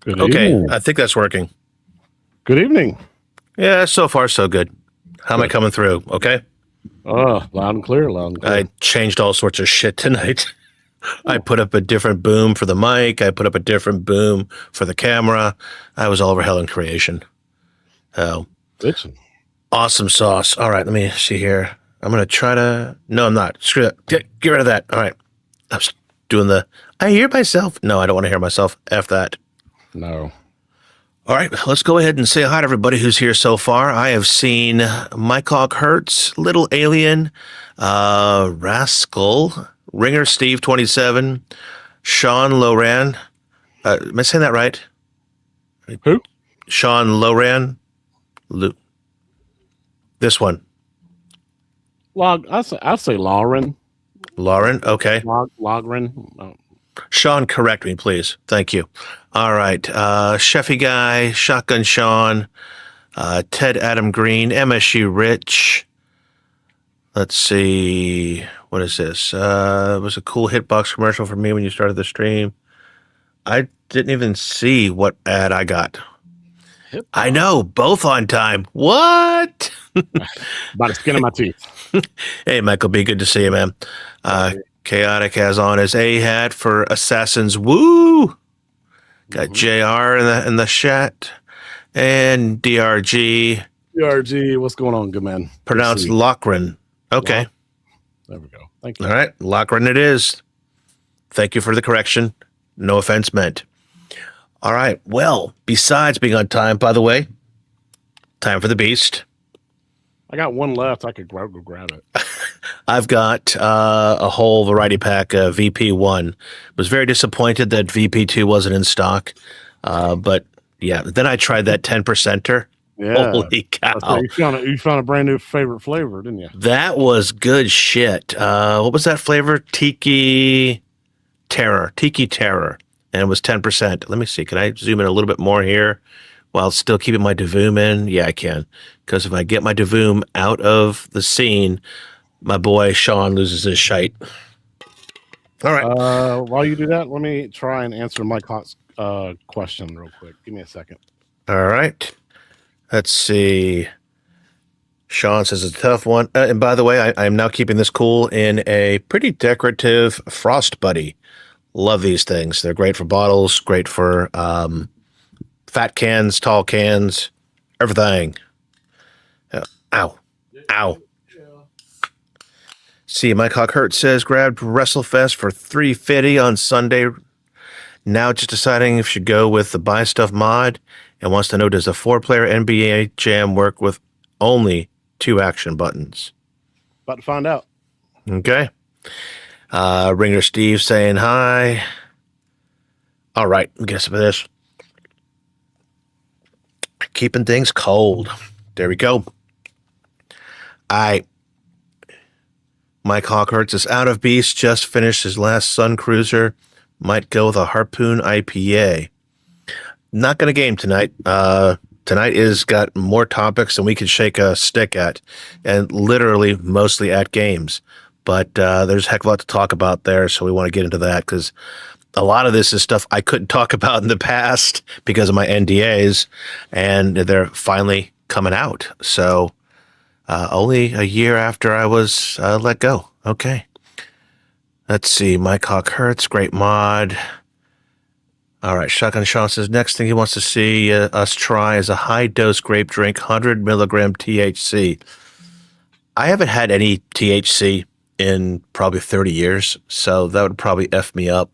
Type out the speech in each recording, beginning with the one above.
Good Okay, evening. I think that's working. Good evening. Yeah, so far so good. How am I coming through? Okay. Loud and clear, loud and clear. I changed all sorts of shit tonight. I put up a different boom for the mic. I put up a different boom for the camera. I was all over hell in creation. Oh, Bitchin'. awesome sauce. All right, let me see here. I'm going to try to... No, I'm not. Screw that. Get rid of that. All right. I was doing the... I hear myself. No, I don't want to hear myself. F that. No. All right, let's go ahead and say hi to everybody who's here so far. I have seen Mike Hawk Hertz, Little Alien, Rascal, Ringer Steve 27, Sean Loran. Am I saying that right? Who? Sean Loran. This one. I'll say Lauren. Lauren, okay. Logren. Oh. Sean, correct me, please. Thank you. All right. Chefy Guy, Shotgun Sean, Ted Adam Green, MSU Rich. Let's see. What is this? It was a cool Hitbox commercial for me when you started the stream. I didn't even see what ad I got. Hitbox. I know, both on time. What? By the skin of my teeth. Hey, Michael B. Good to see you, man. Chaotic has on his A hat for Assassins. Woo! Got JR in the chat. And DRG. DRG, what's going on, good man? Pronounced Lochran. Okay. There we go. Thank you. All right. Lochran it is. Thank you for the correction. No offense meant. All right. Well, besides being on time, by the way, time for the beast. I got one left. I could go grab it. I've got a whole variety pack of VP1. Was very disappointed that VP2 wasn't in stock. But yeah, then I tried that 10%er. Yeah. Holy cow. You found a brand new favorite flavor, didn't you? That was good shit. What was that flavor? Tiki Terror. And it was 10%. Let me see. Can I zoom in a little bit more here while still keeping my Devoom in? Yeah, I can. Because if I get my Devoom out of the scene, my boy Sean loses his shite. All right. While you do that, let me try and answer Mike Hawk's question real quick. Give me a second. All right. Let's see. Sean says it's a tough one. And by the way, I'm now keeping this cool in a pretty decorative Frost Buddy. Love these things. They're great for bottles, great for fat cans, tall cans, everything. Ow. Ow. See, Mike Hawk Hurt says, grabbed WrestleFest for $350 on Sunday. Now just deciding if should go with the Buy Stuff mod and wants to know, does a 4-player NBA Jam work with only 2 action buttons? About to find out. Okay. Ringer Steve saying hi. All right, let me get some of this. Keeping things cold. There we go. Mike Hawkhurst is out of Beast, just finished his last Sun Cruiser. Might go with a Harpoon IPA. Not going to game tonight. Tonight is got more topics than we could shake a stick at, and literally mostly at games. But there's a heck of a lot to talk about there, so we want to get into that because a lot of this is stuff I couldn't talk about in the past because of my NDAs, and they're finally coming out. So only a year after I was let go. Okay. Let's see. Mike Hawk Hertz, great mod. All right. Shotgun Sean says next thing he wants to see us try is a high-dose grape drink, 100 milligram THC. I haven't had any THC in probably 30 years, so that would probably F me up.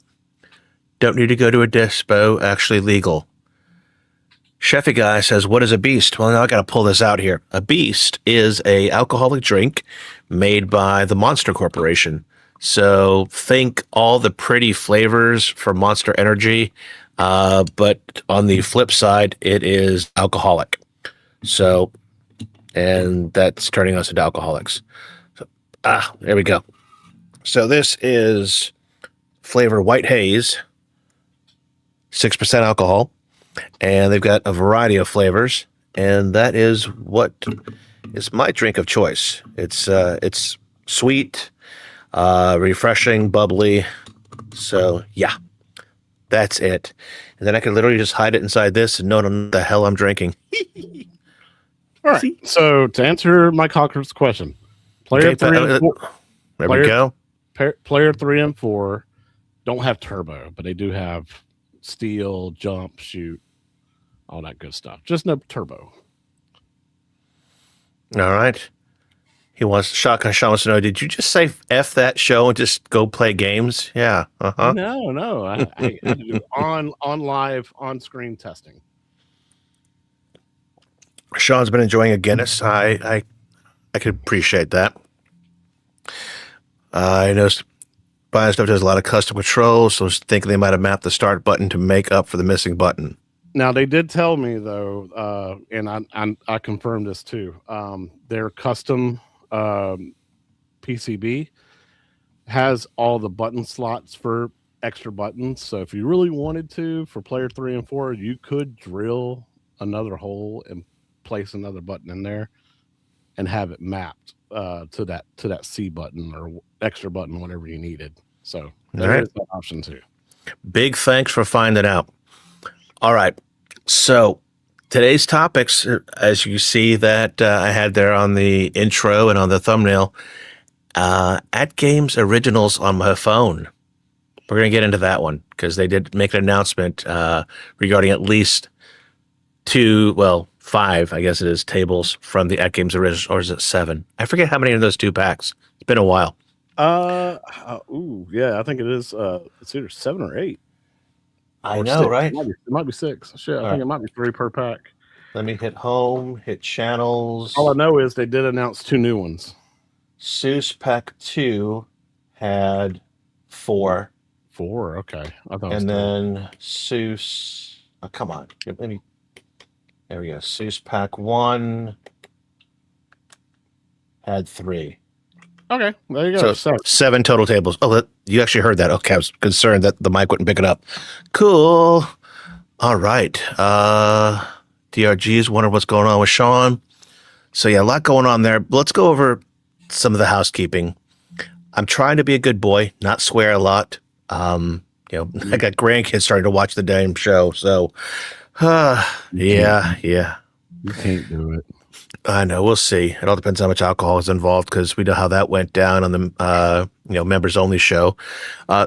Don't need to go to a dispo, actually legal. Chefy Guy says, what is a beast? Well, now I got to pull this out here. A beast is a alcoholic drink made by the Monster Corporation. So think all the pretty flavors for Monster Energy, but on the flip side, it is alcoholic. So, and that's turning us into alcoholics. So, there we go. So this is flavor White Haze, 6% alcohol, and they've got a variety of flavors, and that is what is my drink of choice. It's sweet, refreshing, bubbly. So yeah, That's it. And then I could literally just hide it inside this and no one will know the hell I'm drinking. All right. See? So to answer Mike Hawker's question, player Okay, 3 and 4, there we go. player 3 and 4 don't have turbo, but they do have steal, jump, shoot, all that good stuff. Just no turbo. All right. Shotgun Sean wants to know, did you just say F that show and just go play games? Yeah. Uh-huh. No. I had to do on live, on screen testing. Sean's been enjoying a Guinness. I could appreciate that. I know Buying Stuff does a lot of custom controls, so I was thinking they might have mapped the start button to make up for the missing button. Now they did tell me though, and I confirmed this too. Their custom PCB has all the button slots for extra buttons. So if you really wanted to, for player 3 and 4, you could drill another hole and place another button in there and have it mapped to that C button or extra button, whatever you needed. So there is that option too. Big thanks for finding out. All right. So today's topics, as you see that I had there on the intro and on the thumbnail, AtGames originals on my phone. We're going to get into that one because they did make an announcement regarding at least 5, I guess it is, tables from the AtGames originals, or is it 7? I forget how many in those 2 packs. It's been a while. Yeah, I think it is. It's either 7 or 8. I or know, 6. right? It might be 6. Shit, I think it might be 3 per pack. Let me hit home, hit channels. All I know is they did announce 2 new ones. Seuss Pack 2 had 4. 4, okay. I thought. And then Seuss. Oh, come on. There we go. Seuss Pack 1 had 3. Okay, there you go. So 7 total tables. Oh, you actually heard that. Okay, I was concerned that the mic wouldn't pick it up. Cool. All right. DRG is wondering what's going on with Sean. So yeah, a lot going on there. Let's go over some of the housekeeping. I'm trying to be a good boy, not swear a lot. I got grandkids starting to watch the damn show. So, yeah. You can't do it. I know. We'll see. It all depends how much alcohol is involved because we know how that went down on the members only show.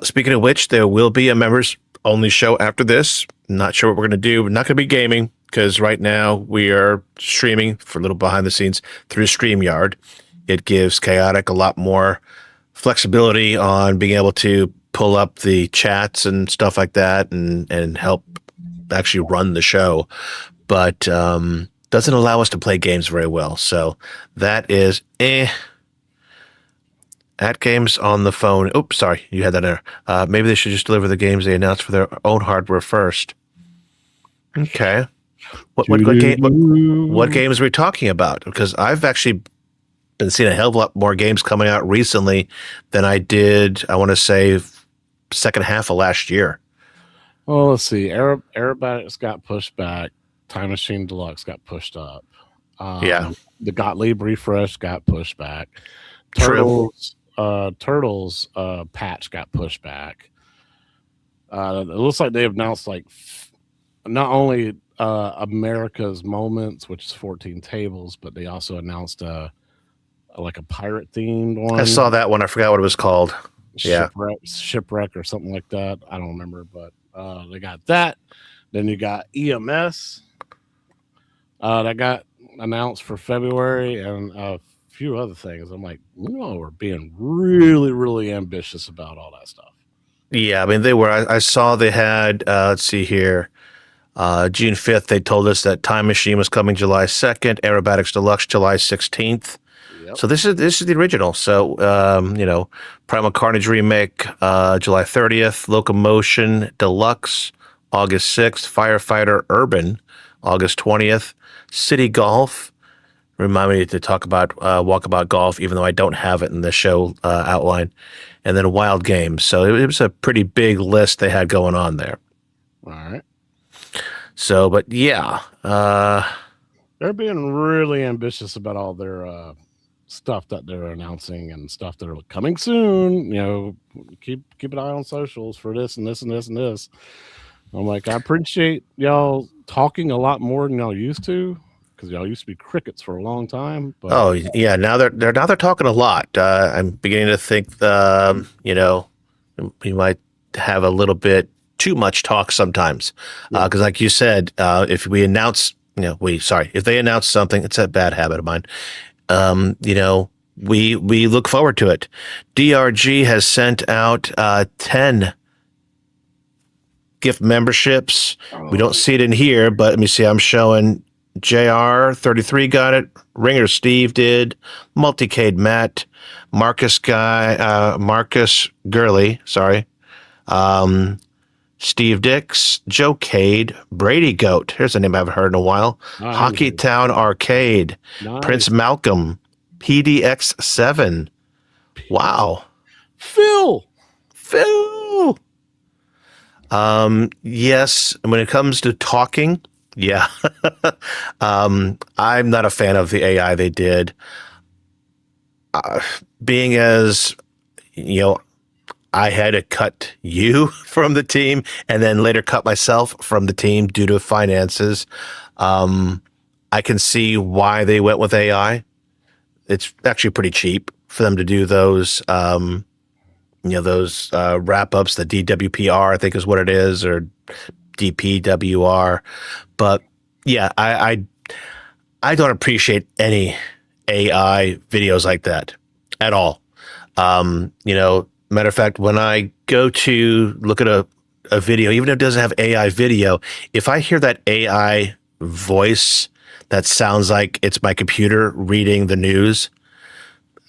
Speaking of which, there will be a members only show after this. Not sure what we're going to do. We're not going to be gaming because right now we are streaming for a little behind the scenes through StreamYard. It gives Chaotic a lot more flexibility on being able to pull up the chats and stuff like that and help actually run the show. But doesn't allow us to play games very well. So that is AtGames on the phone. Oops, sorry, you had that in there. Maybe they should just deliver the games they announced for their own hardware first. Okay. What games are we talking about? Because I've actually been seeing a hell of a lot more games coming out recently than I did, I want to say, second half of last year. Well, let's see. Aerobatics got pushed back. Time Machine Deluxe got pushed up. The Gottlieb refresh got pushed back. Turtles patch got pushed back. It looks like they have announced not only America's Moments, which is 14 tables, but they also announced a pirate themed one. I saw that one. I forgot what it was called. Shipwreck or something like that. I don't remember, but they got that. Then you got EMS. That got announced for February and a few other things. I'm like, we're being really, really ambitious about all that stuff. Yeah, I mean, they were. I saw they had, let's see here, June 5th, they told us that Time Machine was coming July 2nd, Aerobatics Deluxe July 16th. Yep. So this is the original. So, Primal Carnage Remake, July 30th, Locomotion Deluxe, August 6th, Firefighter Urban, August 20th, City Golf. Remind me to talk about Walkabout Golf, even though I don't have it in the show outline. And then Wild Games. So it was a pretty big list they had going on there. All right. So, but yeah. They're being really ambitious about all their stuff that they're announcing and stuff that are coming soon. Keep an eye on socials for this and this and this and this. I'm like, I appreciate y'all talking a lot more than y'all used to, because y'all used to be crickets for a long time. But Oh yeah, now they're talking a lot. I'm beginning to think we might have a little bit too much talk sometimes. Because like you said, if we announce, if they announce something, it's a bad habit of mine. We look forward to it. DRG has sent out 10 gift memberships. We don't see it in here, but let me see. I'm showing JR33 got it. Ringer Steve did. Multicade Matt. Marcus Gurley, sorry. Steve Dix, Joe Cade, Brady Goat. Here's a name I haven't heard in a while. Nice. Hockey Town Arcade. Nice. Prince Malcolm, PDX7. Wow. Phil. Yes, when it comes to talking, yeah. I'm not a fan of the AI they did. Being as, I had to cut you from the team and then later cut myself from the team due to finances. I can see why they went with AI. It's actually pretty cheap for them to do those, those wrap-ups, the DWPR, I think is what it is, or DPWR. But yeah, I don't appreciate any AI videos like that at all. Matter of fact, when I go to look at a video, even if it doesn't have AI video, if I hear that AI voice that sounds like it's my computer reading the news,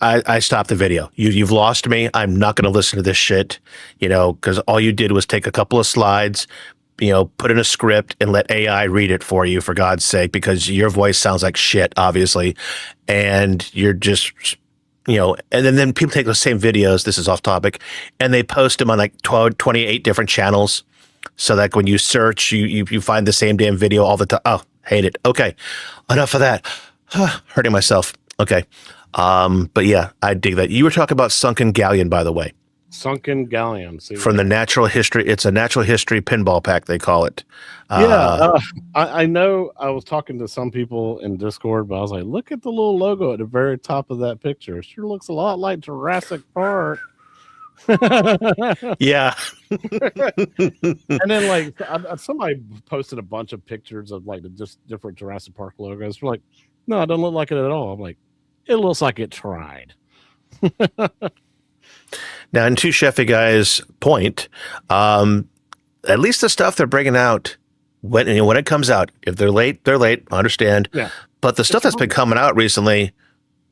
I stop the video. You've lost me. I'm not going to listen to this shit, because all you did was take a couple of slides, put in a script and let AI read it for you, for God's sake, because your voice sounds like shit, obviously. And you're just, and then people take those same videos, this is off topic, and they post them on like 28 different channels. So that when you search, you find the same damn video all the time. Oh, hate it. Okay. Enough of that. Hurting myself. Okay. But yeah, I dig that. You were talking about Sunken Galleon, by the way. Sunken Galleon. From the natural history. It's a natural history pinball pack, they call it. I know I was talking to some people in Discord, but I was like, look at the little logo at the very top of that picture. It sure looks a lot like Jurassic Park. Yeah. And then like somebody posted a bunch of pictures of like the just different Jurassic Park logos. We're like, no, it doesn't look like it at all. I'm like, it looks like it tried. Now, and to Chefy Guy's point, at least the stuff they're bringing out when it comes out, if they're late, they're late. I understand. Yeah. But the stuff that's been coming out recently,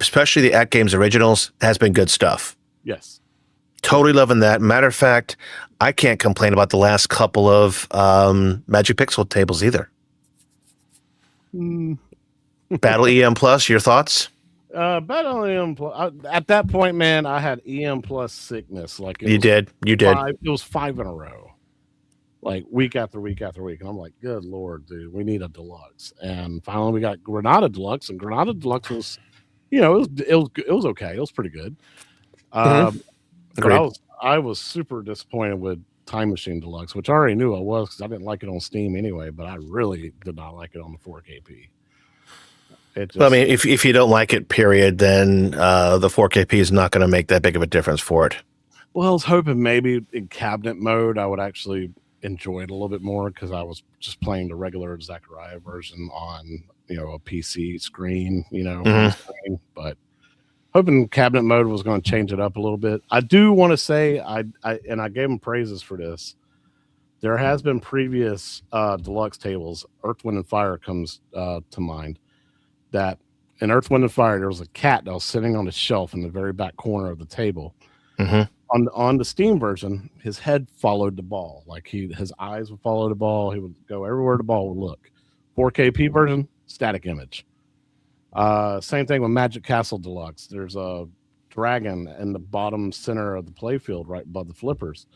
especially the AtGames originals, has been good stuff. Yes. Totally loving that. Matter of fact, I can't complain about the last couple of Magic Pixel tables either. Battle EM Plus, your thoughts? Battle EM Plus. At that point, man, I had EM Plus sickness. Like you did. It was 5 in a row, like week after week after week, and I'm like, good Lord, dude, we need a deluxe. And finally, we got Granada Deluxe, and Granada Deluxe was, it was okay. It was pretty good. But I was super disappointed with Time Machine Deluxe, which I already knew I was because I didn't like it on Steam anyway. But I really did not like it on the 4KP. I mean, if you don't like it, period, then the 4KP is not going to make that big of a difference for it. Well, I was hoping maybe in cabinet mode I would actually enjoy it a little bit more because I was just playing the regular Zachariah version on a PC screen, screen, but hoping cabinet mode was going to change it up a little bit. I do want to say I gave him praises for this. There has been previous deluxe tables. Earth, Wind, and Fire comes to mind. That in Earth, Wind, and Fire, there was a cat that was sitting on a shelf in the very back corner of the table. Mm-hmm. On the Steam version, his head followed the ball. Like his eyes would follow the ball. He would go everywhere the ball would look. 4KP version, static image. Same thing with Magic Castle Deluxe. There's a dragon in the bottom center of the playfield right above the flippers.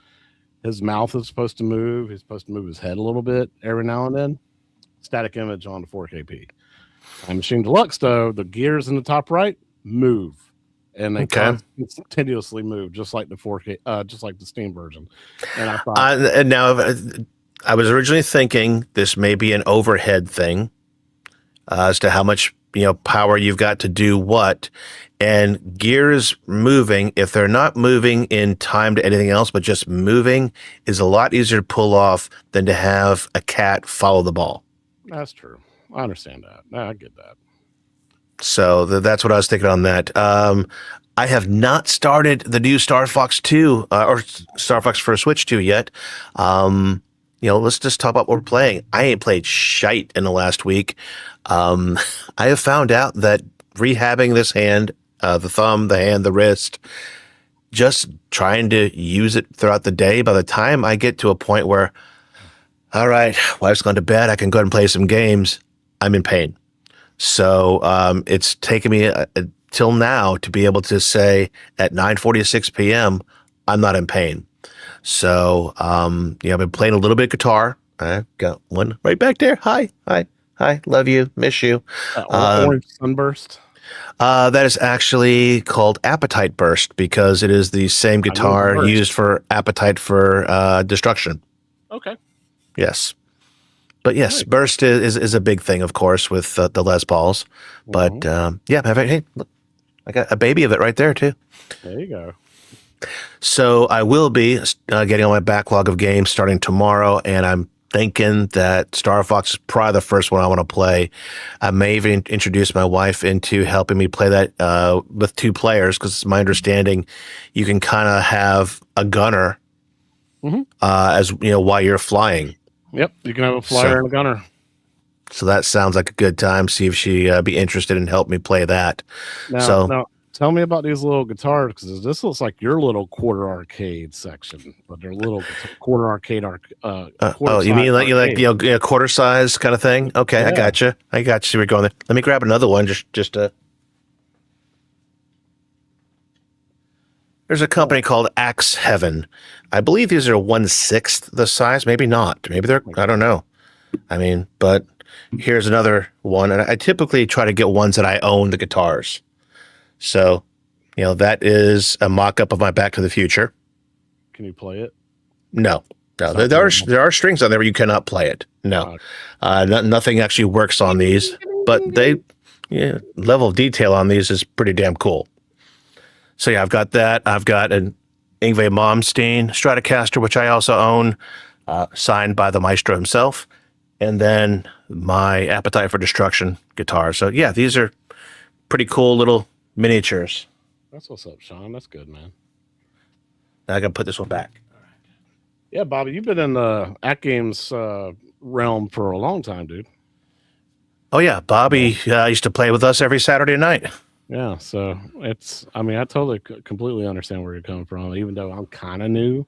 His mouth is supposed to move. He's supposed to move his head a little bit every now and then. Static image on the 4KP. Time Machine Deluxe, though, the gears in the top right, move, and they Okay. continuously move, just like the 4K, just like the Steam version. And I thought, And now, I was originally thinking this may be an overhead thing as to how much power you've got to do what. And gears moving, if they're not moving in time to anything else, but just moving, is a lot easier to pull off than to have a cat follow the ball. that's true. I understand that. I get that. So that's what I was thinking on that. I have not started the new Star Fox 2 or Star Fox for Switch 2 yet. Let's just talk about what we're playing. I ain't played shite in the last week. I have found out that rehabbing this hand, the thumb, the hand, the wrist, just trying to use it throughout the day, by the time I get to a point where, all right, wife's gone to bed, I can go ahead and play some games, I'm in pain. So it's taken me till now to be able to say at 9:46 p.m., I'm not in pain. So, I've been playing a little bit of guitar. I got one right back there. Hi. Love you. Miss you. Orange Sunburst. That is actually called Appetite Burst because it is the same guitar used for Appetite for Destruction. Okay. Yes. But yes, right. Burst is a big thing, of course, with the Les Pauls. But hey, look, I got a baby of it right there, too. There you go. So I will be getting on my backlog of games starting tomorrow, and I'm thinking that Star Fox is probably the first one I want to play. I may even introduce my wife into helping me play that with 2 players, because it's my understanding you can kind of have a gunner as while you're flying. Yep, you can have a flyer and a gunner. So that sounds like a good time. See if she be interested in help me play that. Now, tell me about these little guitars, because this looks like your little quarter arcade section, but they're little quarter arcade. You mean like quarter size kind of thing? Okay, yeah. I got you. See where you're going there. Let me grab another one. Just There's a company called Axe Heaven. I believe these are 1/6 the size. Maybe not. Maybe they're, I don't know. I mean, but here's another one. And I typically try to get ones that I own the guitars. So, that is a mock-up of my Back to the Future. Can you play it? No. There are strings on there where you cannot play it. No. Nothing actually works on these. But level of detail on these is pretty damn cool. So yeah, I've got that. I've got an Yngwie Malmsteen Stratocaster, which I also own, signed by the maestro himself, and then my Appetite for Destruction guitar. So yeah, these are pretty cool little miniatures. That's what's up, Sean. That's good, man. Now I gotta put this one back. All right. Yeah, Bobby, you've been in the AtGames realm for a long time, dude. Oh yeah, Bobby used to play with us every Saturday night. Yeah, so I totally completely understand where you're coming from, even though I'm kind of new.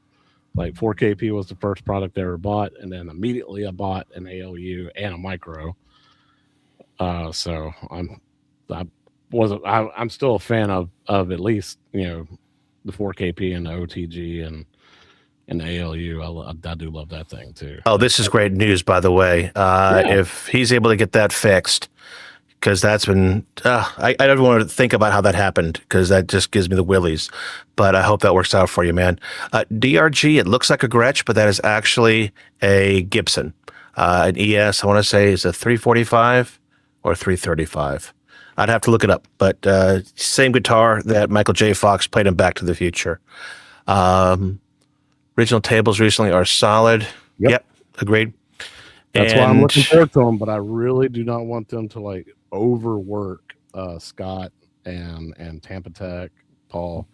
Like 4KP was the first product I ever bought, and then immediately I bought an ALU and a micro. So I'm still a fan of at least the 4KP and the OTG and the ALU. I do love that thing too. Oh, this is great news, by the way. If he's able to get that fixed. Because that's been, I don't want to think about how that happened, because that just gives me the willies. But I hope that works out for you, man. DRG, it looks like a Gretsch, but that is actually a Gibson. An ES, I want to say, is a 345 or 335. I'd have to look it up. But same guitar that Michael J. Fox played in Back to the Future. Original tables recently are solid. Yep, agreed. That's why I'm looking forward to them, but I really do not want them to overwork Scott and Tampa Tech, Paul,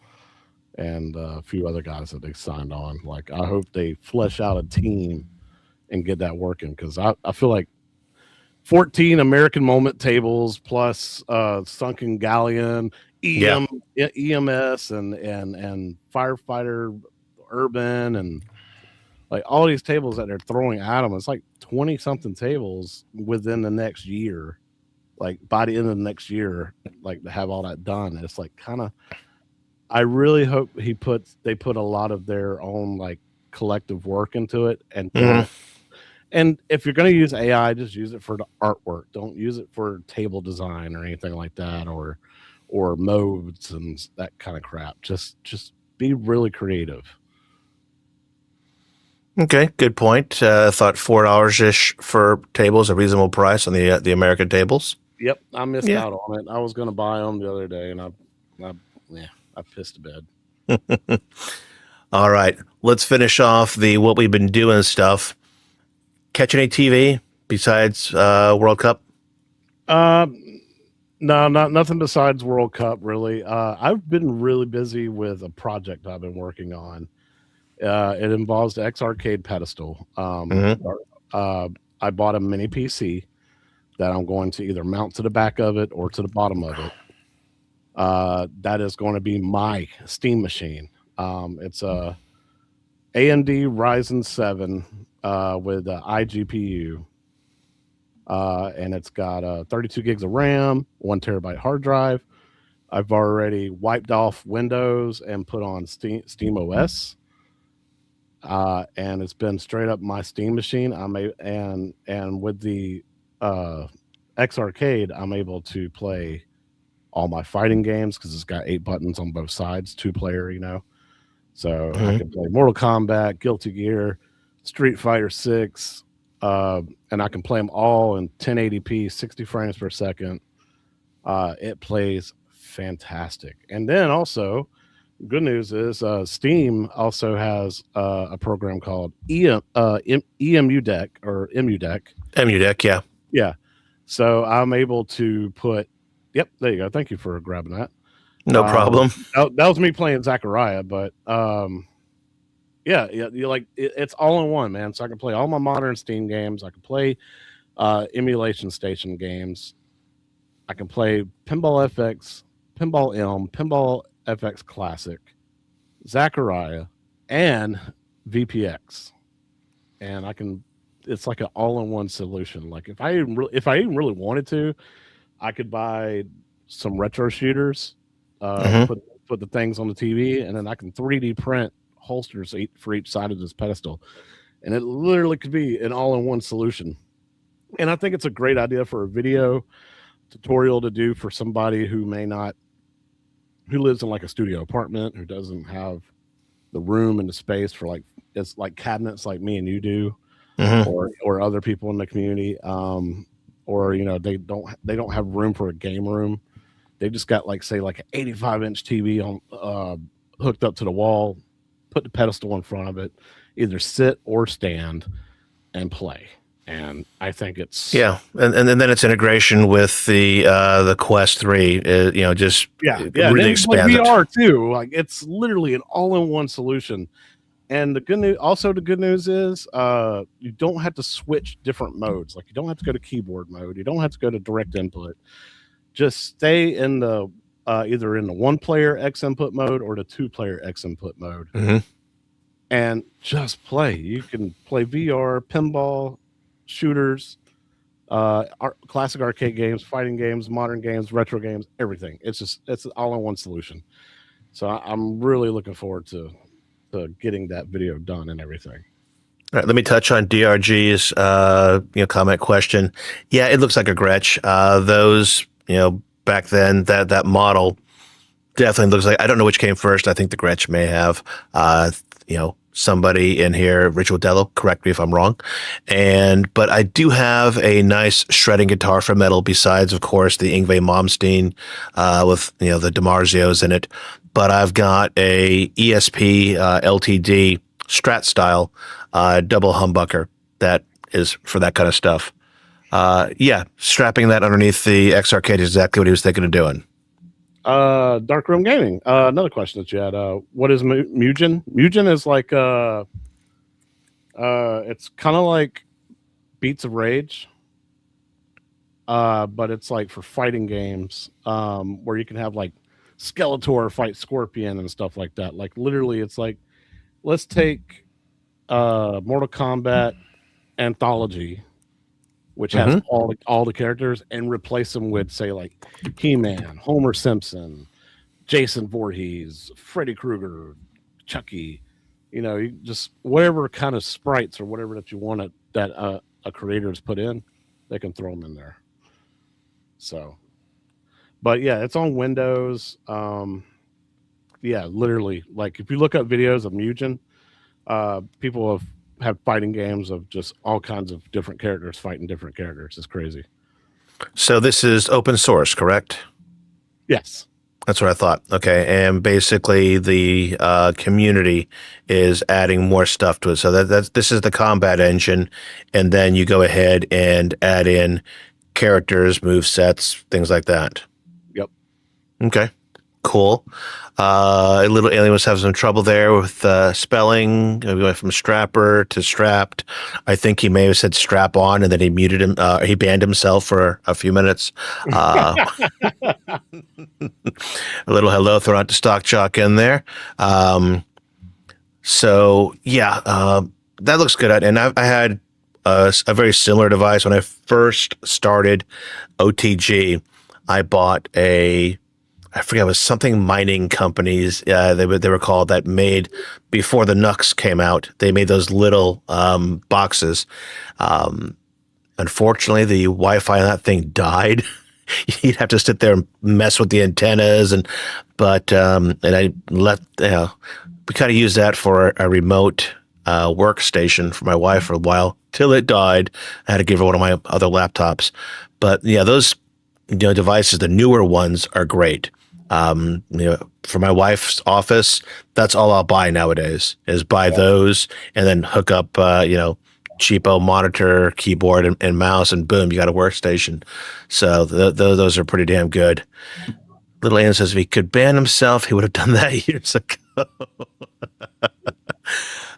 and a few other guys that they signed on. I hope they flesh out a team and get that working, because I feel like 14 American Moment tables plus Sunken Galleon, EMS, and Firefighter Urban, and all these tables that they're throwing at them. It's 20 something tables within the next year. By the end of the next year, to have all that done. It's I really hope they put a lot of their own collective work into it, and and if you're going to use AI, just use it for the artwork. Don't use it for table design or anything like that, or or modes and that kind of crap. Just be really creative. Okay, good point. I thought $4 ish for tables a reasonable price on the American tables. Yep, I missed Yeah. out on it. I was going to buy them the other day, and I yeah, I pissed a bed. All right, let's finish off the what we've been doing stuff. Catch any TV besides World Cup? No, not nothing besides World Cup really. I've been really busy with a project I've been working on. It involves the X Arcade pedestal. Mm-hmm. I bought a mini PC that I'm going to either mount to the back of it or to the bottom of it. That is going to be my Steam machine. It's a AMD Ryzen 7 with iGPU, and it's got 32 gigs of RAM, 1 terabyte hard drive. I've already wiped off Windows and put on Steam OS, and it's been straight up my Steam machine. And with the X Arcade, I'm able to play all my fighting games because it's got 8 buttons on both sides, 2 player, So I can play Mortal Kombat, Guilty Gear, Street Fighter 6, and I can play them all in 1080p, 60 frames per second. It plays fantastic. And then also, good news is Steam also has a program called EMU Deck or EMU Deck. EMU Deck, yeah. Yeah. So I'm able to put, yep, there you go. Thank you for grabbing that. No problem. That was me playing Zachariah, but yeah, it's all in one, man. So I can play all my modern Steam games. I can play emulation station games. I can play Pinball FX, Pinball Elm, Pinball FX Classic, Zachariah, and VPX, and I can. It's like an all-in-one solution. Like if I even really wanted to, I could buy some retro shooters, put the things on the TV, and then I can 3D print holsters for each side of this pedestal, and it literally could be an all-in-one solution. And I think it's a great idea for a video tutorial to do for somebody who lives in like a studio apartment, who doesn't have the room and the space for it's like cabinets like me and you do, or other people in the community, or they don't have room for a game room. They just got like an 85-inch TV on hooked up to the wall, put the pedestal in front of it, either sit or stand and play. And I think it's and then it's integration with the Quest 3. Just really expand like VR too. Like it's literally an all-in-one solution. And the good news is you don't have to switch different modes. Like you don't have to go to keyboard mode. You don't have to go to direct input. Just stay in the either in the 1-player X input mode or the 2-player X input mode, and just play. You can play VR, pinball, shooters, classic arcade games, fighting games, modern games, retro games, everything. It's an all-in-one solution. So I'm really looking forward to getting that video done and everything. All right, let me touch on DRG's comment question. Yeah, it looks like a Gretsch. Those back then that model definitely looks like, I don't know which came first. I think the Gretsch may have. Somebody in here, Rachel Dello, correct me if I'm wrong. But I do have a nice shredding guitar for metal, besides, of course, the Yngwie Malmsteen with the DiMarzios in it. But I've got a ESP LTD Strat style double humbucker that is for that kind of stuff. Strapping that underneath the X Arcade is exactly what he was thinking of doing. Darkroom Gaming. Another question that you had. What is Mugen? Mugen is like it's kind of like Beats of Rage, but it's like for fighting games, where you can have like Skeletor fight Scorpion and stuff like that. Like literally, it's like, let's take Mortal Kombat Anthology, which has all the characters, and replace them with, say, like He-Man, Homer Simpson, Jason Voorhees, Freddy Krueger, Chucky. You just whatever kind of sprites or whatever that you want that a creator has put in, they can throw them in there. So, But yeah, it's on Windows. Yeah, literally, like if you look up videos of Mugen, people have fighting games of just all kinds of different characters fighting different characters. It's crazy. So this is open source, correct? Yes. That's what I thought. Okay, and basically the community is adding more stuff to it. So this is the combat engine, and then you go ahead and add in characters, move sets, things like that. Yep. Okay, cool. Little Alien was having some trouble there with spelling. We went from strapper to strapped. I think he may have said strap on, and then he muted him. He banned himself for a few minutes. A little hello thrown out to Stock Jock in there. So yeah, that looks good. And I had a very similar device when I first started OTG. I bought I forget, it was something mining companies. They were called, that made, before the Nux came out. They made those little boxes. Unfortunately, the Wi-Fi on that thing died. You'd have to sit there and mess with the antennas, and I let we kind of used that for a remote workstation for my wife for a while till it died. I had to give her one of my other laptops. But yeah, those devices, the newer ones, are great. For my wife's office, that's all I'll buy nowadays, is buy those and then hook up cheapo monitor, keyboard, and mouse, and boom, you got a workstation. So those are pretty damn good. Little Ian says if he could ban himself, he would have done that years ago.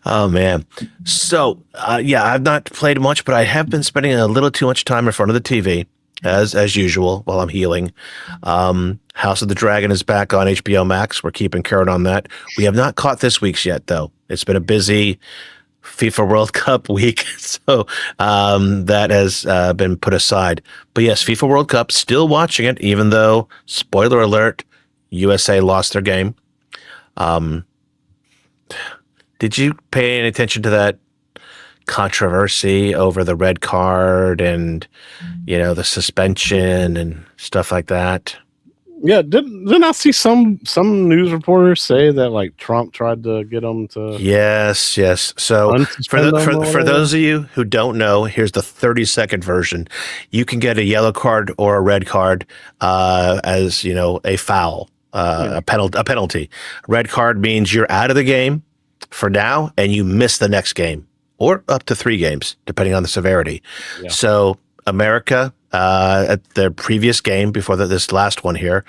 Oh man. So I've not played much, but I have been spending a little too much time in front of the TV, as usual, while I'm healing. House of the Dragon is back on HBO Max. We're keeping current on that. We have not caught this week's yet, though. It's been a busy FIFA World Cup week, so that has been put aside. But yes, FIFA World Cup, still watching it, even though, spoiler alert, USA lost their game. Did you pay any attention to that controversy over the red card and the suspension and stuff like that? Yeah, didn't I see some news reporters say that like Trump tried to get them to? Yes. So for those of you who don't know, here's the 30-second version. You can get a yellow card or a red card as a foul, a penalty. Red card means you're out of the game for now, and you miss the next game, or up to 3 games, depending on the severity. Yeah. So America, at their previous game before this last one here,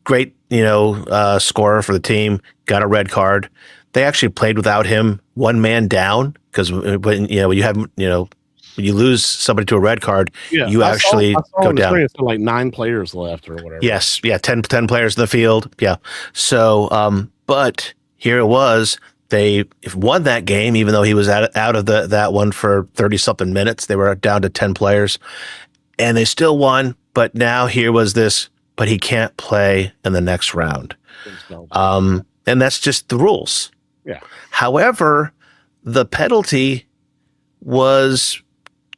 great, scorer for the team, got a red card. They actually played without him, one man down, because when you have, when you lose somebody to a red card, you actually go down. It's like 9 players left or whatever. Yes, 10 players in the field. Yeah. So, but here it was. They won that game, even though he was out of that one for 30-something minutes. They were down to 10 players, and they still won. But now here was this, but he can't play in the next round. And that's just the rules. Yeah. However, the penalty was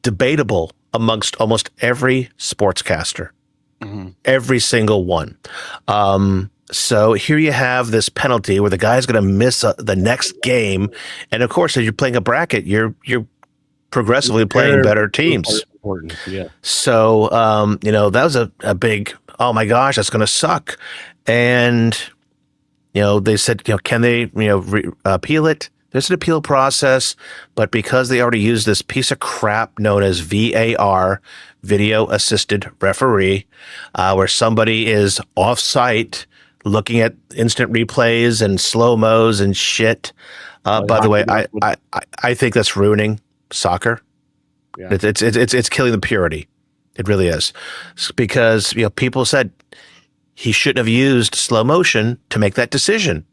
debatable amongst almost every sportscaster. Mm-hmm. Every single one. So here you have this penalty where the guy's going to miss the next game, and of course, as you're playing a bracket, you're progressively playing better teams. Yeah. So that was a big, oh my gosh, that's going to suck. And they said, can they appeal it? There's an appeal process, but because they already used this piece of crap known as VAR, video assisted referee, where somebody is off site looking at instant replays and slow-mos and shit. By the way, I think that's ruining soccer. Yeah. It's killing the purity. It really is. Because people said he shouldn't have used slow motion to make that decision.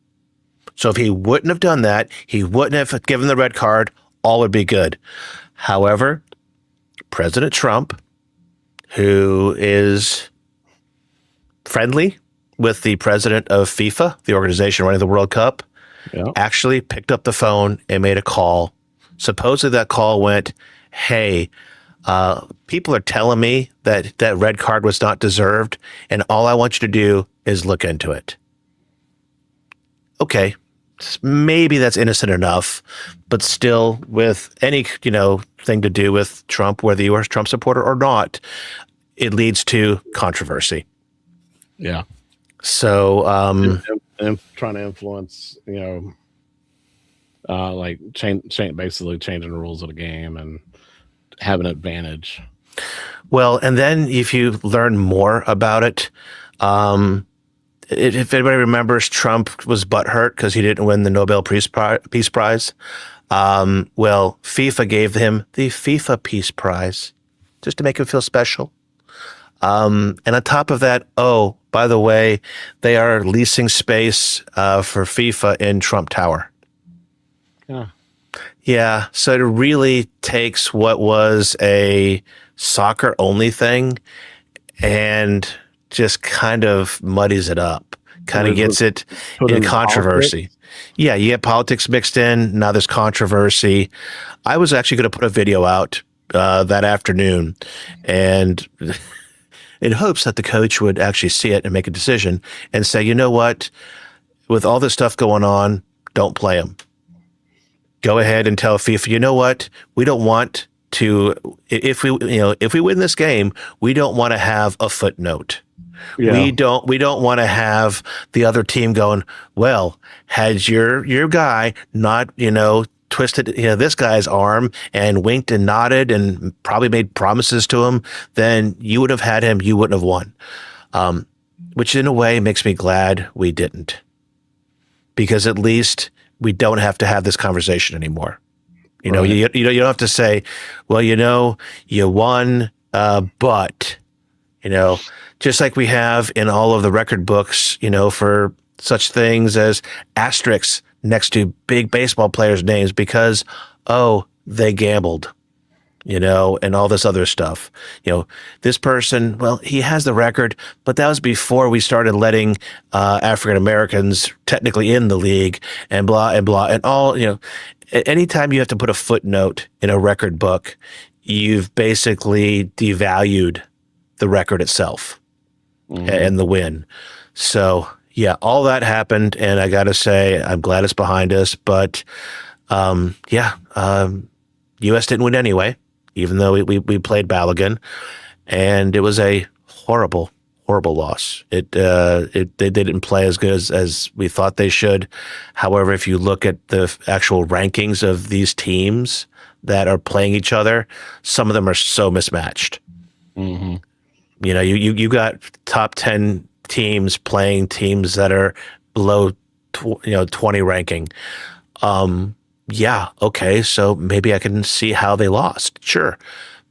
So if he wouldn't have done that, he wouldn't have given the red card, all would be good. However, President Trump, who is friendly with the president of FIFA, the organization running the World Cup, actually picked up the phone and made a call. Supposedly that call went, hey, People are telling me that that red card was not deserved, and all I want you to do is look into it. Okay, maybe that's innocent enough, but still, with any thing to do with Trump, whether you are a Trump supporter or not, it leads to controversy. Yeah. So, and trying to influence, like basically changing the rules of the game and have an advantage. well, and then if you learn more about it, if anybody remembers, Trump was butthurt because he didn't win the Nobel Peace Prize. Well, FIFA gave him the FIFA Peace Prize just to make him feel special. And on top of that, oh, by the way, they are leasing space for FIFA in Trump Tower. Yeah. Yeah, so it really takes what was a soccer-only thing and just kind of muddies it up, kind of gets it in controversy. Politics. Yeah, you get politics mixed in. Now there's controversy. I was actually going to put a video out that afternoon, and in hopes that the coach would actually see it and make a decision and say, you know what, with all this stuff going on, don't play him. Go ahead and tell FIFA, you know what, we don't want to, if we win this game, we don't want to have a footnote. Yeah. We don't want to have the other team going, well, had your guy not, twisted this guy's arm and winked and nodded and probably made promises to him, then you would have had him, you wouldn't have won. Which in a way makes me glad we didn't. Because at least we don't have to have this conversation anymore. You know, you don't have to say, well, you won, but, just like we have in all of the record books, for such things as asterisks next to big baseball players' names because, they gambled, and all this other stuff. This person, well, he has the record, but that was before we started letting African Americans technically in the league and blah and blah and all, anytime you have to put a footnote in a record book, you've basically devalued the record itself and the win. So, yeah, all that happened, and I got to say, I'm glad it's behind us. But, U.S. didn't win anyway, even though we played Balogun, and it was a horrible, horrible loss. They didn't play as good as we thought they should. However, if you look at the actual rankings of these teams that are playing each other, some of them are so mismatched. Mm-hmm. You got top 10 teams playing teams that are below 20 ranking. Okay, so maybe I can see how they lost. Sure.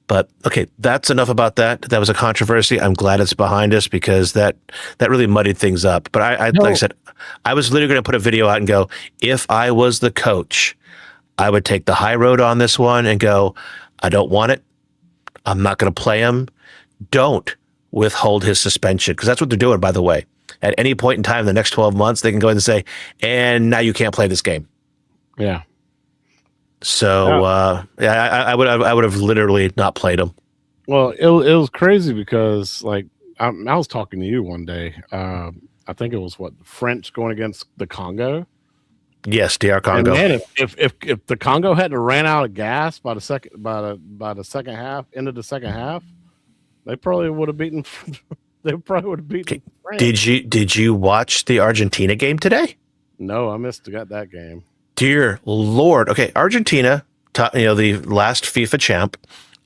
But okay, that's enough about that. That was a controversy. I'm glad it's behind us because that really muddied things up. But like I said, I was literally going to put a video out and go, if I was the coach, I would take the high road on this one and go, I don't want it. I'm not going to play him. Don't withhold his suspension, because that's what they're doing, by the way. At any point in time in the next 12 months, they can go ahead and say, and now you can't play this game. Yeah. So, I would have literally not played him. Well, it was crazy because, like, I was talking to you one day. I think it was French going against the Congo. Yes, DR Congo. And man, if the Congo hadn't ran out of gas by the second half, end of the second half, they probably would have beaten. They probably would have beaten France. Did you watch the Argentina game today? No, I got that game. Dear Lord. Okay, Argentina, the last FIFA champ,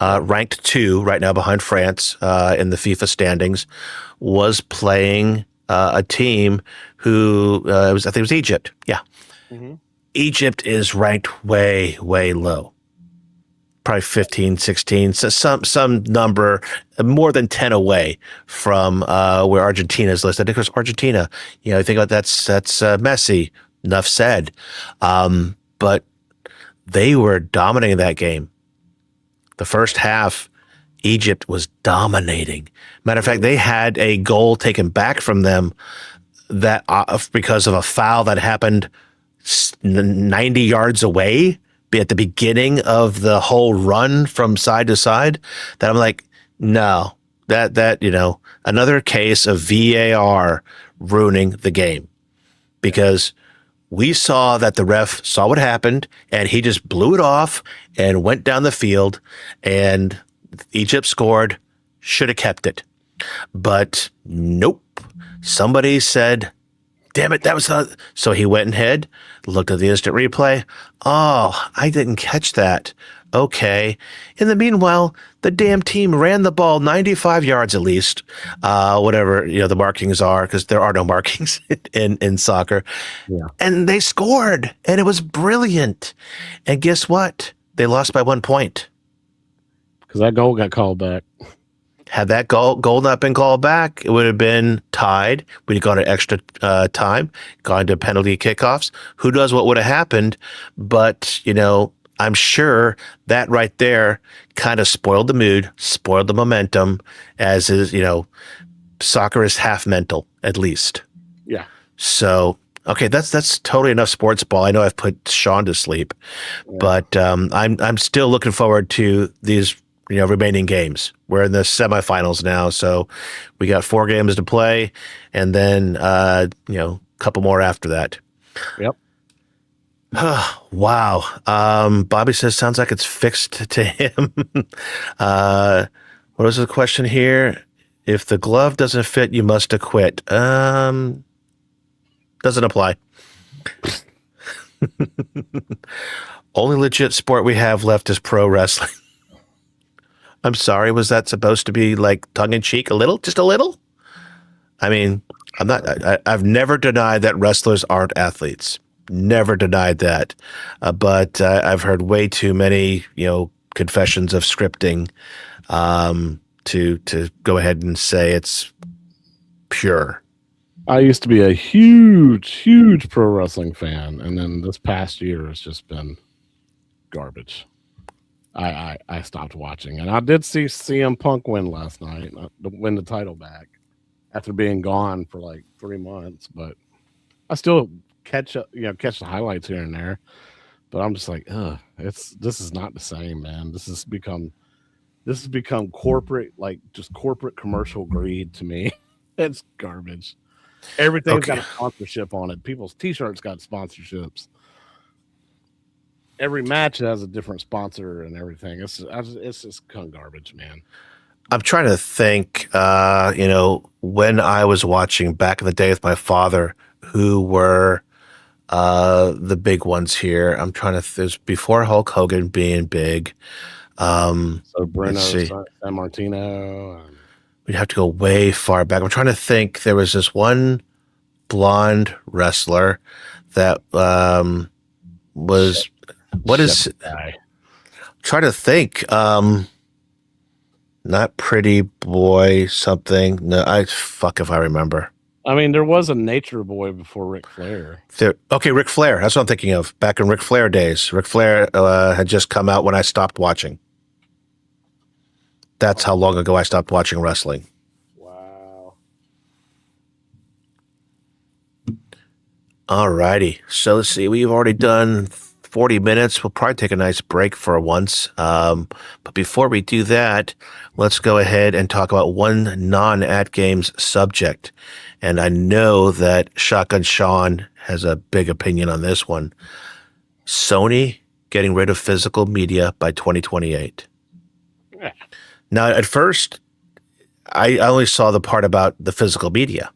ranked 2 right now behind France in the FIFA standings, was playing a team who I think it was Egypt. Yeah. Mm-hmm. Egypt is ranked way, way low. Probably 15, 16, so some number more than 10 away from where Argentina is listed. Of course, Argentina, you think about that's Messi. Enough said. But they were dominating that game. The first half, Egypt was dominating. Matter of fact, they had a goal taken back from them that because of a foul that happened 90 yards away at the beginning of the whole run from side to side that I'm like, no, that another case of VAR ruining the game, because we saw that the ref saw what happened and he just blew it off and went down the field, and Egypt scored, should have kept it. But nope. Somebody said, damn it, that was not. So he went ahead, looked at the instant replay. Oh, I didn't catch that. Okay. In the meanwhile, the damn team ran the ball 95 yards at least, whatever the markings are, because there are no markings in soccer. Yeah. And they scored, and it was brilliant. And guess what? They lost by 1 point. Because that goal got called back. Had that goal not been called back, it would have been tied. We'd have gone to extra time, gone to penalty kickoffs. Who knows what would have happened? But, I'm sure that right there kind of spoiled the mood, spoiled the momentum, as is, soccer is half mental, at least. Yeah. So, okay, that's totally enough sports ball. I know I've put Sean to sleep, but I'm still looking forward to these remaining games. We're in the semifinals now, so we got 4 games to play, and then a couple more after that. Yep. Wow. Bobby says sounds like it's fixed to him. What was the question here? If the glove doesn't fit, you must acquit. Doesn't apply. Only legit sport we have left is pro wrestling. I'm sorry, was that supposed to be like tongue in cheek a little? Just a little? I mean, I've never denied that wrestlers aren't athletes. Never denied that. But I've heard way too many, confessions of scripting to go ahead and say it's pure. I used to be a huge pro wrestling fan, and then this past year has just been garbage. I stopped watching, and I did see CM Punk win last night, win the title back after being gone for like 3 months. But I still catch the highlights here and there. But I'm just like, this is not the same, man. This has become corporate, like just corporate commercial greed to me. It's garbage. Everything's got a sponsorship on it. People's T-shirts got sponsorships. Every match has a different sponsor and everything. It's just kind of garbage, man. I'm trying to think, when I was watching back in the day with my father, who were the big ones here. I'm trying to, there's before Hulk Hogan being big. So Bruno, San Martino. We'd have to go way far back. I'm trying to think. There was this one blonde wrestler that was... What is guy? Try to think. Not Pretty Boy something. No, if I remember. I mean, there was a Nature Boy before Ric Flair. Ric Flair. That's what I'm thinking of. Back in Ric Flair days. Ric Flair had just come out when I stopped watching. That's how long ago I stopped watching wrestling. Wow. All righty. So let's see. We've already done 40 minutes. We'll probably take a nice break for once. But before we do that, let's go ahead and talk about one non-AtGames subject. And I know that Shotgun Sean has a big opinion on this one. Sony getting rid of physical media by 2028. Yeah. Now, at first, I only saw the part about the physical media,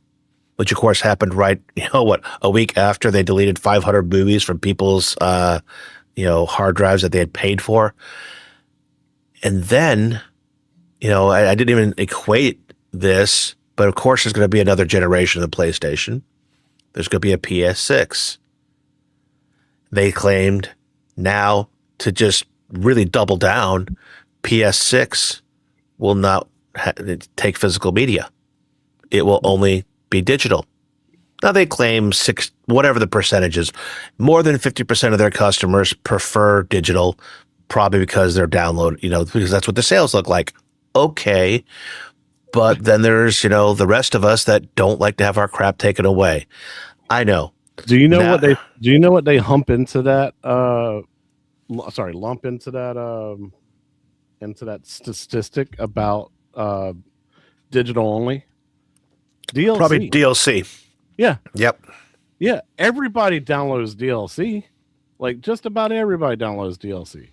which of course happened a week after they deleted 500 movies from people's, hard drives that they had paid for. And then, I didn't even equate this, but of course there's going to be another generation of the PlayStation. There's going to be a PS6. They claimed now to just really double down, PS6 will not take physical media. It will only be digital. Now they claim whatever the percentage is, more than 50% of their customers prefer digital, probably because they're because that's what the sales look like. Okay. But then there's, the rest of us that don't like to have our crap taken away. I know. Do you know what they hump into that lump into that statistic about digital only Probably DLC. DLC. Yeah, Yep. yeah. Everybody downloads DLC. Like just about everybody downloads DLC.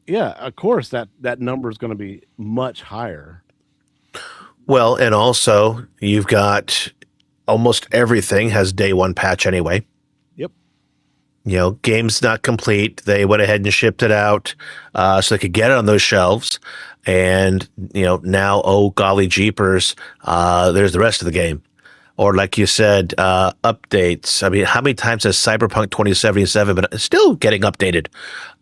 Yeah, of course that number is going to be much higher. Well, and also you've got almost everything has day one patch anyway. Yep. Game's not complete. They went ahead and shipped it out so they could get it on those shelves. And, now, oh, golly jeepers, there's the rest of the game. Or like you said, updates. I mean, how many times has Cyberpunk 2077 been still getting updated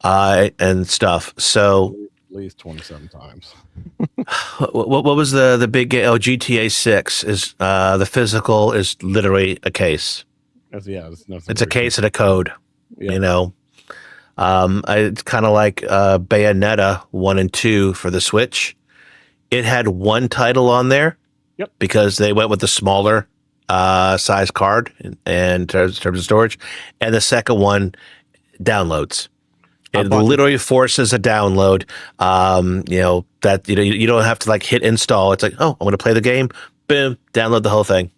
and stuff? So At least 27 times. what was the big game? Oh, GTA 6 is the physical is literally a case. It's a case and a code. Yeah. It's kind of like Bayonetta 1 and 2 for the Switch. It had one title on there. Yep. Because they went with the smaller size card in terms of storage, and the second one downloads. It literally forces a download. That you don't have to like hit install. It's like, oh, I'm going to play the game. Boom, download the whole thing.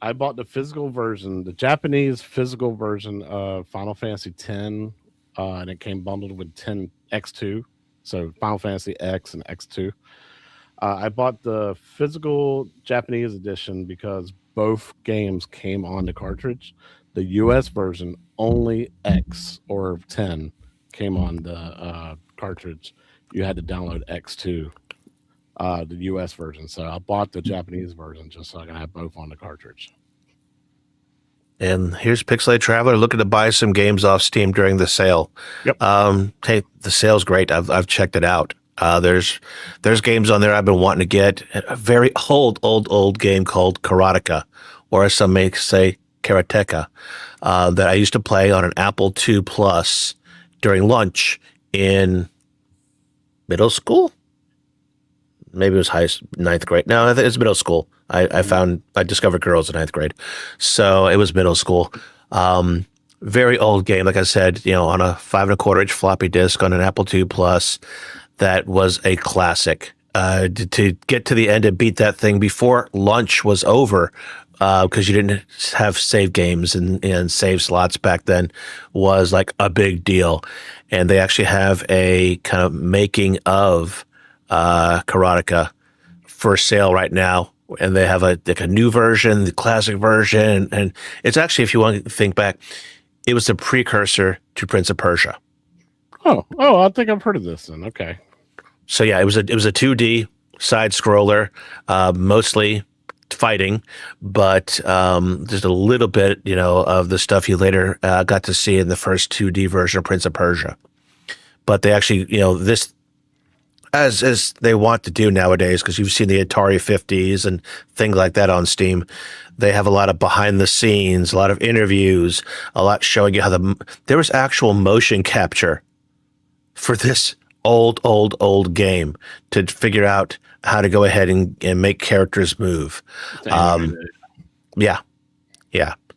I bought the physical version, the Japanese physical version of Final Fantasy X, and it came bundled with 10 X2. So Final Fantasy X and X2. I bought the physical Japanese edition because both games came on the cartridge. The US version, only X or 10 came on the cartridge. You had to download X2, the US version. So I bought the Japanese version just so I can have both on the cartridge. And here's Pixelated Traveler looking to buy some games off Steam during the sale. Yep. Hey, the sale's great. I've checked it out. There's games on there I've been wanting to get. A very old game called Kaotica, or as some may say, Karateka, that I used to play on an Apple II Plus during lunch in middle school. Maybe it was ninth grade. No, I think it's middle school. I discovered girls in ninth grade, so it was middle school. Very old game, like I said, on a 5 1/4 inch floppy disk on an Apple II Plus. That was a classic. To get to the end and beat that thing before lunch was over, because you didn't have save games and save slots back then, was like a big deal. And they actually have a kind of making of Kaotica for sale right now. And they have a new version, the classic version. And it's actually, if you want to think back, it was the precursor to Prince of Persia. Oh, I think I've heard of this then. Okay. So yeah, it was a 2D side scroller, mostly fighting, but just a little bit, of the stuff you later got to see in the first 2D version of Prince of Persia. But they actually, this, as they want to do nowadays, because you've seen the Atari 50s and things like that on Steam, they have a lot of behind the scenes, a lot of interviews, a lot showing you how there was actual motion capture for this old game to figure out how to go ahead and make characters move. Yeah.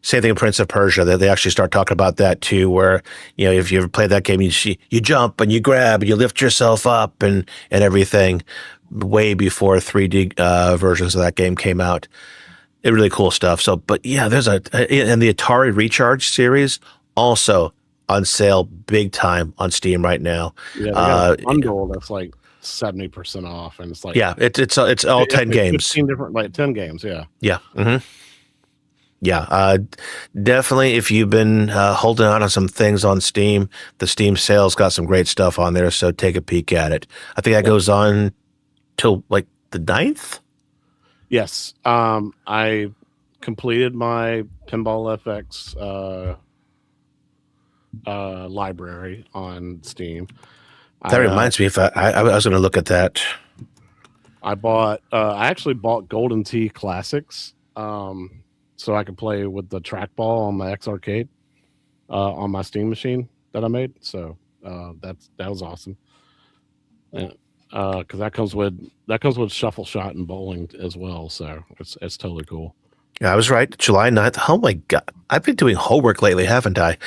Same thing in Prince of Persia. They actually start talking about that too, where, if you ever play that game, you jump and you grab and you lift yourself up and everything, way before 3D versions of that game came out. Really cool stuff. So, but yeah, and the Atari Recharge series also on sale big time on Steam right now. Yeah, they got a bundle that's like 70% off, and it's like, yeah, it's all 10 games. 15 different, like 10 games. Yeah. Yeah. Mm-hmm. Yeah. Definitely. If you've been holding on to some things on Steam, the Steam sale's got some great stuff on there. So take a peek at it. I think that goes on till like the 9th. Yes. I completed my Pinball FX library on Steam. That reminds me, if I was going to look at that. I actually bought Golden Tee Classics, so I could play with the trackball on my X Arcade, on my Steam machine that I made. So that was awesome. Because that comes with Shuffle Shot and bowling as well. So it's totally cool. I was right. July 9th. Oh my God. I've been doing homework lately, haven't I?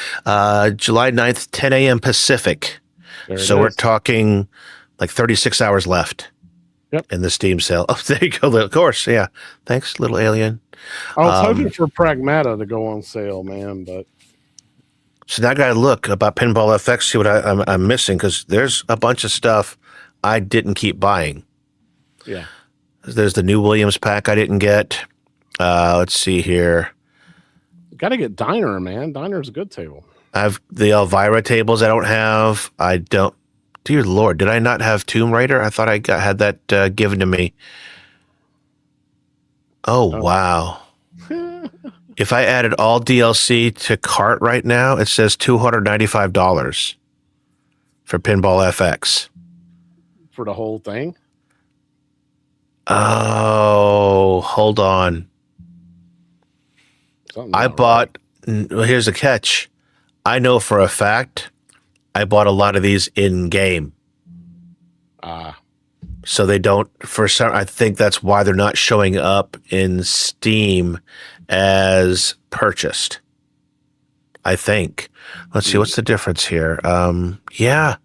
July 9th, 10 a.m. Pacific. There it So we're is. talking like 36 hours left Yep. in the Steam sale. Oh, there you go. Of course. Yeah. Thanks, little alien. I was hoping for Pragmata to go on sale, man, but So now I got to look about Pinball FX, see what I'm missing, because there's a bunch of stuff I didn't keep buying. yeah. There's the new Williams pack I didn't get. Let's see here. Got to get Diner, man. Diner's a good table. I have the Elvira tables I don't have. I don't. Dear Lord, did I not have Tomb Raider? I thought had that given to me. Oh, wow. If I added all DLC to cart right now, it says $295 for Pinball FX. For the whole thing? Oh, hold on. I bought, well, here's the catch. I know for a fact I bought a lot of these in game. So they don't, for some, I think that's why they're not showing up in Steam as purchased. I think. Let's see, what's the difference here? Yeah,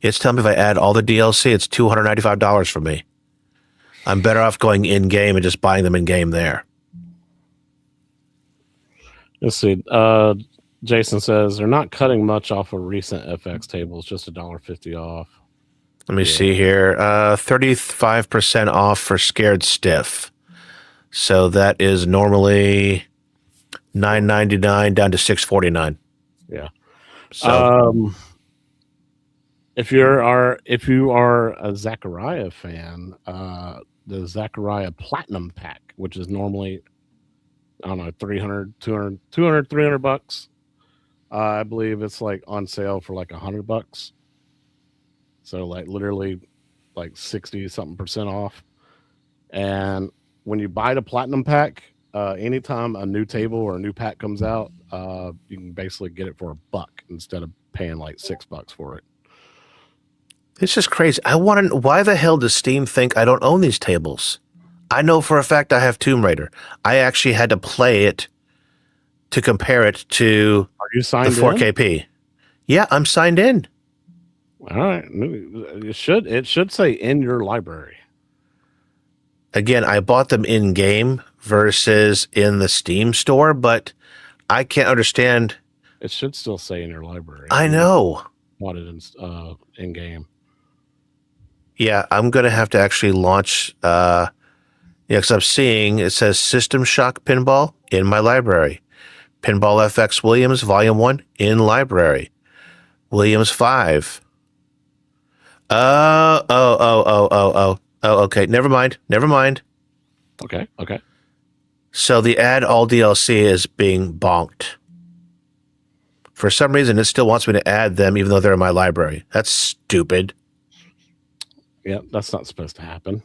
it's telling me if I add all the DLC, it's $295 for me. I'm better off going in game and just buying them in game there. Let's see. Jason says they're not cutting much off of recent FX tables, just $1.50 off. Let me see here. 35% off for Scared Stiff. So that is normally $9.99 down to $6.49. Yeah. So if you are a Zachariah fan, the Zachariah Platinum Pack, which is normally, I don't know, 300, 200, 200, 300 bucks. I believe it's like on sale for like $100. So like literally like 60 something percent off. And when you buy the Platinum Pack, anytime a new table or a new pack comes out, you can basically get it for $1 instead of paying like $6 for it. it's just crazy. I want to. Why the hell does Steam think I don't own these tables? I know for a fact I have Tomb Raider. I actually had to play it to compare it to you signed the 4KP. Yeah, I'm signed in. All right. It should say in your library. Again, I bought them in game versus in the Steam store, but I can't understand. It should still say in your library. I know. Bought it in game. Yeah, I'm going to have to actually launch, because I'm seeing it says System Shock Pinball in my library. Pinball FX Williams Volume 1 in library. Williams 5. Oh, okay. Never mind. Okay. So the add all DLC is being bonked. For some reason, it still wants me to add them even though they're in my library. That's stupid. Yeah, that's not supposed to happen.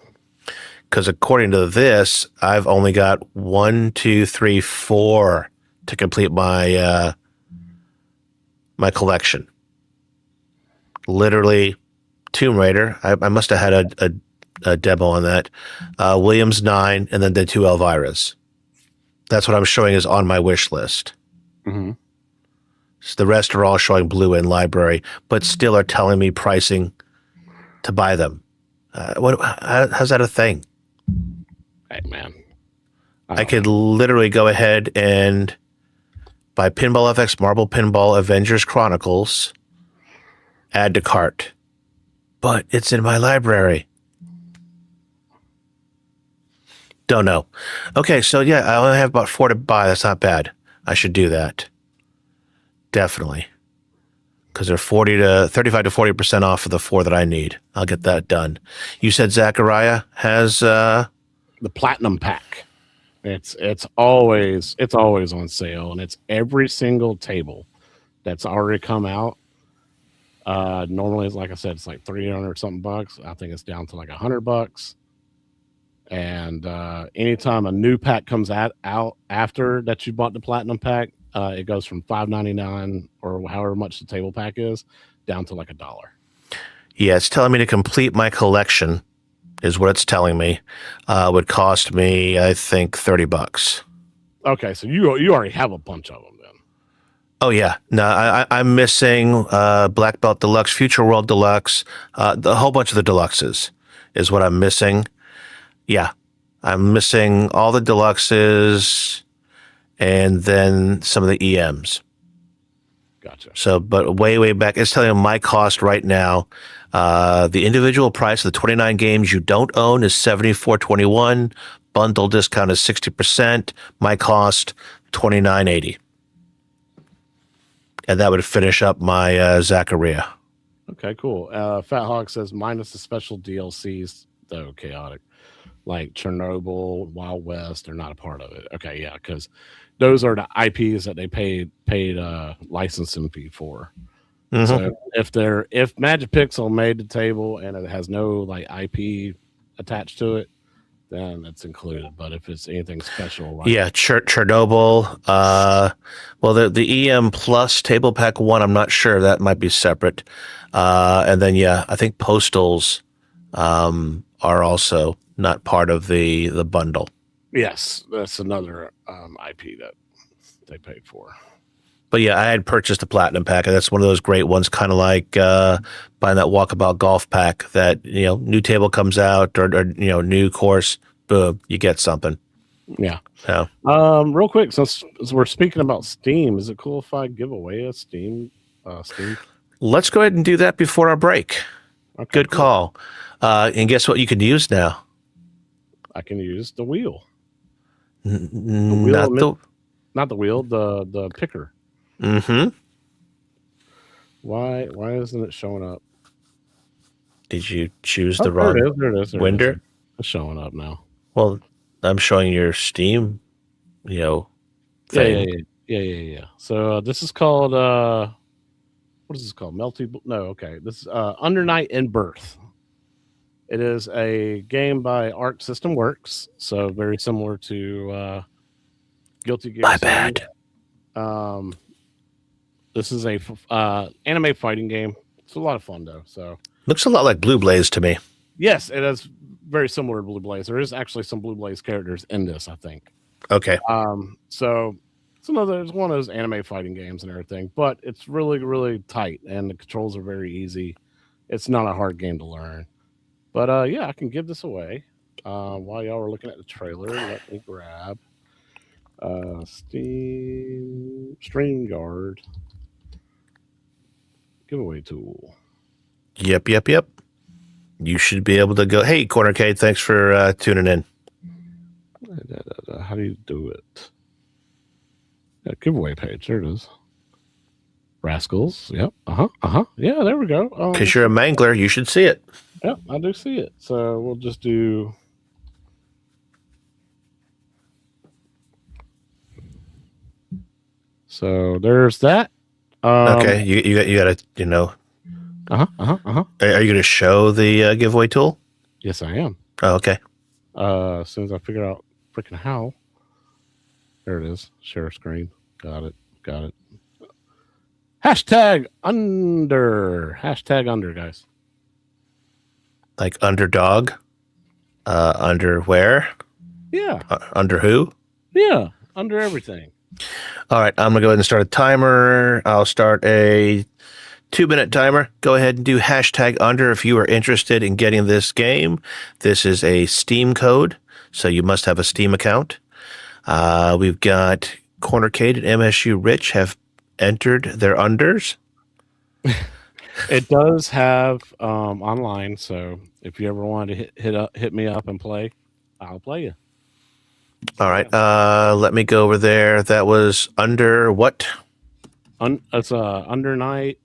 Because according to this, I've only got 1, 2, 3, 4 to complete my my collection. Literally, Tomb Raider. I must have had a demo on that. Williams 9, and then the 2 Elviras. That's what I'm showing is on my wish list. Mm-hmm. So the rest are all showing blue in library, but still are telling me pricing to buy them. How's that a thing? Hey, man. I could literally go ahead and buy Pinball FX Marble Pinball Avengers Chronicles, add to cart. But it's in my library. Don't know. Okay, so yeah, I only have about 4 to buy. That's not bad. I should do that. Definitely. Because they're 35 to 40% off of the 4 that I need. I'll get that done. You said Zachariah has the Platinum Pack. It's always on sale, and it's every single table that's already come out. Normally, like I said, it's like 300 something bucks. I think it's down to like $100. And anytime a new pack comes out after that you bought the Platinum Pack, it goes from $5.99 or however much the table pack is down to like $1. Yeah, it's telling me to complete my collection is what it's telling me. Would cost me, I think, $30. Okay, so you already have a bunch of them then. Oh yeah, no, I'm missing Black Belt Deluxe, Future World Deluxe, the whole bunch of the deluxes is what I'm missing. Yeah, I'm missing all the deluxes and then some of the EMs. Gotcha. So, but way back, it's telling you my cost right now. The individual price of the 29 games you don't own is $74.21. Bundle discount is 60%. My cost $29.80. And that would finish up my Zaccaria. Okay, cool. Fat Hog says minus the special DLCs, though chaotic, like Chernobyl, Wild West, they're not a part of it. Okay, yeah, because those are the IPs that they paid licensing fee for. Mm-hmm. So if Magic Pixel made the table and it has no like IP attached to it, then it's included. But if it's anything special, like Chernobyl. Well, the EM Plus Table Pack 1, I'm not sure. That might be separate. And then I think Postals are also not part of the bundle. yes, that's another IP that they paid for. But yeah, I had purchased the Platinum Pack, and that's one of those great ones, kind of like buying that Walkabout Golf Pack that, new table comes out or new course, boom, you get something. Yeah. Yeah. Real quick, since we're speaking about Steam, is it cool if I give away a Steam? Let's go ahead and do that before our break. Okay, Good call. And guess what you can use now? I can use the wheel. Not the wheel, the picker. Mm-hmm. Why isn't it showing up? Did you choose the wrong window? It's showing up now. Well, I'm showing your Steam, thing. Yeah. So this is called what is this called? This is Under Night in Birth. It is a game by Arc System Works, so very similar to Guilty Gear. My bad. This is a anime fighting game. It's a lot of fun though. So looks a lot like Blue Blaze to me. Yes, it is very similar to Blue Blaze. There is actually some Blue Blaze characters in this, I think. Okay. So it's one of those anime fighting games and everything, but it's really, really tight and the controls are very easy. It's not a hard game to learn. But I can give this away. While y'all are looking at the trailer, let me grab StreamYard giveaway tool. Yep. You should be able to go. Hey, Cornercade, thanks for tuning in. How do you do it? Giveaway page. There it is. Rascals. Yep. Yeah, there we go. Because you're a mangler, you should see it. Yep, I do see it. So we'll just do. So there's that. Okay, you got to Are you going to show the giveaway tool? Yes, I am. Oh, okay. As soon as I figure out freaking how. There it is. Share screen. Got it. Hashtag under, guys. Like underdog? Underwear? Yeah. Under who? Yeah. Under everything. All right. I'm going to go ahead and start a timer. I'll start a 2-minute timer. Go ahead and do hashtag under if you are interested in getting this game. This is a Steam code, so you must have a Steam account. We've got Cornercade and MSU Rich have entered their unders. It does have online, so if you ever want to hit me up and play, I'll play you. All right. Let me go over there. That was under what? It's Under Night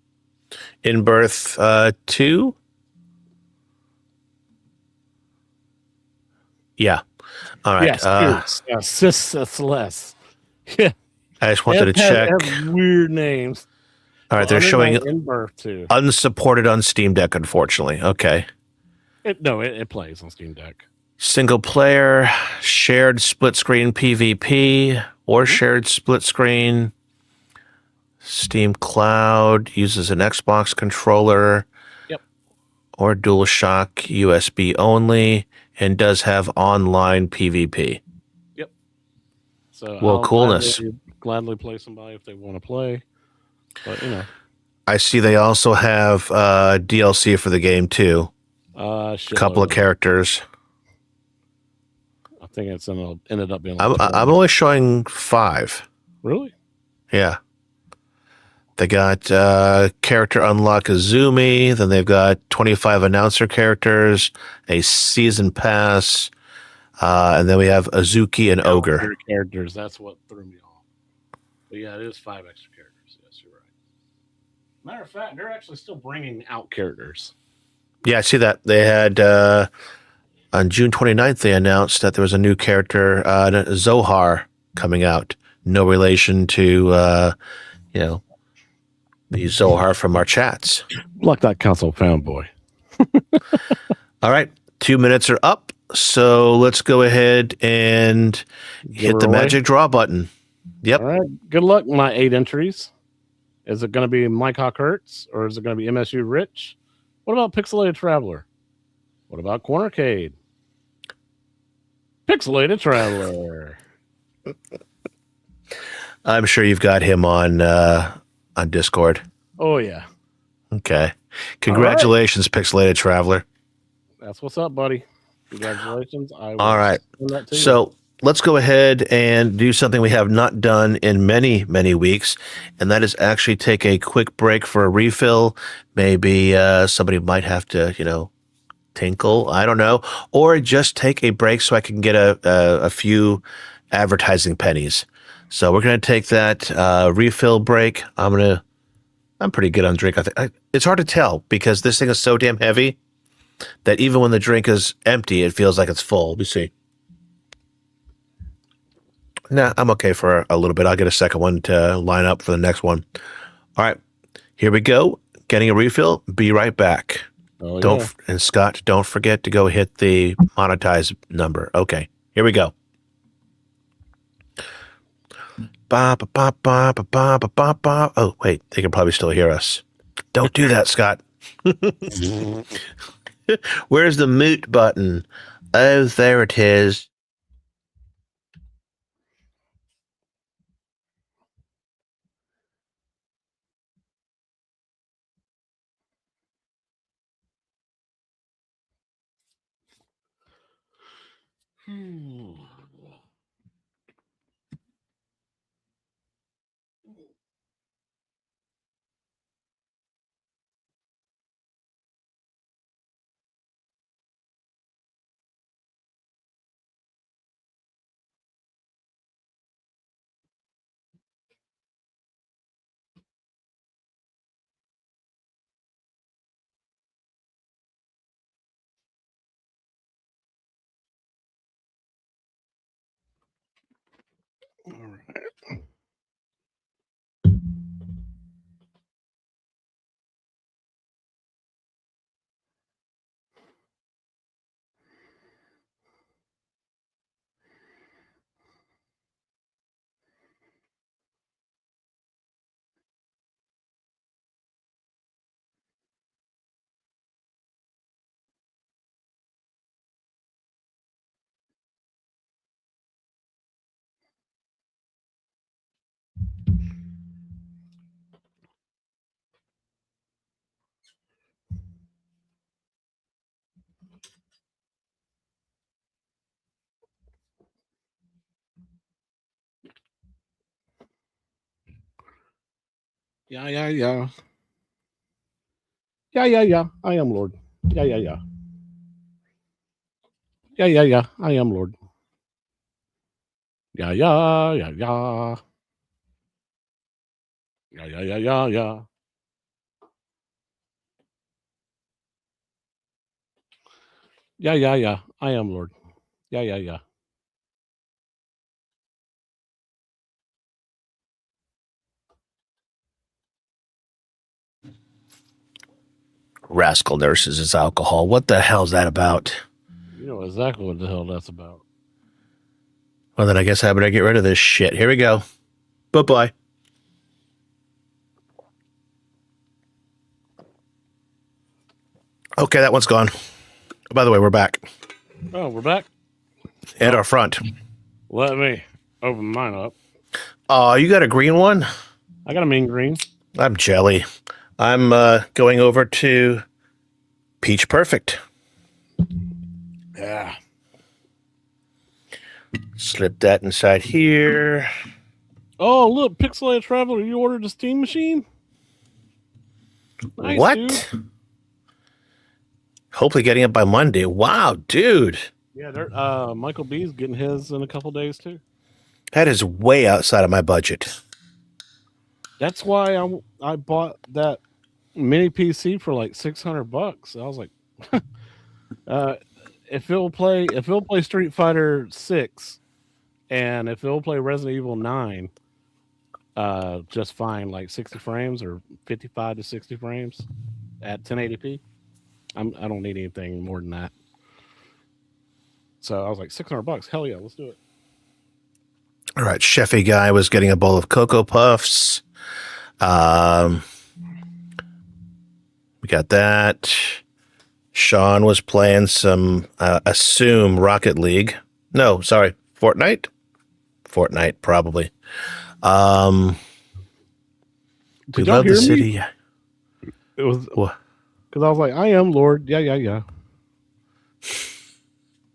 in Birth 2. Yeah. All right. Yes. Celeste. Yeah. I just wanted to check. They have weird names. All right, they're showing in Birth 2. Unsupported on Steam Deck, unfortunately. Okay. It plays on Steam Deck. Single player, shared split screen PvP, or shared split screen. Steam Cloud uses an Xbox controller. Yep. Or DualShock USB only, and does have online PvP. Yep. So Well, I'll coolness. gladly play somebody if they want to play. But I see they also have DLC for the game too. A couple of characters. I think it's ended up being. I'm only showing 5. Really? Yeah. They got character unlock Azumi. Then they've got 25 announcer characters, a season pass, and then we have Azuki and Ogre. Characters. That's what threw me off. But yeah, it is 5 extra characters. Yes, you're right. Matter of fact, they're actually still bringing out characters. Yeah, I see that. They had on June 29th, they announced that there was a new character, Zohar, coming out. No relation to, the Zohar from our chats. Like that console fanboy. All right, 2 minutes are up. So let's go ahead and hit the magic draw button. Yep. All right. Good luck, my 8 entries. Is it going to be Mike Hawk Hertz or is it going to be MSU Rich? What about Pixelated Traveler? What about Cornercade? Pixelated Traveler. I'm sure you've got him on Discord. Oh, yeah. Okay. Congratulations, right. Pixelated Traveler. That's what's up, buddy. Congratulations. All right. So let's go ahead and do something we have not done in many, many weeks, and that is actually take a quick break for a refill. Maybe somebody might have to, tinkle. I don't know. Or just take a break so I can get a few advertising pennies. So we're going to take that refill break. I'm pretty good on drink. I think it's hard to tell because this thing is so damn heavy that even when the drink is empty, it feels like it's full. Let me see. Nah, I'm okay for a little bit. I'll get a second one to line up for the next one. All right, here we go. Getting a refill. Be right back. Oh, And Scott, don't forget to go hit the monetize number. Okay, here we go. Ba, ba, ba, ba, ba, ba, ba, ba, ba. Oh, wait, they can probably still hear us. Don't do that, Scott. Where's the mute button? Oh, there it is. All right. Yeah. Yeah, yeah. I am Lord. Yeah. Yeah. I am Lord. Yeah. Yeah. Yeah. Yeah. Yeah. I am Lord. Yeah. Rascal nurses is alcohol. What the hell's that about? You know exactly what the hell that's about. Well, then I guess I better get rid of this shit. Here we go. Bye-bye. Okay, that one's gone. By the way, we're back. Oh, we're back? And our front. Let me. Open mine up. Oh, you got a green one? I got a mean green. I'm jelly. I'm going over to Peach Perfect. Yeah. Slip that inside here. Oh, look, Pixelated Traveler, you ordered a Steam machine? Nice, What? dude. Hopefully getting it by Monday. Wow, dude. Yeah, Michael B's getting his in a couple days too. That is way outside of my budget. That's why I bought that mini PC for like $600. I was like, if it'll play Street Fighter 6 and if it'll play Resident Evil 9, just fine, like 60 frames or 55 to 60 frames at 1080p. I don't need anything more than that. So I was like, $600. Hell yeah, let's do it. All right, Chefy guy was getting a bowl of Cocoa Puffs. We got that. Sean was playing some, assume Rocket League. No, sorry, Fortnite? Fortnite, probably. Did we y'all love hear the me? city. It was What? because I was like, I am Lord. Yeah.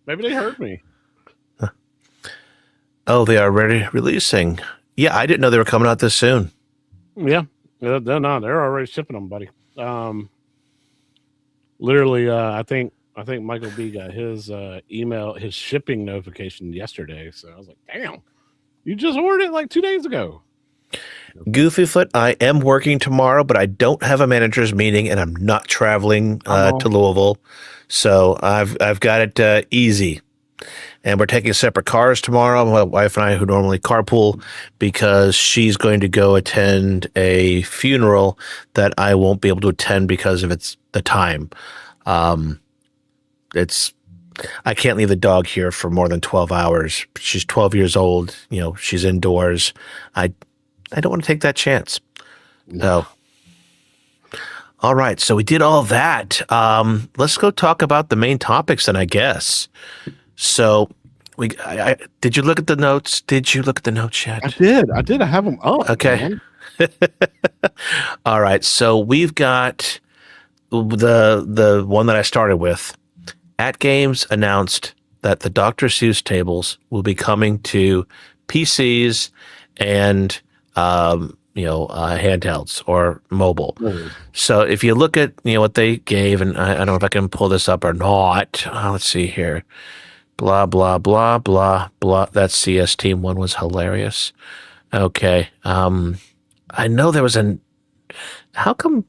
Maybe they heard me. Oh, they are already releasing. Yeah, I didn't know they were coming out this soon. Yeah, they're already shipping them, buddy. Literally, I think Michael B got his email, his shipping notification yesterday. So I was like, damn, you just ordered it like 2 days ago. Goofyfoot, I am working tomorrow, but I don't have a manager's meeting, and I'm not traveling to Louisville, so I've got it easy. And we're taking separate cars tomorrow. My wife and I, who normally carpool, because she's going to go attend a funeral that I won't be able to attend because of the time. I can't leave the dog here for more than 12 hours. She's 12 years old. You know, she's indoors. I don't want to take that chance. No. So, all right. So we did all that. Let's go talk about the main topics then, I guess. So did you look at the notes? Did you look at the notes yet? I did. I have them up. Okay. All right. So we've got the one that I started with. AtGames announced that the Dr. Seuss tables will be coming to PCs and handhelds or mobile. Mm-hmm. So if you look at what they gave, and I don't know if I can pull this up or not. Let's see here. Blah blah blah blah blah. That CS Team one was hilarious. Okay. I know there was how come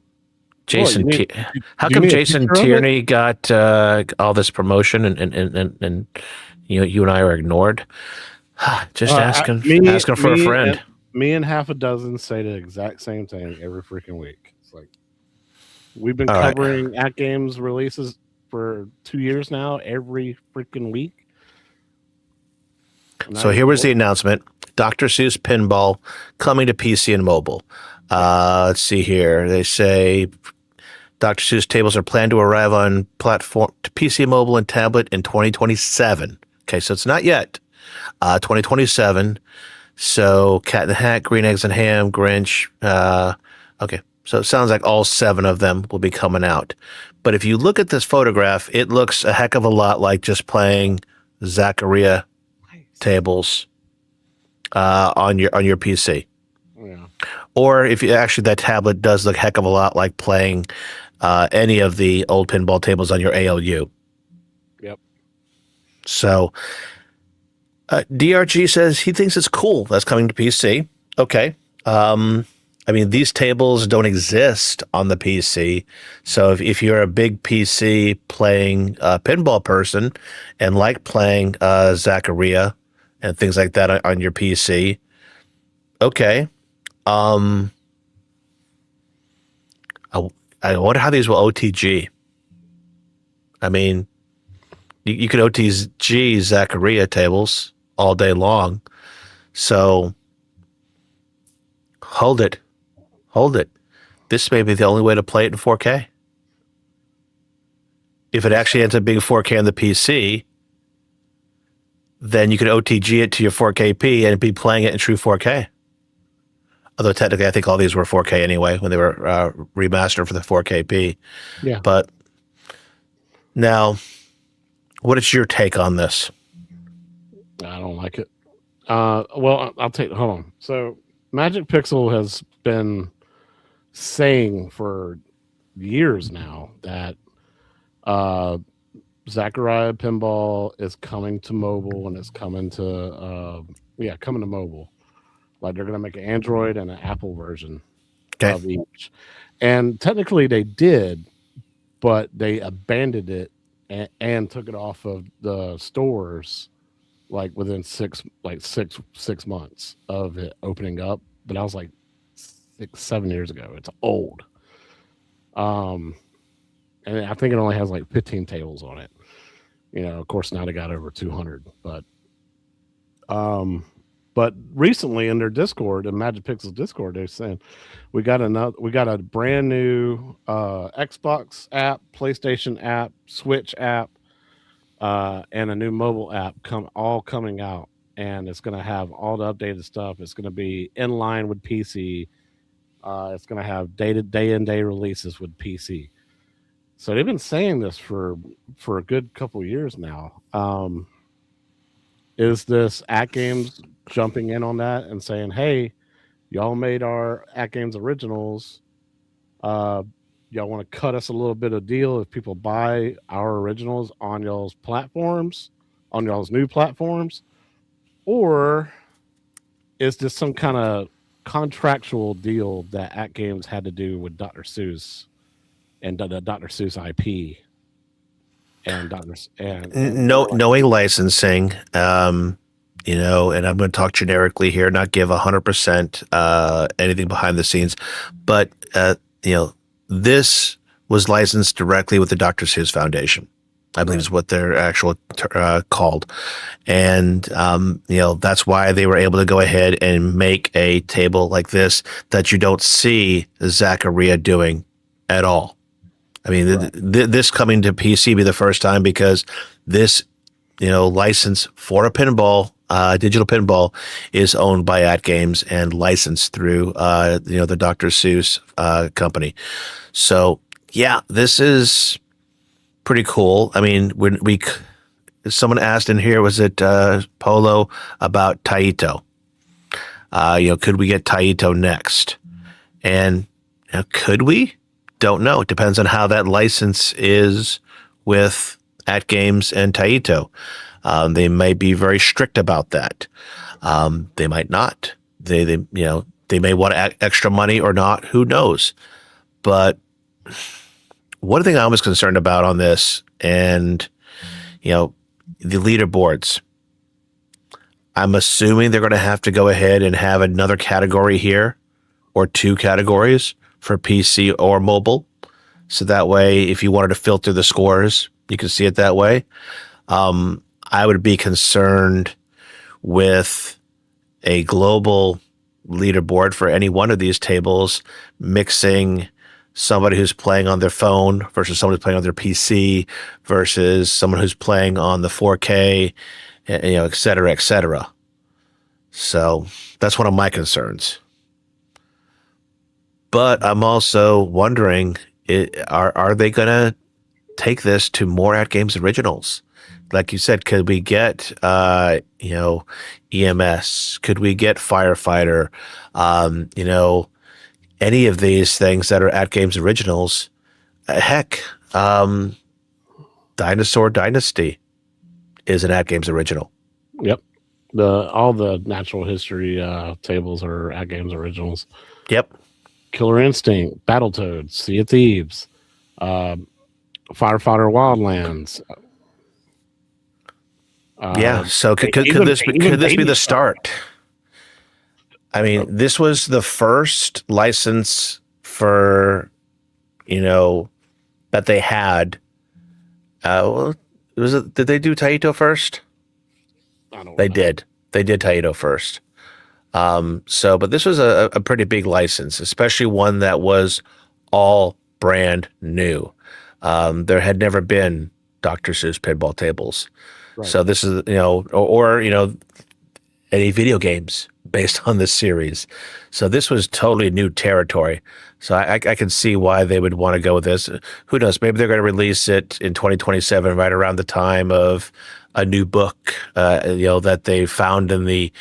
Jason Jason Tierney got all this promotion and you and I are ignored? Just asking for a friend. Me and half a dozen say the exact same thing every freaking week. It's like we've been covering AtGames releases for 2 years now, every freaking week. So here was the announcement: Dr. Seuss Pinball coming to PC and mobile. Let's see here. They say Dr. Seuss tables are planned to arrive on platform to PC, mobile, and tablet in 2027. Okay, so it's not yet. 2027. So Cat in the Hat, Green Eggs and Ham, Grinch. Okay, so it sounds like all 7 of them will be coming out. But if you look at this photograph, it looks a heck of a lot like just playing Zaccaria tables on your PC. Yeah. Or if you actually, that tablet does look a heck of a lot like playing any of the old pinball tables on your ALU. Yep. So DRG says he thinks it's cool that's coming to PC. Okay. I mean, these tables don't exist on the PC. So if you're a big PC playing pinball person and like playing Zaccaria and things like that on your PC, okay. I wonder how these will OTG. I mean, you could OTG Zaccaria tables all day long. So hold it. This may be the only way to play it in 4K. If it actually ends up being 4K on the PC, then you could OTG it to your 4KP and be playing it in true 4K. Although technically, I think all these were 4K anyway when they were remastered for the 4KP. Yeah. But now, what is your take on this? I don't like it. Well, I'll take. Hold on. So, Magic Pixel has been saying for years now that Zachariah Pinball is coming to mobile, and it's coming to coming to mobile. Like they're going to make an Android and an Apple version of each. And technically they did, but they abandoned it and took it off of the stores like within 6 months of it opening up. But I was like 7 years ago. It's old. And I think it only has like 15 tables on it. Of course now they got over 200, but recently in their Discord, in Magic Pixel's Discord, they're saying we got a brand new Xbox app, PlayStation app, Switch app, and a new mobile app all coming out, and it's going to have all the updated stuff. It's going to be in line with PC. It's going to have day and day releases with PC. So they've been saying this for a good couple of years now. Is this AtGames jumping in on that and saying, "Hey, y'all made our AtGames originals. Y'all want to cut us a little bit of deal if people buy our originals on y'all's platforms, on y'all's new platforms, or is this some kind of contractual deal that AtGames had to do with Dr. Seuss and the Dr. Seuss IP and knowing licensing, and I'm going to talk generically here, not give 100% anything behind the scenes, but this was licensed directly with the Dr. Seuss Foundation, I believe is what they're actually called, and that's why they were able to go ahead and make a table like this that you don't see Zachariah doing at all. I mean, this coming to PC be the first time because this, license for a pinball, digital pinball, is owned by AtGames and licensed through, the Dr. Seuss company. So, yeah, this is pretty cool. I mean, when someone asked in here, was it Polo, about Taito? Could we get Taito next? And could we? Don't know. It depends on how that license is with AtGames and Taito. They may be very strict about that. They might not. They may want extra money or not. Who knows? But one thing I was concerned about on this, and the leaderboards. I'm assuming they're going to have to go ahead and have another category here, or two categories for PC or mobile. So that way, if you wanted to filter the scores, you can see it that way. I would be concerned with a global leaderboard for any one of these tables, mixing somebody who's playing on their phone versus someone who's playing on their PC versus someone who's playing on the 4K, et cetera, et cetera. So that's one of my concerns. But I'm also wondering, are they going to take this to more AtGames originals? Like you said, could we get, EMS? Could we get Firefighter? Any of these things that are AtGames originals? Heck, Dinosaur Dynasty is an AtGames original. Yep. All the natural history tables are AtGames originals. Yep. Killer Instinct, Battletoads, Sea of Thieves, Firefighter Wildlands. So could this be the start? I mean, this was the first license for, that they had. Did they do Taito first? They did Taito first. But this was a pretty big license, especially one that was all brand new. There had never been Dr. Seuss pinball tables. Right. So this is, or any video games based on this series. So this was totally new territory. So I can see why they would want to go with this. Who knows? Maybe they're going to release it in 2027, right around the time of a new book, that they found in the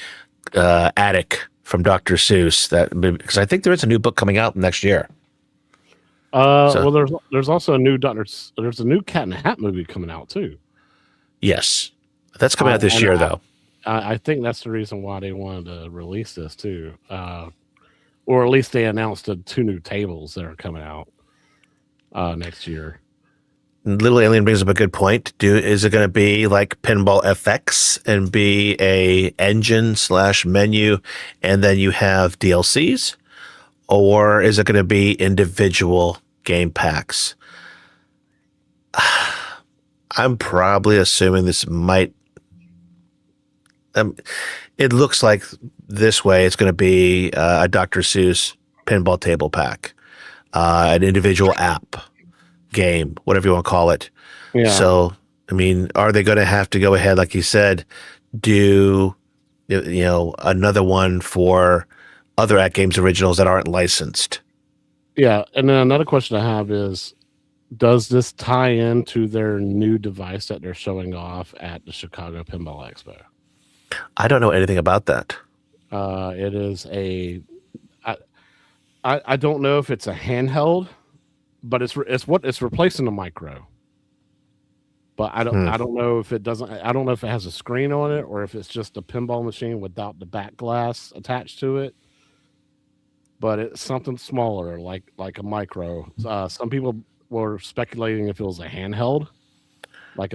attic from Dr. Seuss. Because I think there is a new book coming out next year. So Well, there's also there's a new Cat in the Hat movie coming out too. yes, that's coming out this year, though. I think that's the reason why they wanted to release this too, or at least they announced the 2 new tables that are coming out next year. Little Alien brings up a good point. Is it going to be like Pinball FX and be a engine/menu, and then you have DLCs, or is it going to be individual game packs? I'm probably assuming this might. It looks like this way. It's going to be a Dr. Seuss pinball table pack, an individual app game, whatever you want to call it. Yeah. So, I mean, are they going to have to go ahead, like you said, do another one for other AtGames originals that aren't licensed? Yeah, and then another question I have is, does this tie into their new device that they're showing off at the Chicago Pinball Expo? I don't know anything about that. It is I don't know if it's a handheld, but it's replacing the micro. But I don't know if it doesn't. I don't know if it has a screen on it or if it's just a pinball machine without the back glass attached to it. But it's something smaller, like a micro. Some people were speculating if it was a handheld.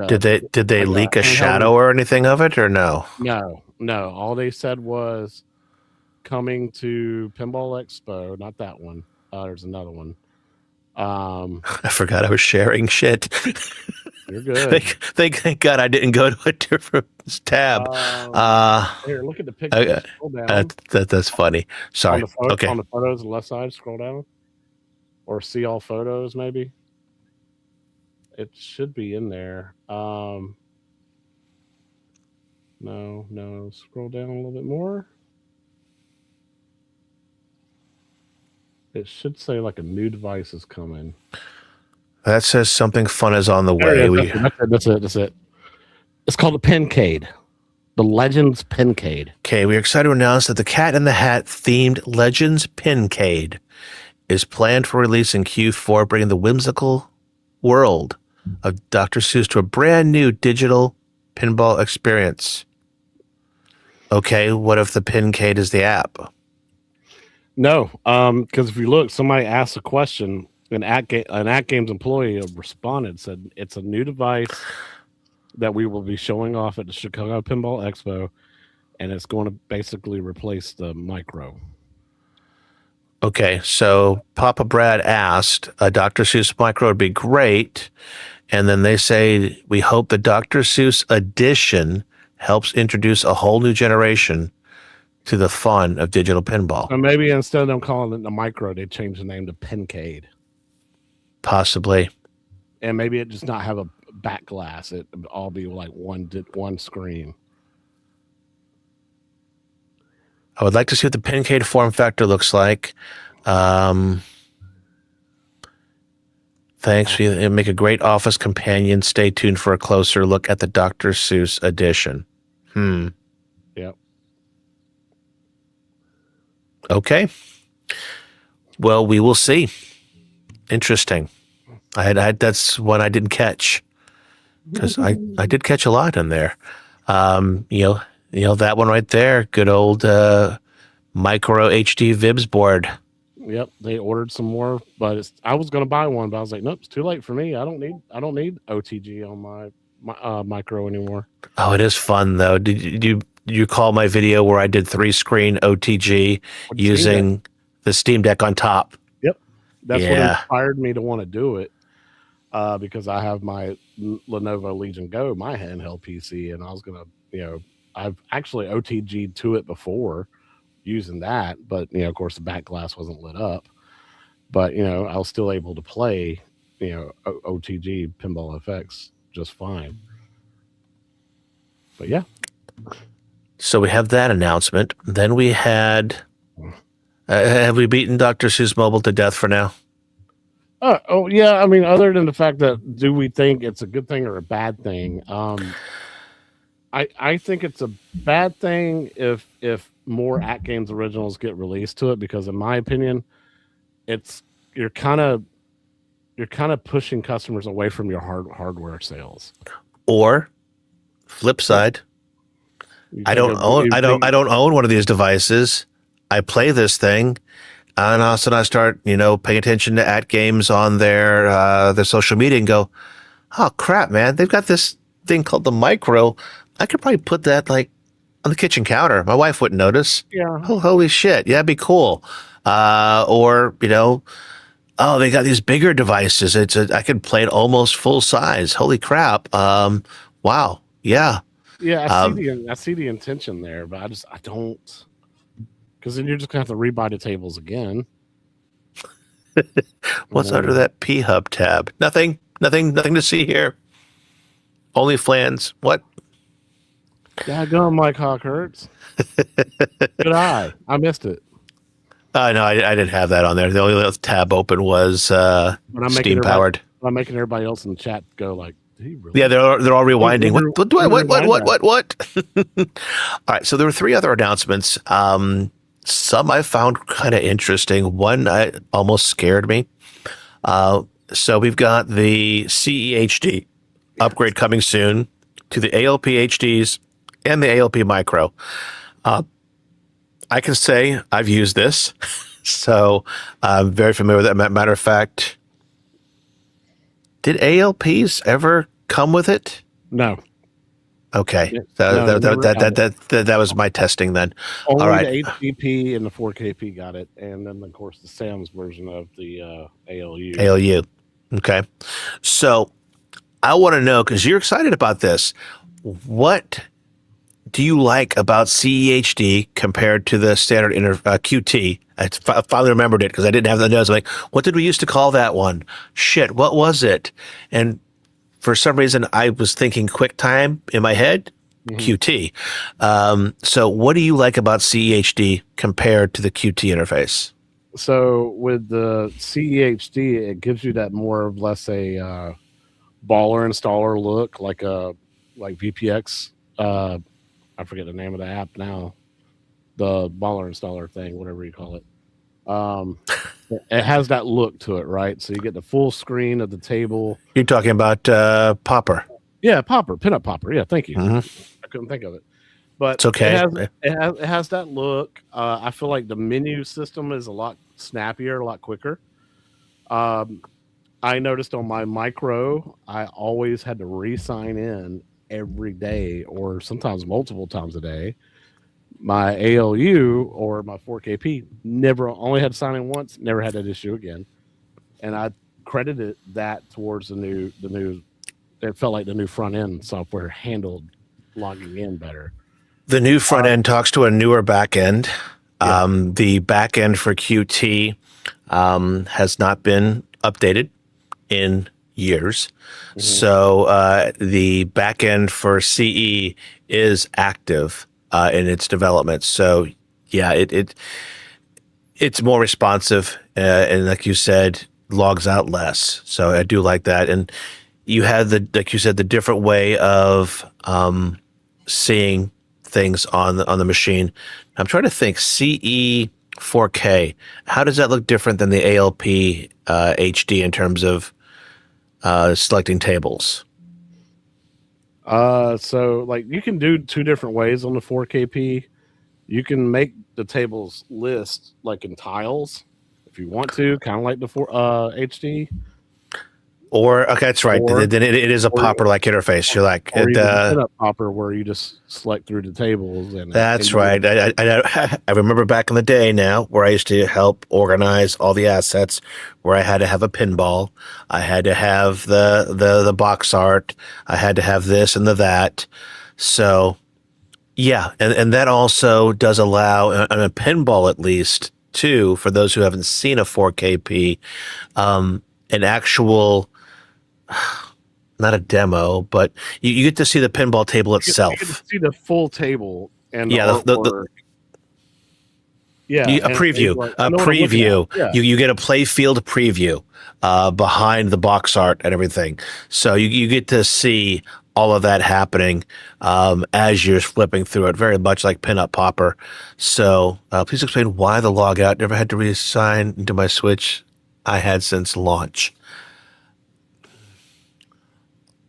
Did they leak a shadow or anything of it, or no? No. All they said was coming to Pinball Expo. Not that one. There's another one. I forgot I was sharing shit. You're good. Thank God I didn't go to a different tab. Here, look at the picture. Scroll down. That's funny. Sorry. Okay. On the photos on the left side, scroll down. Or see all photos, maybe. It should be in there. No. Scroll down a little bit more. It should say like a new device is coming. That says something fun is on the way. That's it. It's called the Pincade. The Legends Pincade. Okay, we are excited to announce that the Cat in the Hat themed Legends Pincade is planned for release in Q4, bringing the whimsical world of Dr. Seuss to a brand new digital pinball experience. Okay, what if the Pincade is the app? No, because if you look, somebody asked a question. An AtGames employee responded, said it's a new device that we will be showing off at the Chicago Pinball Expo, and it's going to basically replace the micro. Okay, so Papa Brad asked, a Dr. Seuss micro would be great, and then they say, we hope the Dr. Seuss edition helps introduce a whole new generation to the fun of digital pinball. So maybe instead of them calling it the micro, they change the name to Pincade. Possibly. And maybe it just not have a back glass. It would all be like one screen. I would like to see what the Pincade form factor looks like. Thanks. You make a great office companion. Stay tuned for a closer look at the Dr. Seuss edition. Yep. Okay. Well, we will see. Interesting. I had that's one I didn't catch, because I did catch a lot in there. That one right there, good old micro HD Vibs board. Yep, they ordered some more, but I was going to buy one, but I was like, nope, it's too late for me. I don't need OTG on my micro anymore. Oh, it is fun though. Did you call my video where I did 3-screen OTG using the Steam Deck on top? Yep, that's what inspired me to want to do it, because I have my Lenovo Legion Go, my handheld PC, and I was gonna, I've actually OTG'd to it before using that, but of course the back glass wasn't lit up, but I was still able to play OTG Pinball FX just fine. But yeah. So we have that announcement. Then we had. Have we beaten Dr. Seuss Mobile to death for now? Oh yeah. I mean, other than the fact that do we think it's a good thing or a bad thing? I think it's a bad thing if more AtGames originals get released to it, because in my opinion, it's you're kind of pushing customers away from your hardware sales. Or flip side, I don't own one of these devices. I play this thing, and all of a sudden I start, paying attention to AtGames on their social media and go, oh crap, man, they've got this thing called the Micro. I could probably put that like on the kitchen counter. My wife wouldn't notice. Yeah. Oh, holy shit. Yeah, it'd be cool. Or, oh, they got these bigger devices. I can play it almost full size. Holy crap. Wow. Yeah. Yeah, I see the intention there, but I don't, because then you're just gonna have to rebuy the tables again. What's under that P Hub tab? Nothing to see here. Only flans. What? Yeah, go on, Mike Hawk hurts. Good eye. I missed it. No, I didn't have that on there. The only tab open was Steam powered. I'm making everybody else in the chat go like, did he really? Yeah, they're all rewinding. What? All right, so there were 3 other announcements. Some I found kind of interesting. One almost scared me. So we've got the CEHD upgrade coming soon to the ALP HDs and the ALP Micro. I can say I've used this, so I'm very familiar with that. Matter of fact, did ALPs ever come with it? No. Okay, that was my testing then. Only all right, the HDP and the 4KP got it, and then of course the Sam's version of the ALU. ALU. Okay, so I want to know, because you're excited about this. What do you like about CEHD compared to the standard QT? I finally remembered it because I didn't have the notes. I'm like, what did we used to call that one? Shit, what was it? And for some reason, I was thinking QuickTime in my head, QT. So what do you like about CEHD compared to the QT interface? So with the CEHD, it gives you that more or less a baller installer look, like VPX. I forget the name of the app now. The baller installer thing, whatever you call it. It has that look to it, right? So you get the full screen of the table. You're talking about Popper. Yeah, Popper, pinup Popper. Yeah, thank you. Mm-hmm. I couldn't think of it, but it's okay. It has that look. I feel like the menu system is a lot snappier, a lot quicker. I noticed on my Micro, I always had to re-sign in every day, or sometimes multiple times a day. My ALU or my 4KP only had to sign in once, never had that issue again. And I credited that towards the new it felt like the new front end software handled logging in better. The new front end talks to a newer back end. Yeah. The back end for QT has not been updated in years. Mm-hmm. So the back end for CE is active in its development. So yeah, it's more responsive, and like you said, logs out less. So I do like that. And you had like you said, the different way of seeing things on the machine. I'm trying to think. CE 4K. How does that look different than the ALP HD in terms of selecting tables? So like you can do 2 different ways on the 4KP. You can make the tables list like in tiles if you want to, kind of like the HD. Or okay, that's right. Then it is a popper-like interface. You're like a popper where you just select through the tables. That's right. I remember back in the day now where I used to help organize all the assets, where I had to have a pinball, I had to have the box art, I had to have this and that. So yeah, and that also does allow on a pinball at least too, for those who haven't seen a 4KP, an actual not a demo, but you get to see the pinball table You itself. get to see the full table and the Yeah, artwork. a preview. Like, A I know what I'm looking at. preview. Yeah. You get a play field preview behind the box art and everything. So you get to see all of that happening as you're flipping through it, very much like Pinup Popper. So please explain why the logout. Never had to reassign into my Switch I had since launch.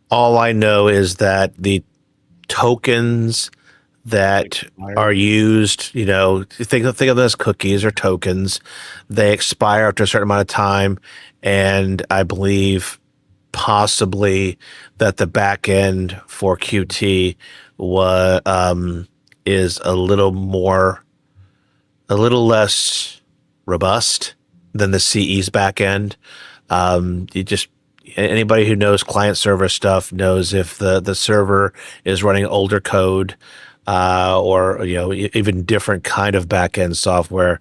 All I know is that the tokens that are used, you know, think of them as cookies or tokens. They expire after a certain amount of time, and I believe possibly that the back end for QT is a little less robust than the CE's back end. Anybody who knows client server stuff knows if the server is running older code or even different kind of back end software,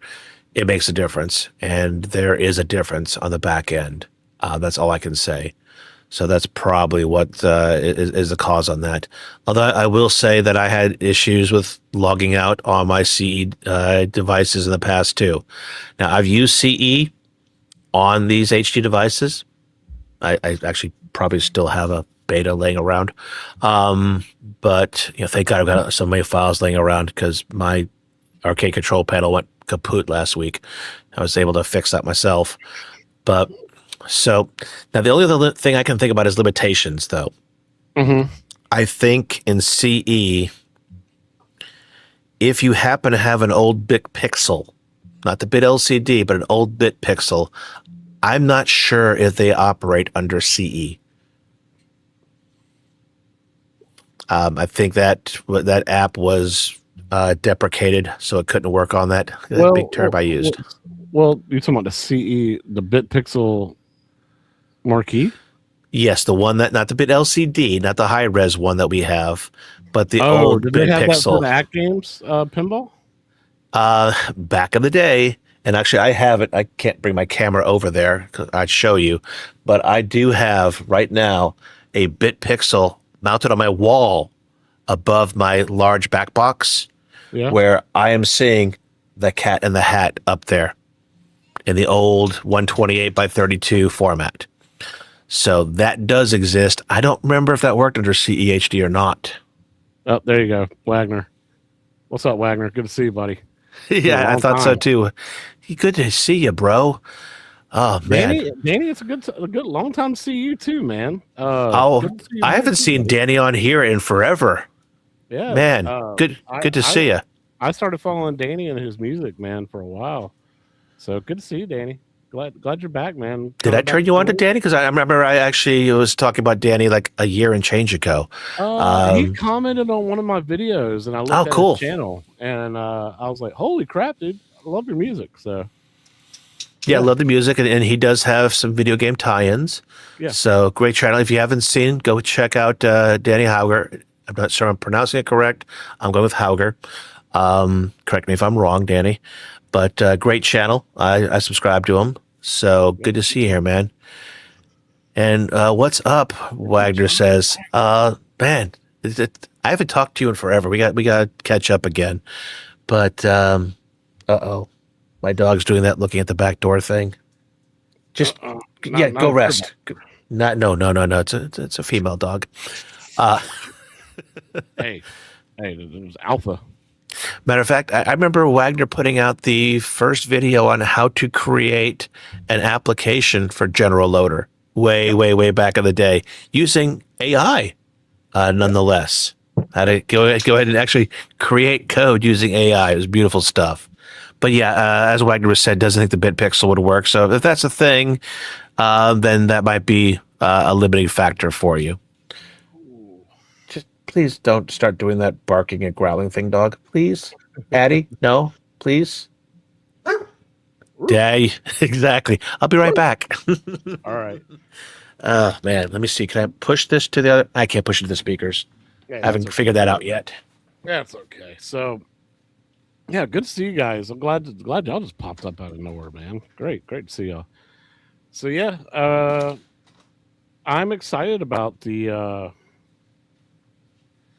it makes a difference, and there is a difference on the back end. That's all I can say. So that's probably what is the cause on that. Although I will say that I had issues with logging out on my CE devices in the past too. Now I've used CE on these HD devices. I actually probably still have a beta laying around. But thank God I've got so many files laying around because my arcade control panel went kaput last week. I was able to fix that myself. But so now the only other thing I can think about is limitations, though. Mm-hmm. I think in CE, if you happen to have an old bit pixel, not the bit LCD, but an old bit pixel, I'm not sure if they operate under CE. I think that app was deprecated, so it couldn't work on that big turb I used. Well, you're talking about the CE, the bit pixel marquee? Yes, the one that, not the bit LCD, not the high res one that we have, but the old did bit they have pixel. That for the AtGames pinball? Back in the day, and actually I have it. I can't bring my camera over there because I'd show you, but I do have right now a bit pixel mounted on my wall above my large back box, where I am seeing the Cat in the Hat up there in the old 128 by 32 format. So that does exist. I don't remember if that worked under CEHD or not. Oh, there you go, Wagner. What's up, Wagner? Good to see you, buddy. Yeah, I thought so too. Good to see you, bro. Oh man, Danny, it's a good long time to see you too, man. I haven't seen Danny on here in forever. Yeah, man, good to see you. I started following Danny and his music, man, for a while. So good to see you, Danny. Glad you're back, man. Did I turn you on to Danny? Because I remember I actually was talking about Danny like a year and change ago. He commented on one of my videos, and I looked at his channel, and I was like, "Holy crap, dude! I love your music." So, yeah, I love the music, and he does have some video game tie-ins. Yeah. So great channel. If you haven't seen, go check out Danny Hauger. I'm not sure I'm pronouncing it correct. I'm going with Hauger. Correct me if I'm wrong, Danny. But great channel. I subscribe to him. So good to see you here, man. And what's up? Wagner says, man, I haven't talked to you in forever. We got to catch up again. But my dog's doing that, looking at the back door thing. Just go rest. No. It's a female dog. Hey, there's Alpha. Matter of fact, I remember Wagner putting out the first video on how to create an application for General Loader way back in the day using AI, nonetheless. How to go ahead and actually create code using AI. It was beautiful stuff. But yeah, as Wagner was said, doesn't think the bit pixel would work. So if that's a thing, then that might be a limiting factor for you. Please don't start doing that barking and growling thing, dog. Please. Addie, no, please. Yeah, exactly. I'll be right back. All right. Man, let me see. Can I push this to the other? I can't push it to the speakers. Yeah, I haven't figured that out yet. That's okay. So, yeah, good to see you guys. I'm glad y'all just popped up out of nowhere, man. Great to see y'all. So, yeah, I'm excited about the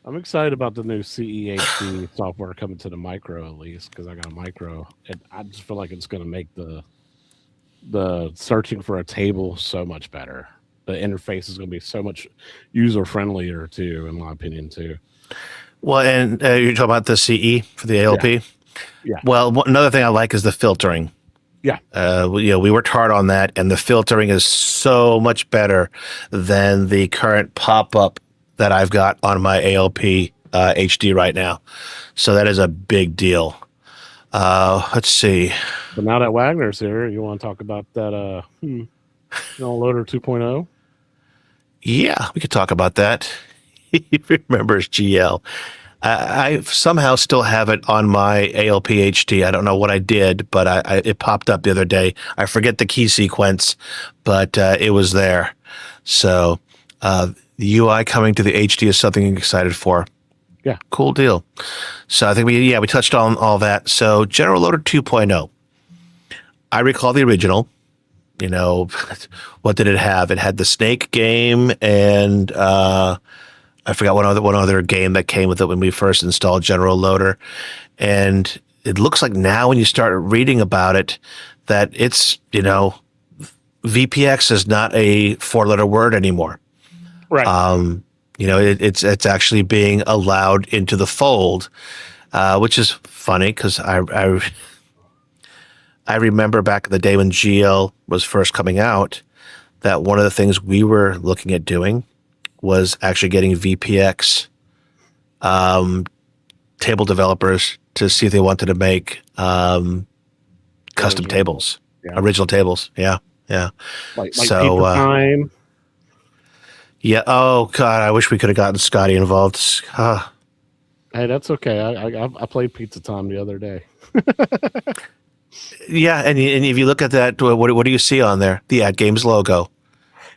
I'm excited about the new CEHD software coming to the micro at least because I got a micro. And I just feel like it's going to make the searching for a table so much better. The interface is going to be so much user friendlier too, in my opinion too. Well, and you're talking about the CE for the Yeah, ALP. yeah, Well, another thing I like is the filtering. yeah. We worked hard on that, and the filtering is so much better than the current pop-up that I've got on my ALP HD right now. So that is a big deal. Let's see. But now that Wagner's here, you want to talk about that Loader 2.0? Yeah, we could talk about that. He remembers GL. I somehow still have it on my ALP HD. I don't know what I did, but it popped up the other day. I forget the key sequence, but it was there. So the UI coming to the HD is something I'm excited for. Yeah. Cool deal. So I think we touched on all that. So General Loader 2.0. I recall the original. You know, what did it have? It had the Snake game and I forgot one other game that came with it when we first installed General Loader. And it looks like now when you start reading about it that it's, VPX is not a 4-letter word anymore. Right. It's actually being allowed into the fold, which is funny because I remember back in the day when GL was first coming out that one of the things we were looking at doing was actually getting VPX table developers to see if they wanted to make custom tables, original tables. Yeah, yeah. Like so, time. Yeah. Oh God, I wish we could have gotten Scotty involved. Hey, that's okay. I played Pizza Time the other day. Yeah, and if you look at that, what do you see on there? The AtGames logo.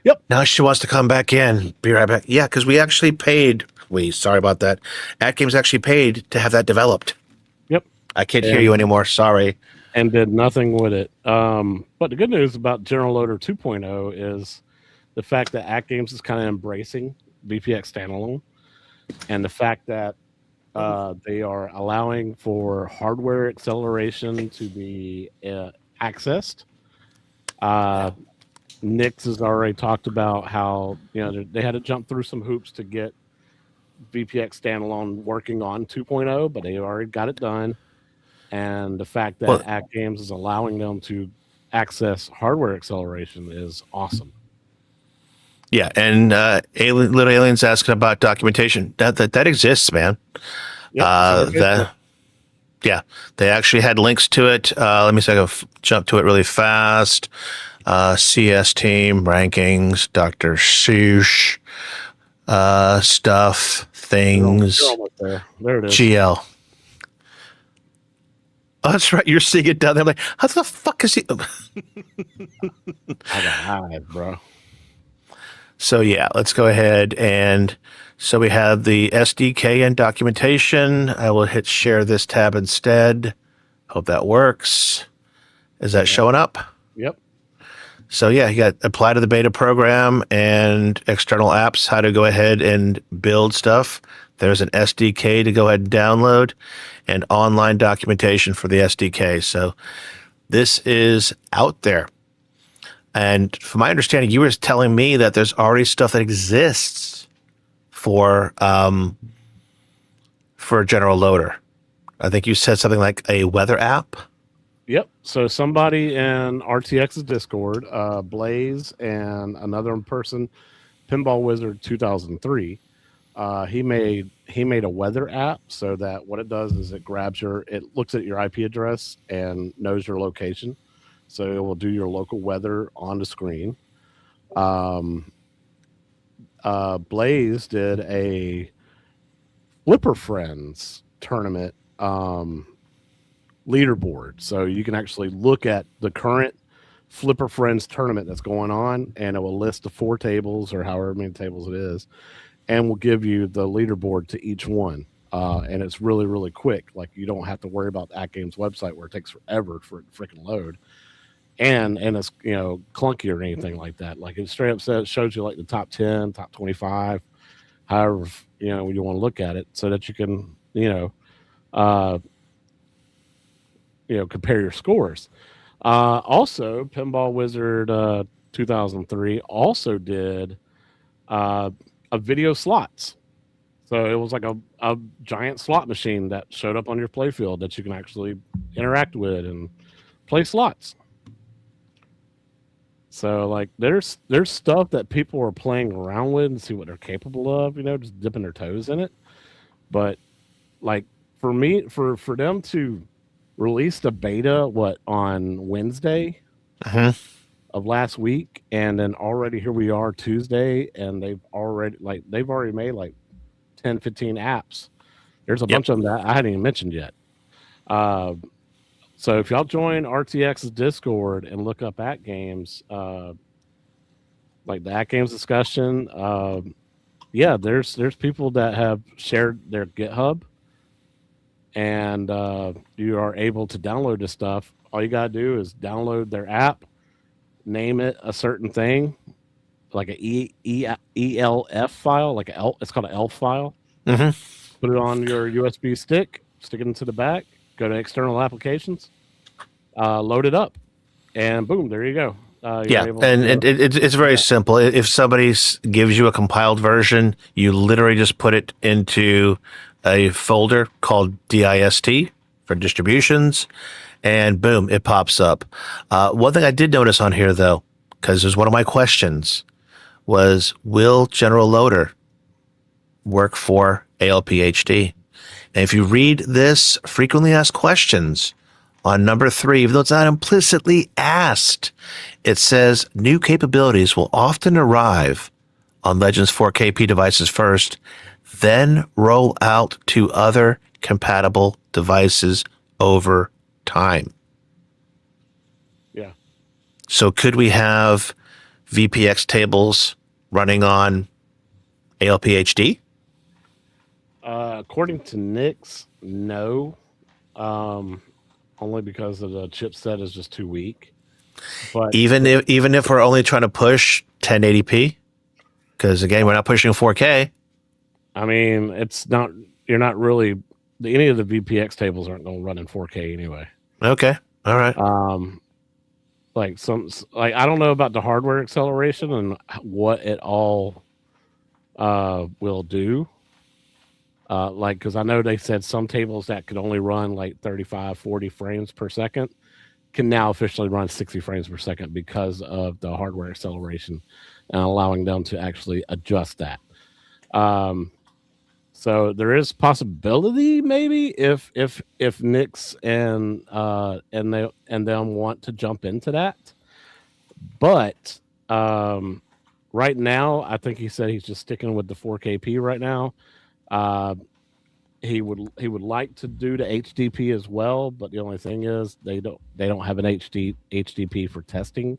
Yep. Now she wants to come back in. Be right back. Yeah, because we actually paid. Sorry about that. AtGames actually paid to have that developed. Yep. I can't hear you anymore. Sorry. And did nothing with it. But the good news about General Loader 2.0 is the fact that AtGames is kind of embracing VPX standalone, and the fact that they are allowing for hardware acceleration to be accessed. Nix has already talked about how they had to jump through some hoops to get VPX standalone working on 2.0, but they already got it done. And the fact that AtGames is allowing them to access hardware acceleration is awesome. Yeah, and Little Alien's asking about documentation. That exists, man. Yep, yeah, they actually had links to it. Let me see if I can jump to it really fast. CS team rankings, Dr. Seuss stuff, things. You're almost there. There it is. GL. Oh, that's right. You're seeing it down there. I'm like, how the fuck is he? I got eyes, bro. So yeah, let's go ahead and so we have the SDK and documentation. I will hit share this tab instead. Hope that works. Is that showing up? Yep. So yeah, you got apply to the beta program and external apps, how to go ahead and build stuff. There's an SDK to go ahead and download and online documentation for the SDK. So this is out there. And from my understanding, you were telling me that there's already stuff that exists for General Loader. I think you said something like a weather app. Yep. So somebody in RTX's Discord, Blaze, and another person, Pinball Wizard 2003, he made a weather app so that what it does is it looks at your IP address and knows your location. So it will do your local weather on the screen. Blaze did a Flipper Friends tournament leaderboard. So you can actually look at the current Flipper Friends tournament that's going on, and it will list the 4 tables or however many tables it is, and will give you the leaderboard to each one. And it's really, really quick. Like, you don't have to worry about AtGames website where it takes forever for it to freaking load. and it's clunky or anything like that. Like it straight up shows you like the top 10, top 25, however you want to look at it, so that you can uh, compare your scores. Also, Pinball Wizard 2003 also did uh, a video slots. So it was like a giant slot machine that showed up on your playfield that you can actually interact with and play slots. So like there's stuff that people are playing around with and see what they're capable of, just dipping their toes in it. But like for me, for them to release the beta on Wednesday Uh-huh. of last week, and then already here we are Tuesday, and they've already made like 10, 15 apps. There's a Yep. bunch of them that I hadn't even mentioned yet. Uh, so if y'all join RTX's Discord and look up AtGames, like the AtGames discussion, yeah, there's people that have shared their GitHub, and you are able to download this stuff. All you gotta do is download their app, name it a certain thing, like a ELF file, it's called an ELF file. Mm-hmm. Put it on your USB stick, stick it into the back, go to external applications, load it up, and boom, there you go. Yeah, and it's very simple. If somebody gives you a compiled version, you literally just put it into a folder called dist for distributions, and boom, it pops up. One thing I did notice on here, though, because it was one of my questions, was will General Loader work for ALP HD? And if you read this frequently asked questions on number 3, even though it's not implicitly asked, it says new capabilities will often arrive on Legends 4KP devices first, then roll out to other compatible devices over time. Yeah. So could we have VPX tables running on ALP HD? According to Nix, no. Only because of the chipset is just too weak. But even if we're only trying to push 1080p, because again, we're not pushing 4K. I mean, it's not. You're not really. Any of the VPX tables aren't going to run in 4K anyway. Okay, all right. Like I don't know about the hardware acceleration and what it all will do. Because I know they said some tables that could only run like 35, 40 frames per second can now officially run 60 frames per second because of the hardware acceleration and allowing them to actually adjust that. So there is possibility maybe if Nix and them want to jump into that, but right now I think he said he's just sticking with the 4KP right now. He would like to do the HDP as well, but the only thing is they don't have an HDP for testing.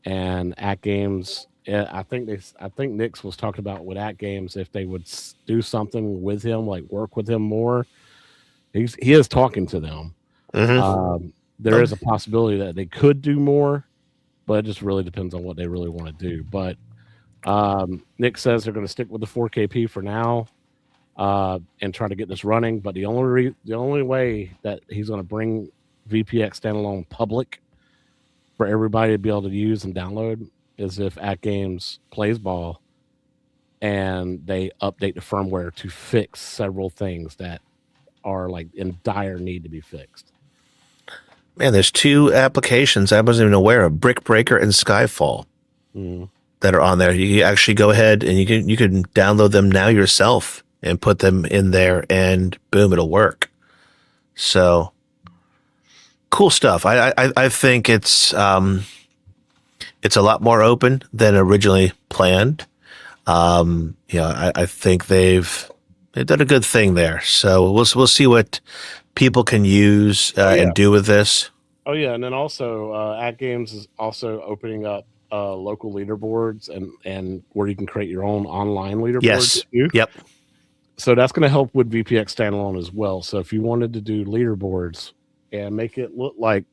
And AtGames, I think Nix was talking about with AtGames if they would do something with him, like work with him more. He is talking to them. Mm-hmm. There is a possibility that they could do more, but it just really depends on what they really want to do. But Nick says they're going to stick with the 4KP for now. And try to get this running, but the only way that he's going to bring VPX standalone public for everybody to be able to use and download is if AtGames plays ball and they update the firmware to fix several things that are like in dire need to be fixed. Man, there's 2 applications I wasn't even aware of: Brick Breaker and Skyfall, that are on there. You actually go ahead and you can download them now yourself and put them in there, and boom, it'll work. So cool stuff. I think it's a lot more open than originally planned. I think they've done a good thing there. So we'll see what people can use and do with this. Oh yeah, and then also AtGames is also opening up local leaderboards and where you can create your own online leaderboards. Yes. Yep. So that's going to help with VPX standalone as well. So if you wanted to do leaderboards and make it look like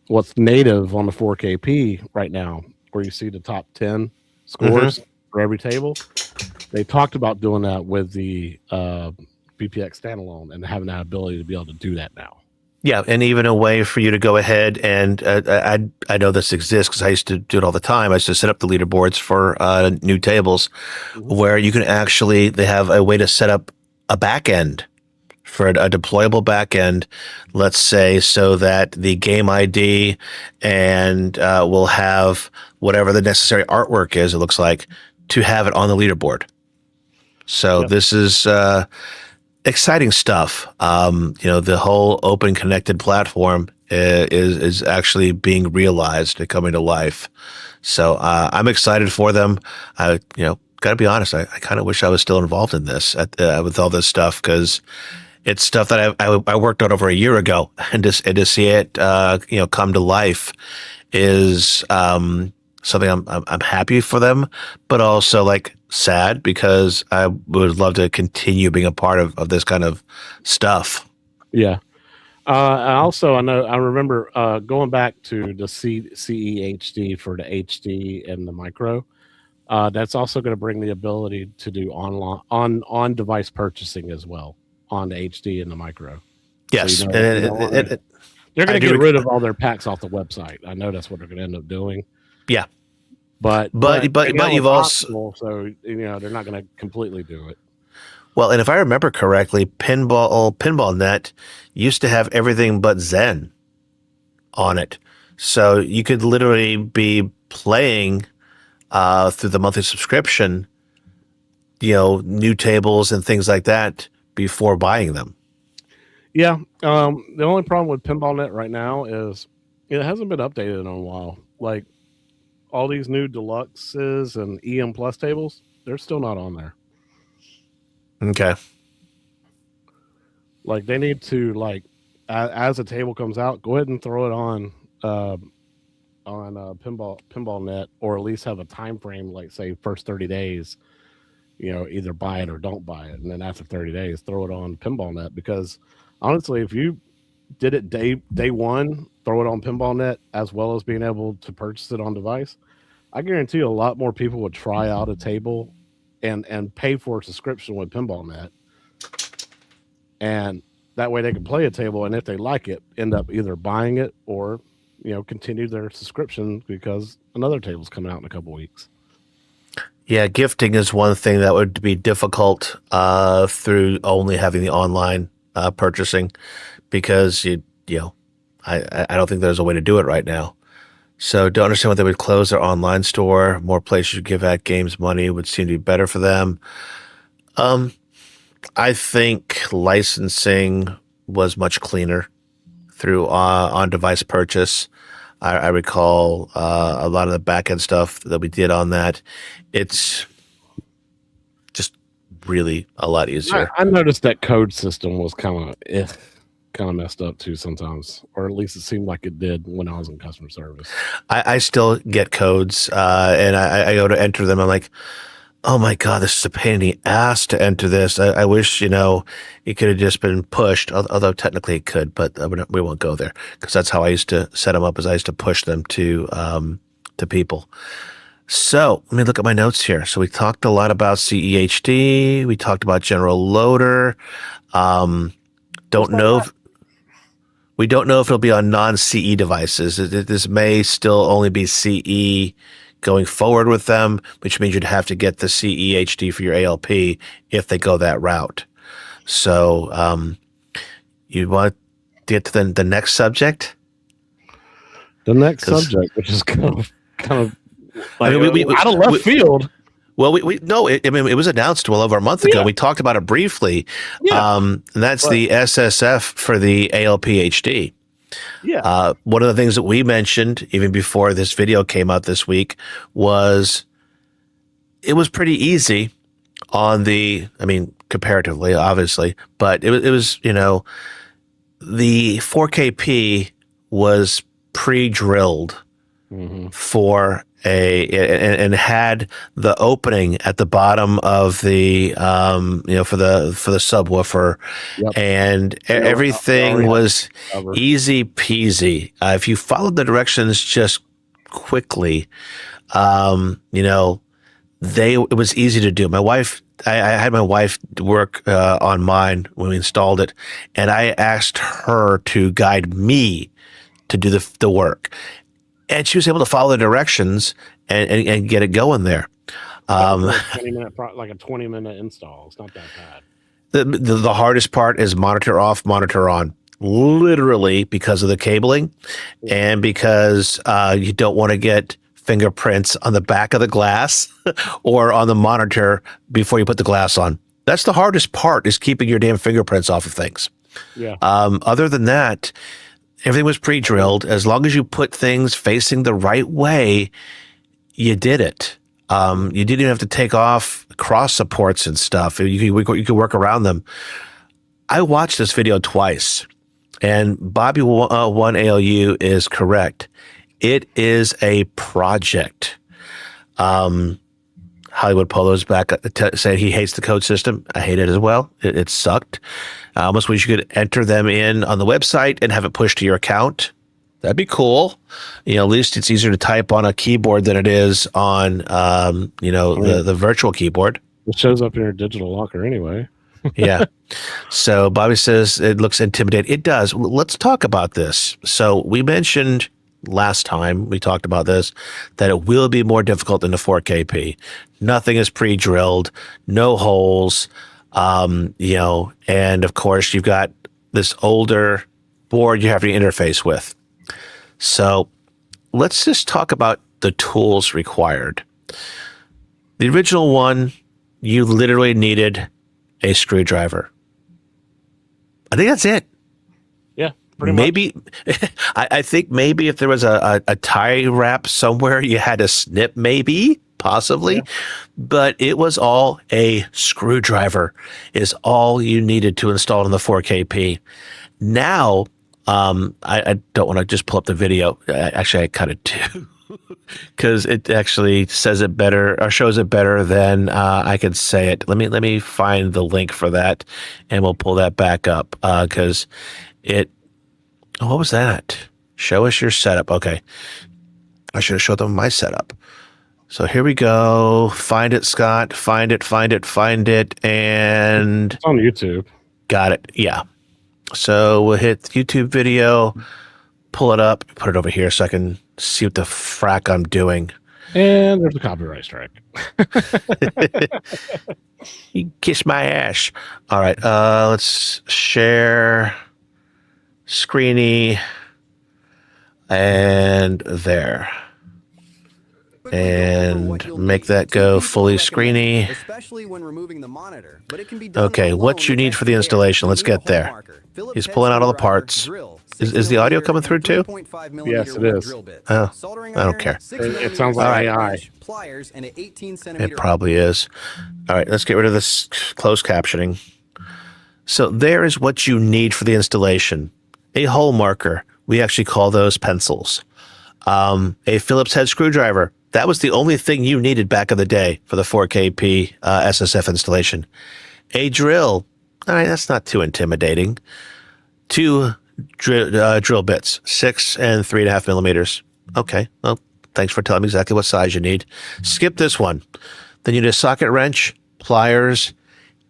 what's native on the 4KP right now, where you see the top 10 scores for every table. They talked about doing that with the BPX standalone and having that ability to be able to do that now. Yeah, and even a way for you to go ahead and I know this exists because I used to do it all the time. I used to set up the leaderboards for new tables where you can actually they have a way to set up a back end for a deployable back end, let's say, so that the game ID and will have whatever the necessary artwork is. It looks like to have it on the leaderboard. So this is exciting stuff. The whole open connected platform is actually being realized and coming to life. So I'm excited for them. Got to be honest, I kind of wish I was still involved in this with all this stuff because it's stuff that I worked on over a year ago, and to see it come to life is something I'm happy for them, but also like sad because I would love to continue being a part of this kind of stuff. Yeah. I remember going back to the CEHD for the HD and the Micro. That's also going to bring the ability to do on device purchasing as well on the HD and the Micro. Yes, so they're going to get rid of all their packs off the website. I know that's what they're going to end up doing. Yeah, but you've also so they're not going to completely do it. Well, and if I remember correctly, Pinball Net used to have everything but Zen on it, so you could literally be playing through the monthly subscription, new tables and things like that before buying them. Yeah. The only problem with Pinball Net right now is it hasn't been updated in a while. Like all these new deluxes and EM Plus tables, they're still not on there. Okay. Like they need to as a table comes out, go ahead and throw it on Pinball Net, or at least have a time frame, like say first 30 days, either buy it or don't buy it, and then after 30 days throw it on Pinball Net. Because honestly, if you did it day one, throw it on Pinball Net as well as being able to purchase it on device, I guarantee you a lot more people would try out a table and pay for a subscription with Pinball Net, and that way they can play a table, and if they like it, end up either buying it or continue their subscription because another table's coming out in a couple weeks. Yeah, gifting is one thing that would be difficult through only having the online purchasing, because I don't think there's a way to do it right now. So don't understand why they would close their online store. More places give AtGames money would seem to be better for them. I think licensing was much cleaner through on-device purchase. I recall a lot of the back-end stuff that we did on that. It's just really a lot easier. I noticed that code system was kind of messed up too sometimes, or at least it seemed like it did when I was in customer service. I still get codes, and I go to enter them. I'm like, oh my God, this is a pain in the ass to enter this. I wish, it could have just been pushed, although technically it could, but we won't go there because that's how I used to set them up, is I used to push them to people. So let me look at my notes here. So we talked a lot about CEHD. We talked about General Loader. We don't know if it'll be on non-CE devices. This may still only be CE going forward with them, which means you'd have to get the CEHD for your ALP if they go that route. So you want to get to the next subject? The next subject, which is kind of like, out of left field. Well, it was announced well over a month ago. Yeah. We talked about it briefly. Yeah. And that's the SSF for the ALP HD. Yeah. One of the things that we mentioned even before this video came out this week was it was pretty easy on comparatively, obviously, but it was, the 4KP was pre-drilled for and had the opening at the bottom of the for the subwoofer, Yep. and everything was easy peasy. If you followed the directions just quickly, it was easy to do. My wife, I had my wife work on mine when we installed it, and I asked her to guide me to do the work. And she was able to follow the directions and get it going there. Like a 20-minute install. It's not that bad. The hardest part is monitor off, monitor on. Literally because of the cabling, and because you don't want to get fingerprints on the back of the glass or on the monitor before you put the glass on. That's the hardest part, is keeping your damn fingerprints off of things. Yeah. Other than that, everything was pre-drilled. As long as you put things facing the right way, you did it. You didn't even have to take off cross supports and stuff. You could work around them. I watched this video twice, and Bobby One ALU is correct. It is a project. Hollywood Polo's back saying he hates the code system. I hate it as well. It sucked. I almost wish you could enter them in on the website and have it pushed to your account. That'd be cool. At least it's easier to type on a keyboard than it is on, the virtual keyboard. It shows up in your digital locker anyway. Yeah. So Bobby says it looks intimidating. It does. Let's talk about this. So we mentioned last time we talked about this, that it will be more difficult than the 4KP. Nothing is pre-drilled, no holes, and of course you've got this older board you have to interface with. So let's just talk about the tools required. The original one, you literally needed a screwdriver. I think that's it. Yeah. Maybe I think maybe if there was a tie wrap somewhere, you had a snip, maybe, possibly, but it was all a screwdriver is all you needed to install in the 4KP. Now, I don't want to just pull up the video. Actually, I kind of do, because it actually says it better or shows it better than I could say it. Let me find the link for that, and we'll pull that back up because it. Oh, what was that? Show us your setup. Okay. I should have showed them my setup. So here we go. Find it, Scott. Find it. And it's on YouTube. Got it. Yeah. So we'll hit the YouTube video, pull it up, put it over here so I can see what the frack I'm doing. And there's a copyright strike. You kiss my ass. All right. Let's share Screeny, and there, and make that go fully screeny. Especially when removing the monitor, but it can be done. Okay, what you need for the installation? Let's get there. He's pulling out all the parts. Is the audio coming through too? Yes, it is. Oh, I don't care. It sounds like AI. It probably is. All right, let's get rid of this closed captioning. So there is what you need for the installation. A hole marker. We actually call those pencils. A Phillips head screwdriver. That was the only thing you needed back in the day for the 4KP SSF installation. A drill. All right, that's not too intimidating. 2 drill bits, 6 and 3.5 millimeters. Okay, well, thanks for telling me exactly what size you need. Skip this one. Then you need a socket wrench, pliers.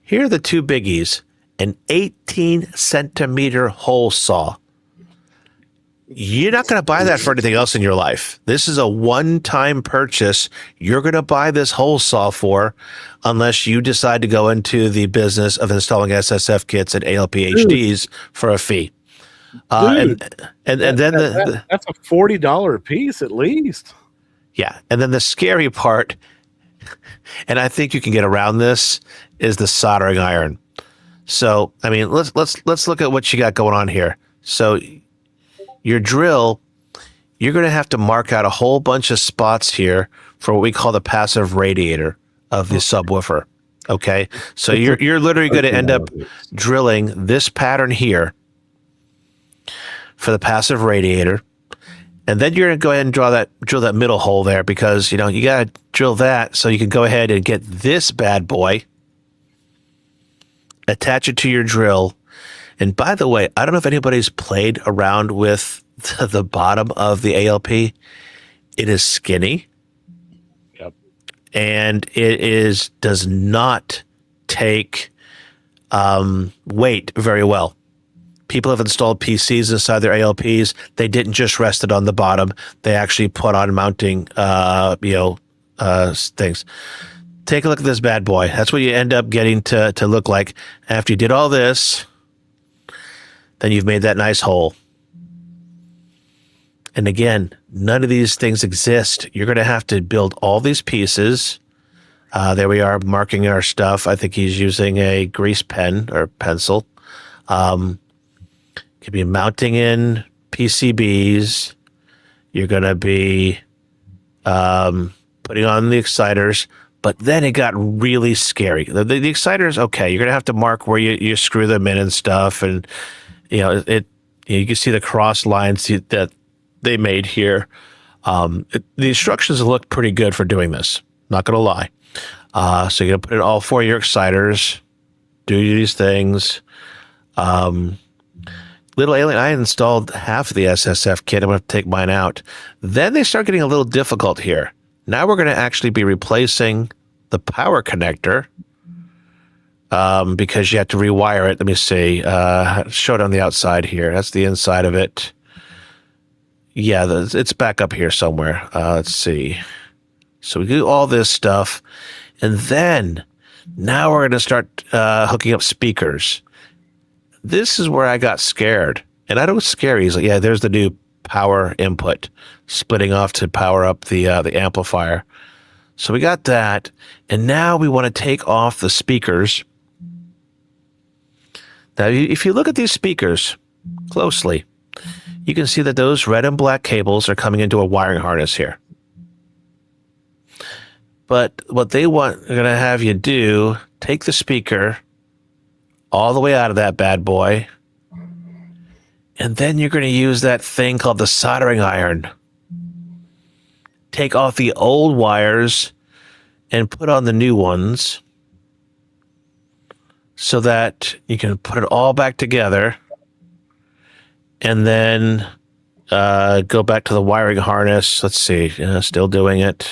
Here are the 2 biggies. An 18-centimeter hole saw. You're not going to buy that for anything else in your life. This is a one-time purchase you're going to buy this hole saw for, unless you decide to go into the business of installing SSF kits and ALP HDs for a fee. And then that's a $40 piece at least. Yeah, and then the scary part, and I think you can get around this, is the soldering iron. So, I mean, let's look at what you got going on here. So, your drill, you're going to have to mark out a whole bunch of spots here for what we call the passive radiator of the subwoofer. Okay, so you're literally going to end up drilling this pattern here for the passive radiator, And then you're going to go ahead and drill that middle hole there, because, you know, you got to drill that so you can go ahead and get this bad boy, attach it to your drill. And by the way, I don't know if anybody's played around with the bottom of the ALP. It is skinny. Yep. And does not take weight very well. People have installed PCs inside their ALPs. They didn't just rest it on the bottom. They actually put on mounting, things. Take a look at this bad boy. That's what you end up getting to look like after you did all this. Then you've made that nice hole. And again, none of these things exist. You're going to have to build all these pieces. There we are, marking our stuff. I think he's using a grease pen or pencil. Could be mounting in PCBs. You're going to be putting on the exciters. But then it got really scary. The exciters, okay, you're going to have to mark where you screw them in and stuff. And, you know, you can see the cross lines that they made here. The instructions look pretty good for doing this. Not going to lie. So you're going to put in all 4 of your exciters, do these things. Little Alien, I installed half of the SSF kit. I'm going to take mine out. Then they start getting a little difficult here. Now we're going to actually be replacing the power connector because you have to rewire it. Let me see. Show it on the outside here. That's the inside of it. Yeah, it's back up here somewhere. Let's see. So we do all this stuff. And then now we're going to start hooking up speakers. This is where I got scared. And I don't scare easily. Yeah, there's the new power input splitting off to power up the amplifier. So we got that. And now we want to take off the speakers. Now, if you look at these speakers closely, you can see that those red and black cables are coming into a wiring harness here. But what they're going to have you do, take the speaker all the way out of that bad boy, and then you're going to use that thing called the soldering iron. Take off the old wires and put on the new ones so that you can put it all back together, and then go back to the wiring harness. Let's see, still doing it.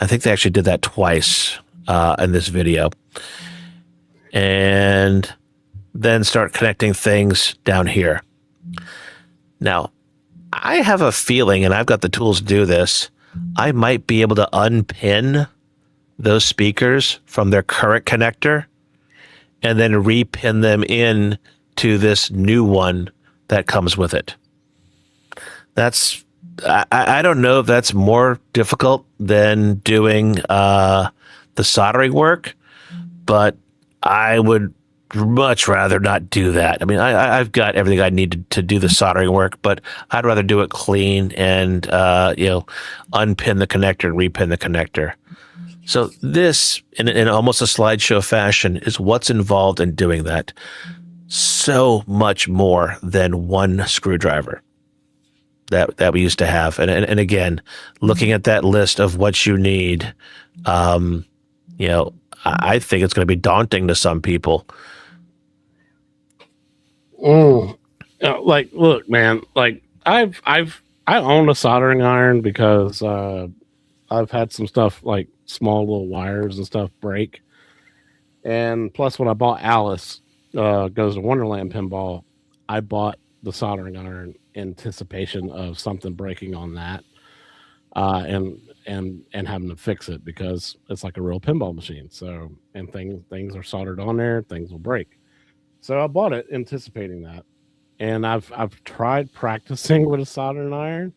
I think they actually did that twice in this video. And then start connecting things down here. Now, I have a feeling, and I've got the tools to do this, I might be able to unpin those speakers from their current connector and then repin them in to this new one that comes with it. I don't know if that's more difficult than doing the soldering work, but I would much rather not do that. I mean, I've got everything I need to do the soldering work, but I'd rather do it clean and, unpin the connector and repin the connector. So this, in almost a slideshow fashion, is what's involved in doing that. So much more than one screwdriver that we used to have. And again, looking at that list of what you need, I think it's going to be daunting to some people. Look, man, I own a soldering iron because I've had some stuff like small little wires and stuff break. And plus, when I bought Alice Goes to Wonderland Pinball, I bought the soldering iron in anticipation of something breaking on that, and having to fix it because it's like a real pinball machine. So, and things are soldered on there, things will break. So I bought it anticipating that, and I've tried practicing with a soldering iron.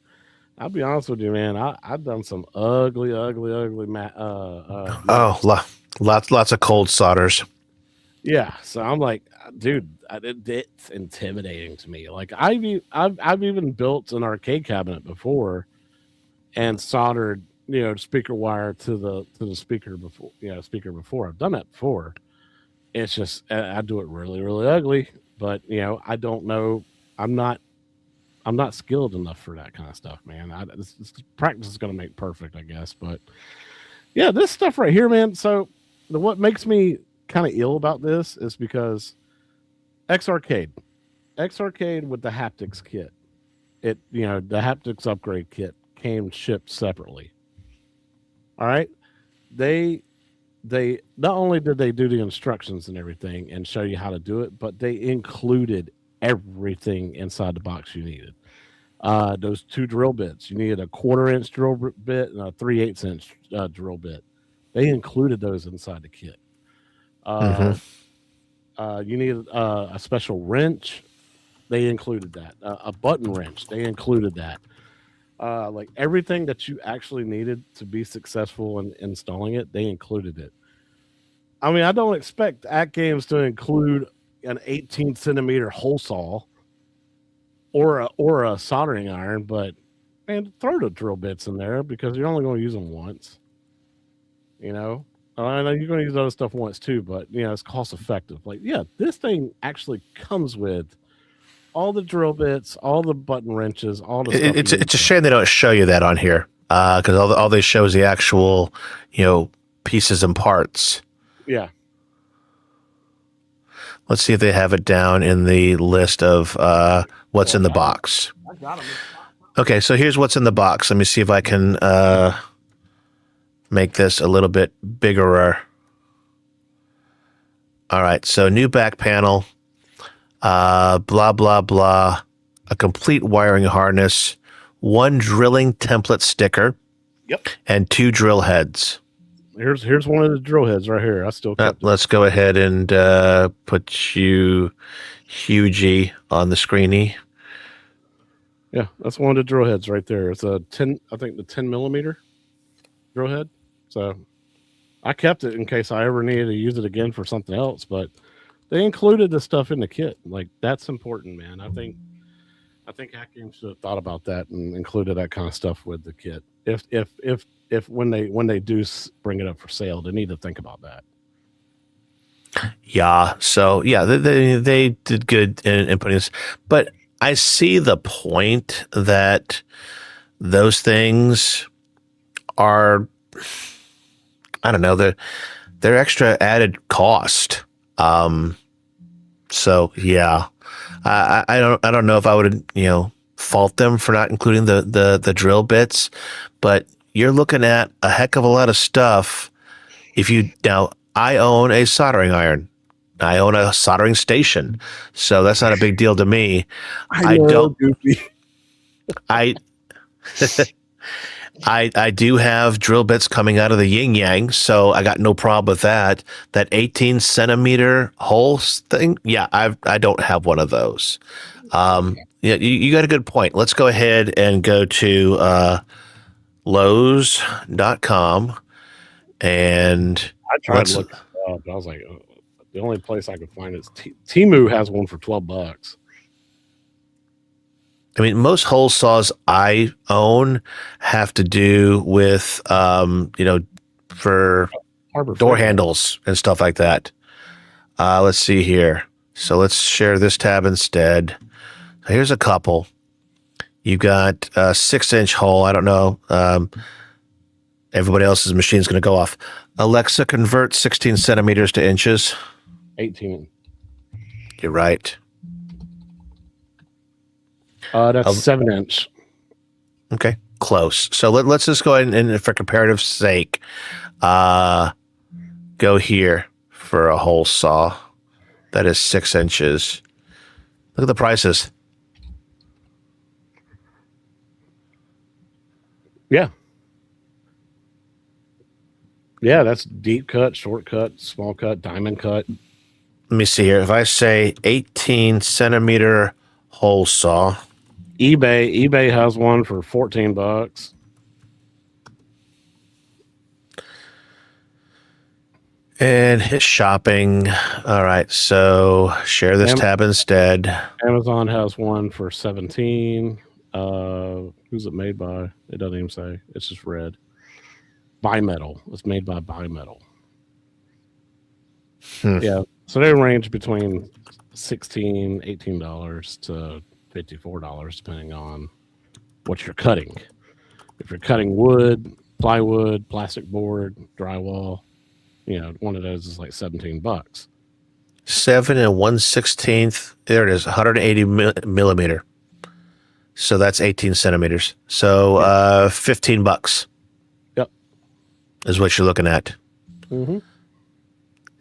I'll be honest with you, man. I've done some ugly. Lots of cold solders. Yeah, so I'm like, dude, it's intimidating to me. Like I've even built an arcade cabinet before, and soldered speaker wire to the speaker before. I've done that before. It's just I do it really, really ugly. But I don't know. I'm not I'm not skilled enough for that kind of stuff, man. Practice is going to make perfect, I guess. But yeah, this stuff right here, man. So what makes me kind of ill about this is because X Arcade, X Arcade with the haptics kit, the haptics upgrade kit came shipped separately. All right, they not only did they do the instructions and everything and show you how to do it, but they included everything inside the box you needed. Those two drill bits, you needed a 1/4 inch drill bit and a 3/8 inch drill bit. They included those inside the kit. Mm-hmm. You needed a special wrench. They included that. A button wrench. They included that. Like everything that you actually needed to be successful in installing it, they included it. I mean, I don't expect AtGames to include an 18 centimeter hole saw or a soldering iron, but man, throw the drill bits in there because you're only going to use them once. You know, I know you're going to use other stuff once too, but it's cost effective. Like, yeah, this thing actually comes with all the drill bits, all the button wrenches, all the stuff. It's a shame they don't show you that on here because all they show is the actual pieces and parts. Yeah. Let's see if they have it down in the list of what's in the box. I got them. Okay, so here's what's in the box. Let me see if I can make this a little bit bigger. All right, so new back panel, blah, blah, blah, a complete wiring harness, 1 drilling template sticker, Yep. and 2 drill heads. Here's one of the drill heads right here. I still kept it. Let's go ahead and put you Hughie on the screeny. Yeah, that's one of the drill heads right there. It's a 10, I think the 10 millimeter drill head. So I kept it in case I ever needed to use it again for something else. But they included the stuff in the kit. Like, that's important, man. I think AtGames should have thought about that and included that kind of stuff with the kit. If when they do bring it up for sale, they need to think about that. Yeah. So yeah, they did good in putting this, but I see the point that those things are, I don't know, they're extra added cost. So yeah, I don't know if I would fault them for not including the drill bits, but you're looking at a heck of a lot of stuff. I own a soldering iron. I own a soldering station, so that's not a big deal to me. I do have drill bits coming out of the yin yang, so I got no problem with that. That 18 centimeter hole thing, yeah, I don't have one of those. Yeah, you got a good point. Let's go ahead and go to Lowe's.com and I tried to look it up, but I was like, the only place I could find is Temu has one for $12. I mean, most hole saws I own have to do with, for Harbor door Freight. handles and stuff like that. Let's see here. So let's share this tab instead. So here's a couple. You got a 6-inch hole. I don't know. Everybody else's machine's going to go off. Alexa, convert 16 centimeters to inches. 18. You're right. That's 7-inch. Okay, close. So let's just go ahead and for comparative sake, go here for a hole saw. That is 6 inches. Look at the prices. Yeah. Yeah, that's deep cut, short cut, small cut, diamond cut. Let me see here. If I say 18 centimeter hole saw. eBay has one for $14. And hit shopping. All right, so share this tab instead. Amazon has one for $17. Who's it made by? It doesn't even say. It's just red. Bimetal. It's made by Bimetal. Yeah. So they range between $16, $18 to $54, depending on what you're cutting. If you're cutting wood, plywood, plastic board, drywall, one of those is like $17. 7 1/16. There it is, 180 millimeter. So that's 18 centimeters. So $15 Yep. is what you're looking at. Mm-hmm.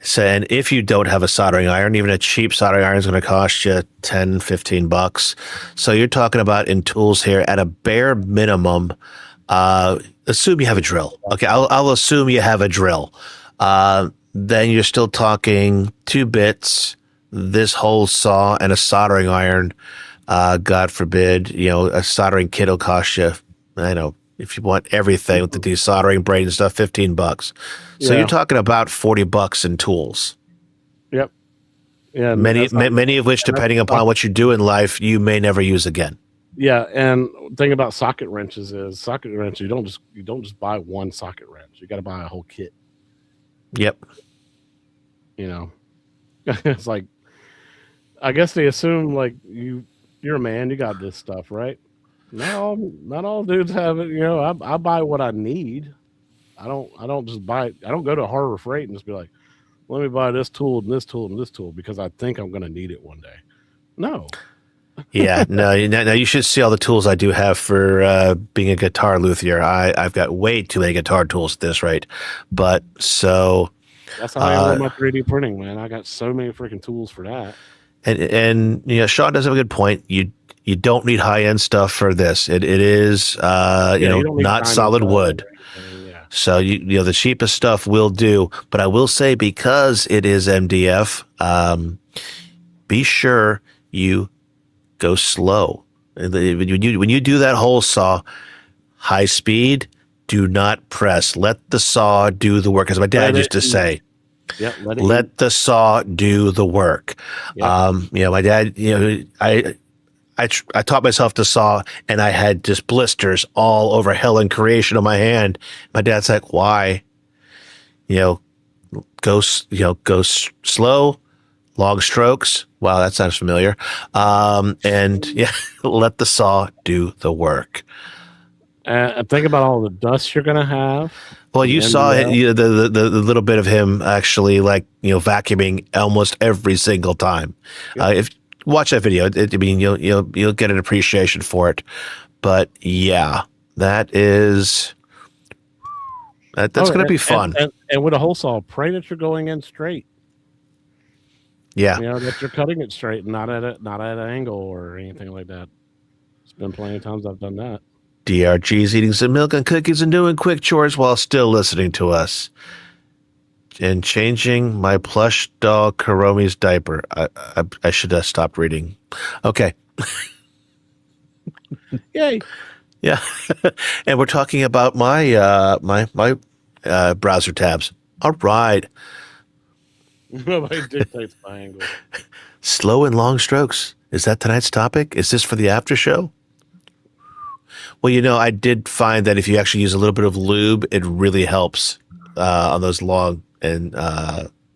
So, and if you don't have a soldering iron, even a cheap soldering iron is going to cost you $10-15. So you're talking about in tools here at a bare minimum. Assume you have a drill. Okay, I'll assume you have a drill. Then you're still talking 2 bits, this whole saw, and a soldering iron. God forbid, a soldering kit will cost you, I know, if you want everything with the desoldering braid and stuff, $15. So you're talking about $40 in tools. Yep. Yeah. Many of which, depending upon what you do in life, you may never use again. Yeah, and thing about socket wrenches is you don't just buy one socket wrench. You got to buy a whole kit. Yep. It's like, I guess they assume like you're a man, you got this stuff, right? Not all dudes have it. I buy what I need. I don't just buy it. I don't go to Harbor Freight and just be like, let me buy this tool and this tool and this tool because I think I'm going to need it one day. No. Yeah, no. Now you should see all the tools I do have for being a guitar luthier. I've got way too many guitar tools at this rate, but so that's how I am with my 3D printing, man. I got so many freaking tools for that. And Sean does have a good point. You don't need high end stuff for this. It is not solid wood. Yeah. So the cheapest stuff will do. But I will say, because it is MDF, be sure you go slow. When you do that hole saw, high speed, do not press. Let the saw do the work. As my dad used to say, let the saw do the work. Yep. My dad, I taught myself to saw, and I had just blisters all over hell and creation on my hand. My dad's like, why? Go slow, long strokes. Wow, that sounds familiar. And let the saw do the work. Think about all the dust you're gonna have. Well, you saw the little bit of him actually vacuuming almost every single time. Yep. If watch that video, you'll get an appreciation for it. But yeah, that's going to be fun. And with a hole saw, pray that you're going in straight. Yeah, that you're cutting it straight, not at an angle or anything like that. It's been plenty of times I've done that. DRG's eating some milk and cookies and doing quick chores while still listening to us. And changing my plush doll Karomi's diaper. I should have stopped reading. Okay. Yay. Yeah. And we're talking about my my browser tabs. All right. Nobody dictates my angle. Slow and long strokes. Is that tonight's topic? Is this for the after show? Well, I did find that if you actually use a little bit of lube, it really helps on those long and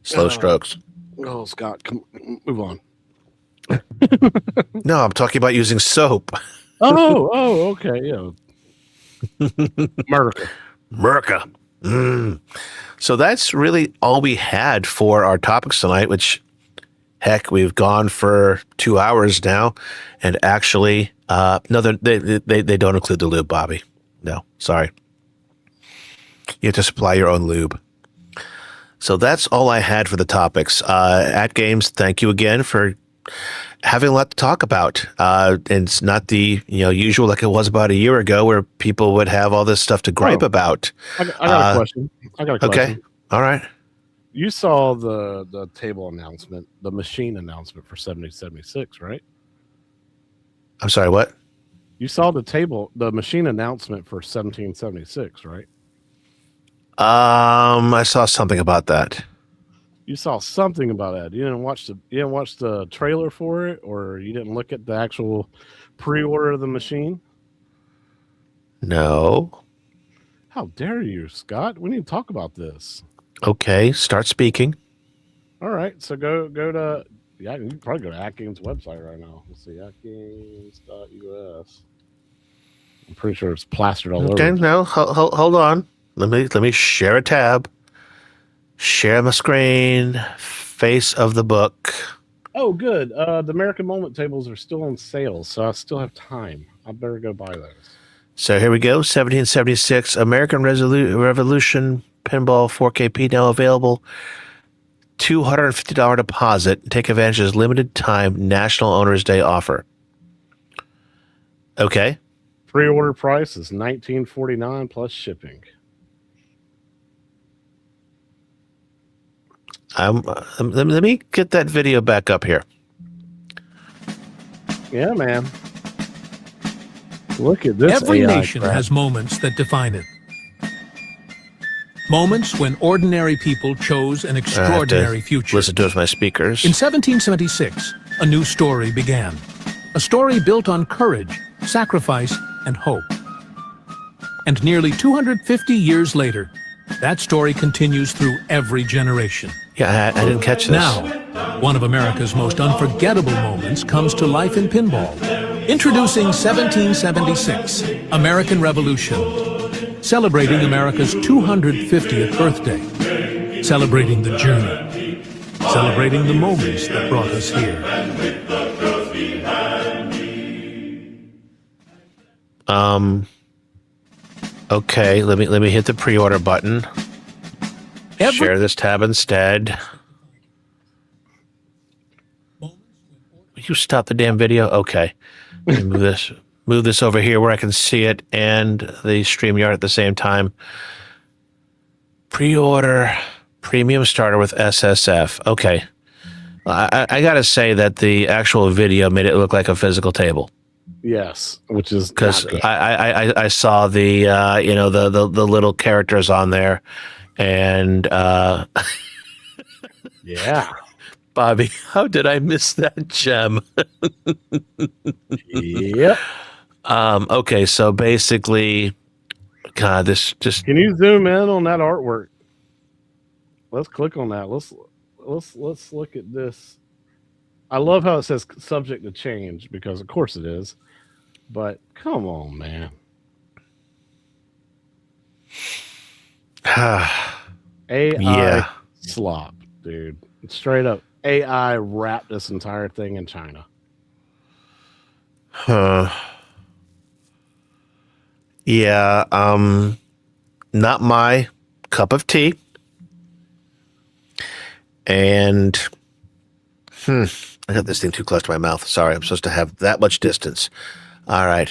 slow strokes. Oh, Scott, come move on. No, I'm talking about using soap. Oh, okay, yeah. Merca. So that's really all we had for our topics tonight, which, heck, we've gone for 2 hours now. And actually, no, they don't include the lube, Bobby. No, sorry. You have to supply your own lube. So that's all I had for the topics. AtGames, thank you again for having a lot to talk about. And it's not the usual like it was about a year ago where people would have all this stuff to gripe about. I got a question. Okay. All right. You saw the table announcement, the machine announcement for 7076, right? I'm sorry, what? You saw the machine announcement for 1776, right? I saw something about that. You saw something about that. You didn't watch the trailer for it, or you didn't look at the actual pre-order of the machine? No. How dare you, Scott? We need to talk about this. Okay, start speaking. All right, so go to Yeah, you can probably go to AtGames website right now. Let's see, atgames.us. I'm pretty sure it's plastered all Okay, over. no, hold on. Let me share a tab. Share my screen. Face of the book. Oh, good. The American Moment tables are still on sale, so I still have time. I better go buy those. So here we go. 1776 American Revolution Pinball 4KP now available. $250 deposit. Take advantage of this limited time National Owners Day offer. Okay. Pre-order price is $19.49 plus shipping. Let me get that video back up here. Yeah, man. Look at this. Every AI nation crap. has moments that define it. Moments when ordinary people chose an extraordinary future. Listen to it with my speakers. In 1776, a new story began. A story built on courage, sacrifice, and hope. And nearly 250 years later, that story continues through every generation. Yeah, I didn't catch this. Now, one of America's most unforgettable moments comes to life in pinball. Introducing 1776, American Revolution. Celebrating America's 250th birthday. Celebrating the journey. Celebrating the moments that brought us here. Okay, let me hit the pre-order button. Share this tab instead. Will you stop the damn video? Okay. Let me move this over here where I can see it and the StreamYard at the same time. Pre-order premium starter with SSF. Okay. I gotta say that the actual video made it look like a physical table. Yes, which is Because not good. I saw the the little characters on there, and Yeah. Bobby, how did I miss that gem? Yep. Okay, so basically, God, this just Can you zoom in on that artwork? Let's click on that. Let's look at this. I love how it says subject to change because of course it is. But come on, man. AI yeah. slop, dude. Straight up AI wrapped this entire thing in China. Yeah, not my cup of tea. And I got this thing too close to my mouth. Sorry, I'm supposed to have that much distance. All right,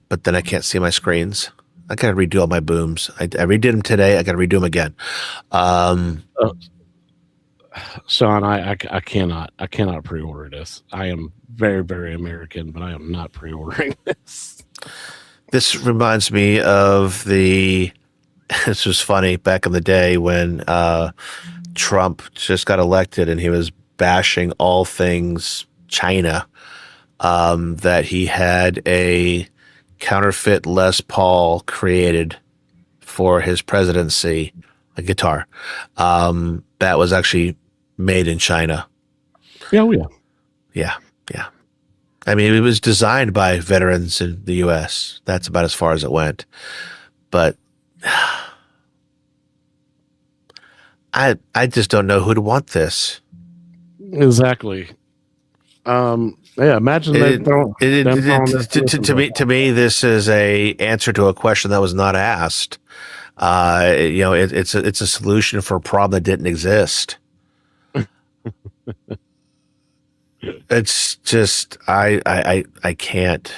but then I can't see my screens. I gotta redo all my booms. I redid them today. I gotta redo them again. Sean, I cannot pre-order this. I am very, very American, but I am not pre-ordering this. This reminds me of the. This was funny back in the day when Trump just got elected and he was bashing all things China. That he had a counterfeit Les Paul created for his presidency, a guitar that was actually made in China. Yeah, oh, yeah. Yeah. I mean, it was designed by veterans in the U.S. That's about as far as it went. But I just don't know who'd want this. Exactly. Yeah, imagine To me, this is a answer to a question that was not asked. It's a solution for a problem that didn't exist. It's just I can't.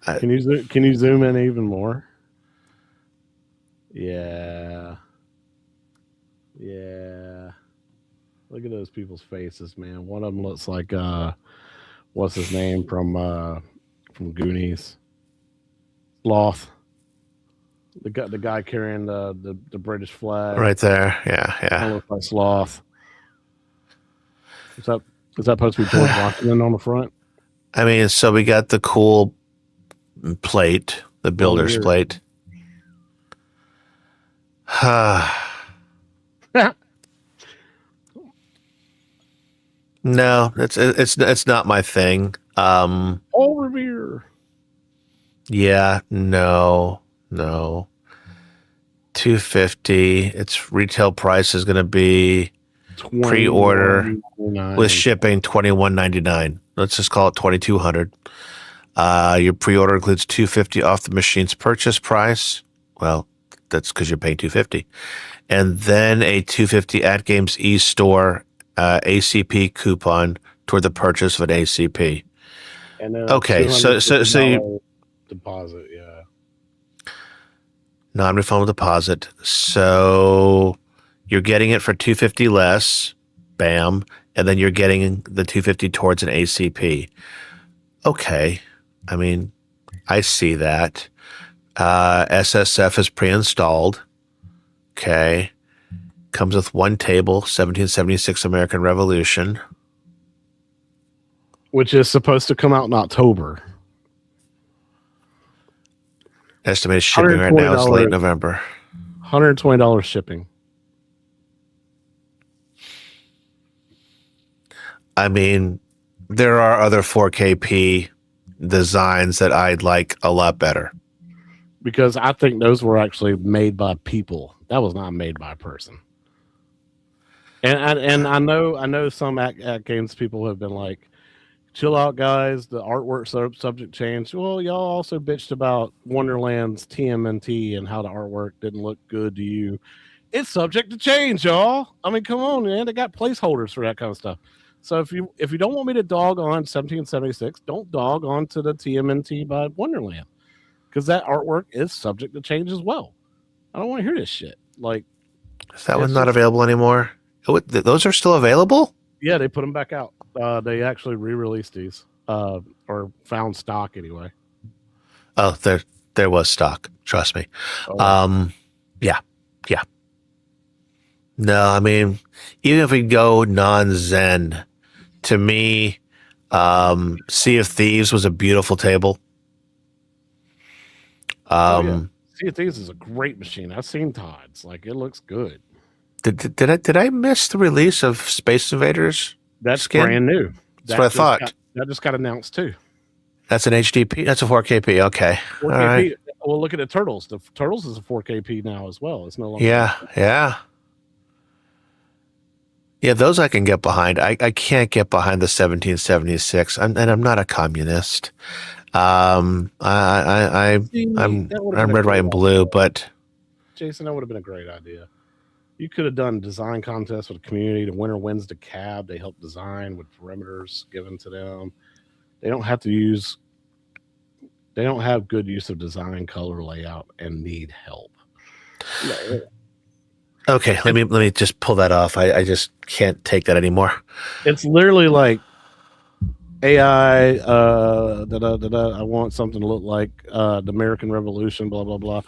Can you zoom in even more? Yeah. Look at those people's faces, man. One of them looks like what's his name from Goonies? Sloth. The guy carrying the British flag. Right there. Yeah. Looks like Sloth. Is that supposed to be George Washington on the front? I mean, so we got the cool plate, the builder's plate. No, it's not my thing. All Revere. Yeah, no. 250. Its retail price is going to be pre-order with shipping $21.99. Let's just call it $2,200. Your pre-order includes $250 off the machine's purchase price. Well, that's because you're paying $250, and then a $250 AtGames eStore ACP coupon toward the purchase of an ACP. And then Okay, so you, deposit, yeah. non-refundable deposit. So you're getting it for $250 less, bam, and then you're getting the $250 towards an ACP. Okay, I mean, I see that. SSF is pre-installed. Okay, comes with one table, 1776 American Revolution, Which is supposed to come out in October. Estimated shipping right now is late November. $120 shipping. I mean, there are other 4KP designs that I'd like a lot better. Because I think those were actually made by people. That was not made by a person. And I know some AtGames people have been like, chill out, guys. The artwork subject changed. Well, y'all also bitched about Wonderland's TMNT and how the artwork didn't look good to you. It's subject to change, y'all. I mean, come on, man. They got placeholders for that kind of stuff. So if you don't want me to dog on 1776, don't dog on to the TMNT by Wonderland, because that artwork is subject to change as well. I don't want to hear this shit. Like, is that one not available anymore? Those are still available? Yeah, they put them back out. They actually re-released these, or found stock anyway. Oh, there was stock. Trust me. Oh. Yeah. No, I mean, even if we go non-Zen, to me, Sea of Thieves was a beautiful table. Sea of Thieves is a great machine. I've seen Todd's. Like, it looks good. Did I miss the release of Space Invaders? That's skin? Brand new. That's what I thought. That just got announced too. That's an HDP. That's a 4KP. Okay. 4KP. All right. Well, look at the Turtles. The Turtles is a 4KP now as well. It's no longer. Yeah. Those I can get behind. I can't get behind the 1776. I'm not a communist. I'm red, white, and blue. But Jason, that would have been a great idea. You could have done design contests with the community. The winner wins the cab. They help design with perimeters given to them. They don't have good use of design, color, layout, and need help. Okay, let me just pull that off. I just can't take that anymore. It's literally like AI. I want something to look like the American Revolution. Blah blah blah.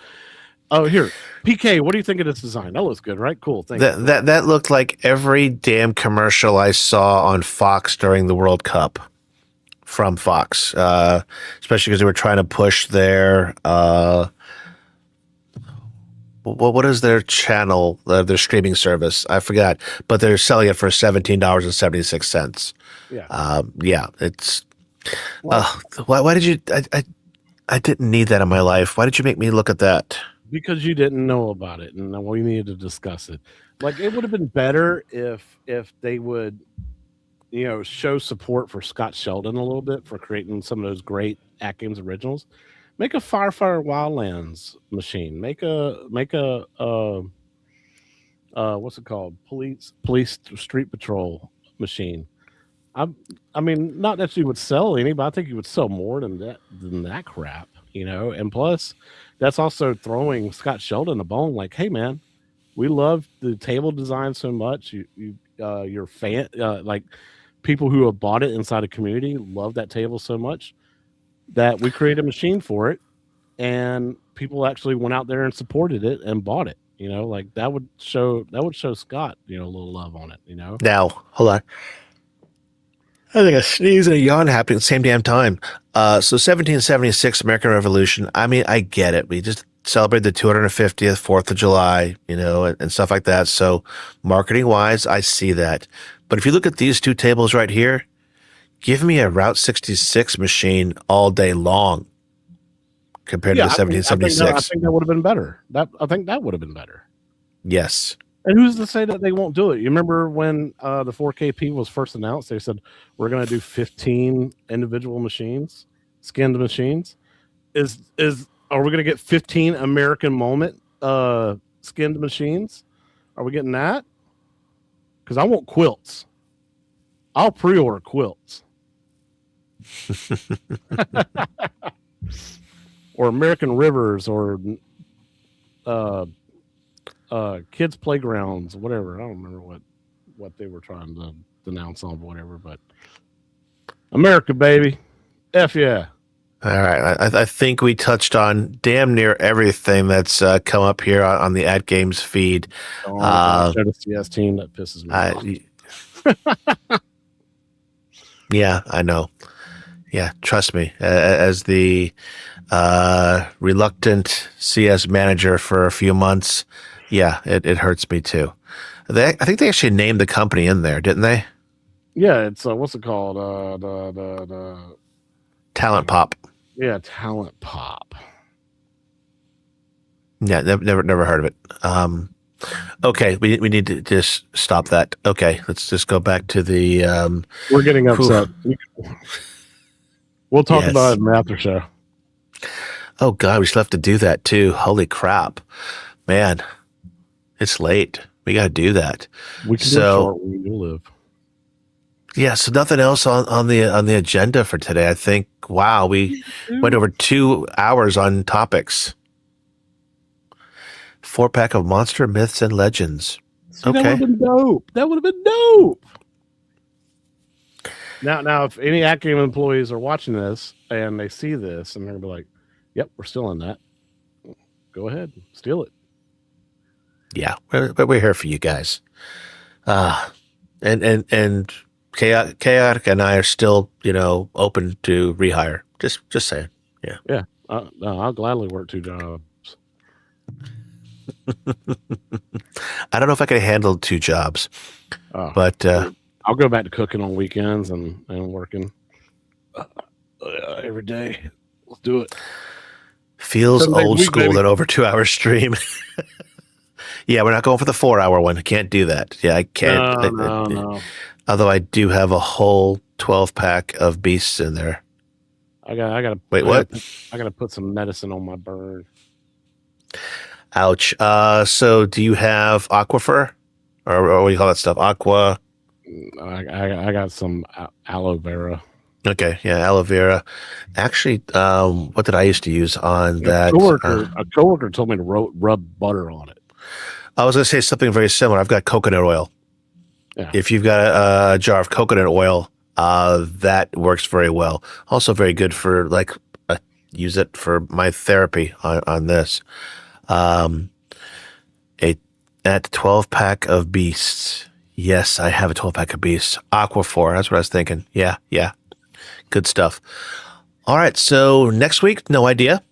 Oh, here, PK. What do you think of this design? That looks good, right? Cool. Thanks. That looked like every damn commercial I saw on Fox during the World Cup from Fox, especially because they were trying to push their what is their channel, their streaming service? I forgot, but they're selling it for $17.76. Yeah. It's why did you? I didn't need that in my life. Why did you make me look at that? Because you didn't know about it, and we needed to discuss it. Like, it would have been better if they would, show support for Scott Sheldon a little bit for creating some of those great AtGames originals. Make a Firefighter Wildlands machine. Make a what's it called? Police Street Patrol machine. I mean, not that you would sell any, but I think you would sell more than that crap, And plus, that's also throwing Scott Sheldon a bone. Like, hey man, we love the table design so much. Your fan, like people who have bought it inside the community love that table so much that we created a machine for it, and people actually went out there and supported it and bought it. Like that would show Scott, a little love on it. Now, hold on. I think a sneeze and a yawn happening at the same damn time. So 1776 American Revolution. I mean, I get it. We just celebrated the 250th 4th of July, and stuff like that. So marketing wise, I see that. But if you look at these two tables right here, give me a Route 66 machine all day long compared to the 1776. I think that would have been better. I think that would have been better. Yes. And who's to say that they won't do it? You remember when the 4KP was first announced? They said we're going to do 15 individual machines, skinned machines. Are we going to get 15 American Moment skinned machines? Are we getting that? Because I want quilts. I'll pre-order quilts. Or American Rivers, or kids playgrounds, whatever. I don't remember what they were trying to announce on whatever, but America, baby. F yeah. All right. I think we touched on damn near everything that's come up here on the AtGames feed. The CS team that pisses me off. Yeah, I know. Yeah, trust me. As the reluctant CS manager for a few months, yeah, it hurts me too. I think they actually named the company in there, didn't they? Yeah, it's what's it called? The Talent Pop. Yeah, Talent Pop. Yeah, never heard of it. Okay, we need to just stop that. Okay, let's just go back to the. We're getting upset. We'll talk about it in the after show. Oh God, we still have to do that too. Holy crap, man! It's late. We got to do that. We can do it short when you live. Yeah, so nothing else on the agenda for today. I think, wow, we went over 2 hours on topics. 4-pack of Monster Myths and Legends. See, okay. That would have been dope. That would have been dope. Now, if any AtGame employees are watching this and they see this and they're going to be like, yep, we're still in that. Go ahead. Steal it. Yeah, we're here for you guys. And Chaotic and I are still, open to rehire. Just saying. Yeah. Yeah. No, I'll gladly work 2 jobs. I don't know if I can handle 2 jobs, but I'll go back to cooking on weekends and working every day. Let's do it. Feels old school that over 2 hour stream. Yeah, we're not going for the 4-hour one. I can't do that. Yeah, I can't. No. Although I do have a whole 12-pack of beasts in there. I gotta wait. What? I gotta put some medicine on my burn. Ouch. So do you have Aquifer, or what do you call that stuff? Aqua. I got some aloe vera. Okay, yeah, aloe vera. Actually, what did I used to use on that? A coworker told me to rub butter on it. I was going to say something very similar. I've got coconut oil. Yeah. If you've got a jar of coconut oil, that works very well. Also very good for, use it for my therapy on this. At 12-pack of beasts. Yes, I have a 12-pack of beasts. Aquaphor, that's what I was thinking. Yeah. Good stuff. All right, so next week, no idea.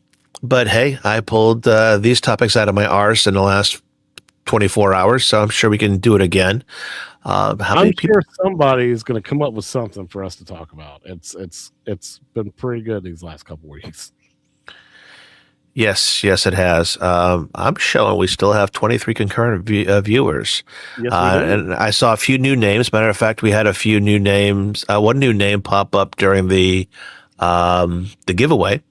But hey, I pulled these topics out of my arse in the last 24 hours, so I'm sure we can do it again. I'm sure somebody's going to come up with something for us to talk about. It's been pretty good these last couple weeks. Yes, it has. I'm showing we still have 23 concurrent viewers. Yes, and I saw a few new names. Matter of fact, we had a few new names. One new name pop up during the giveaway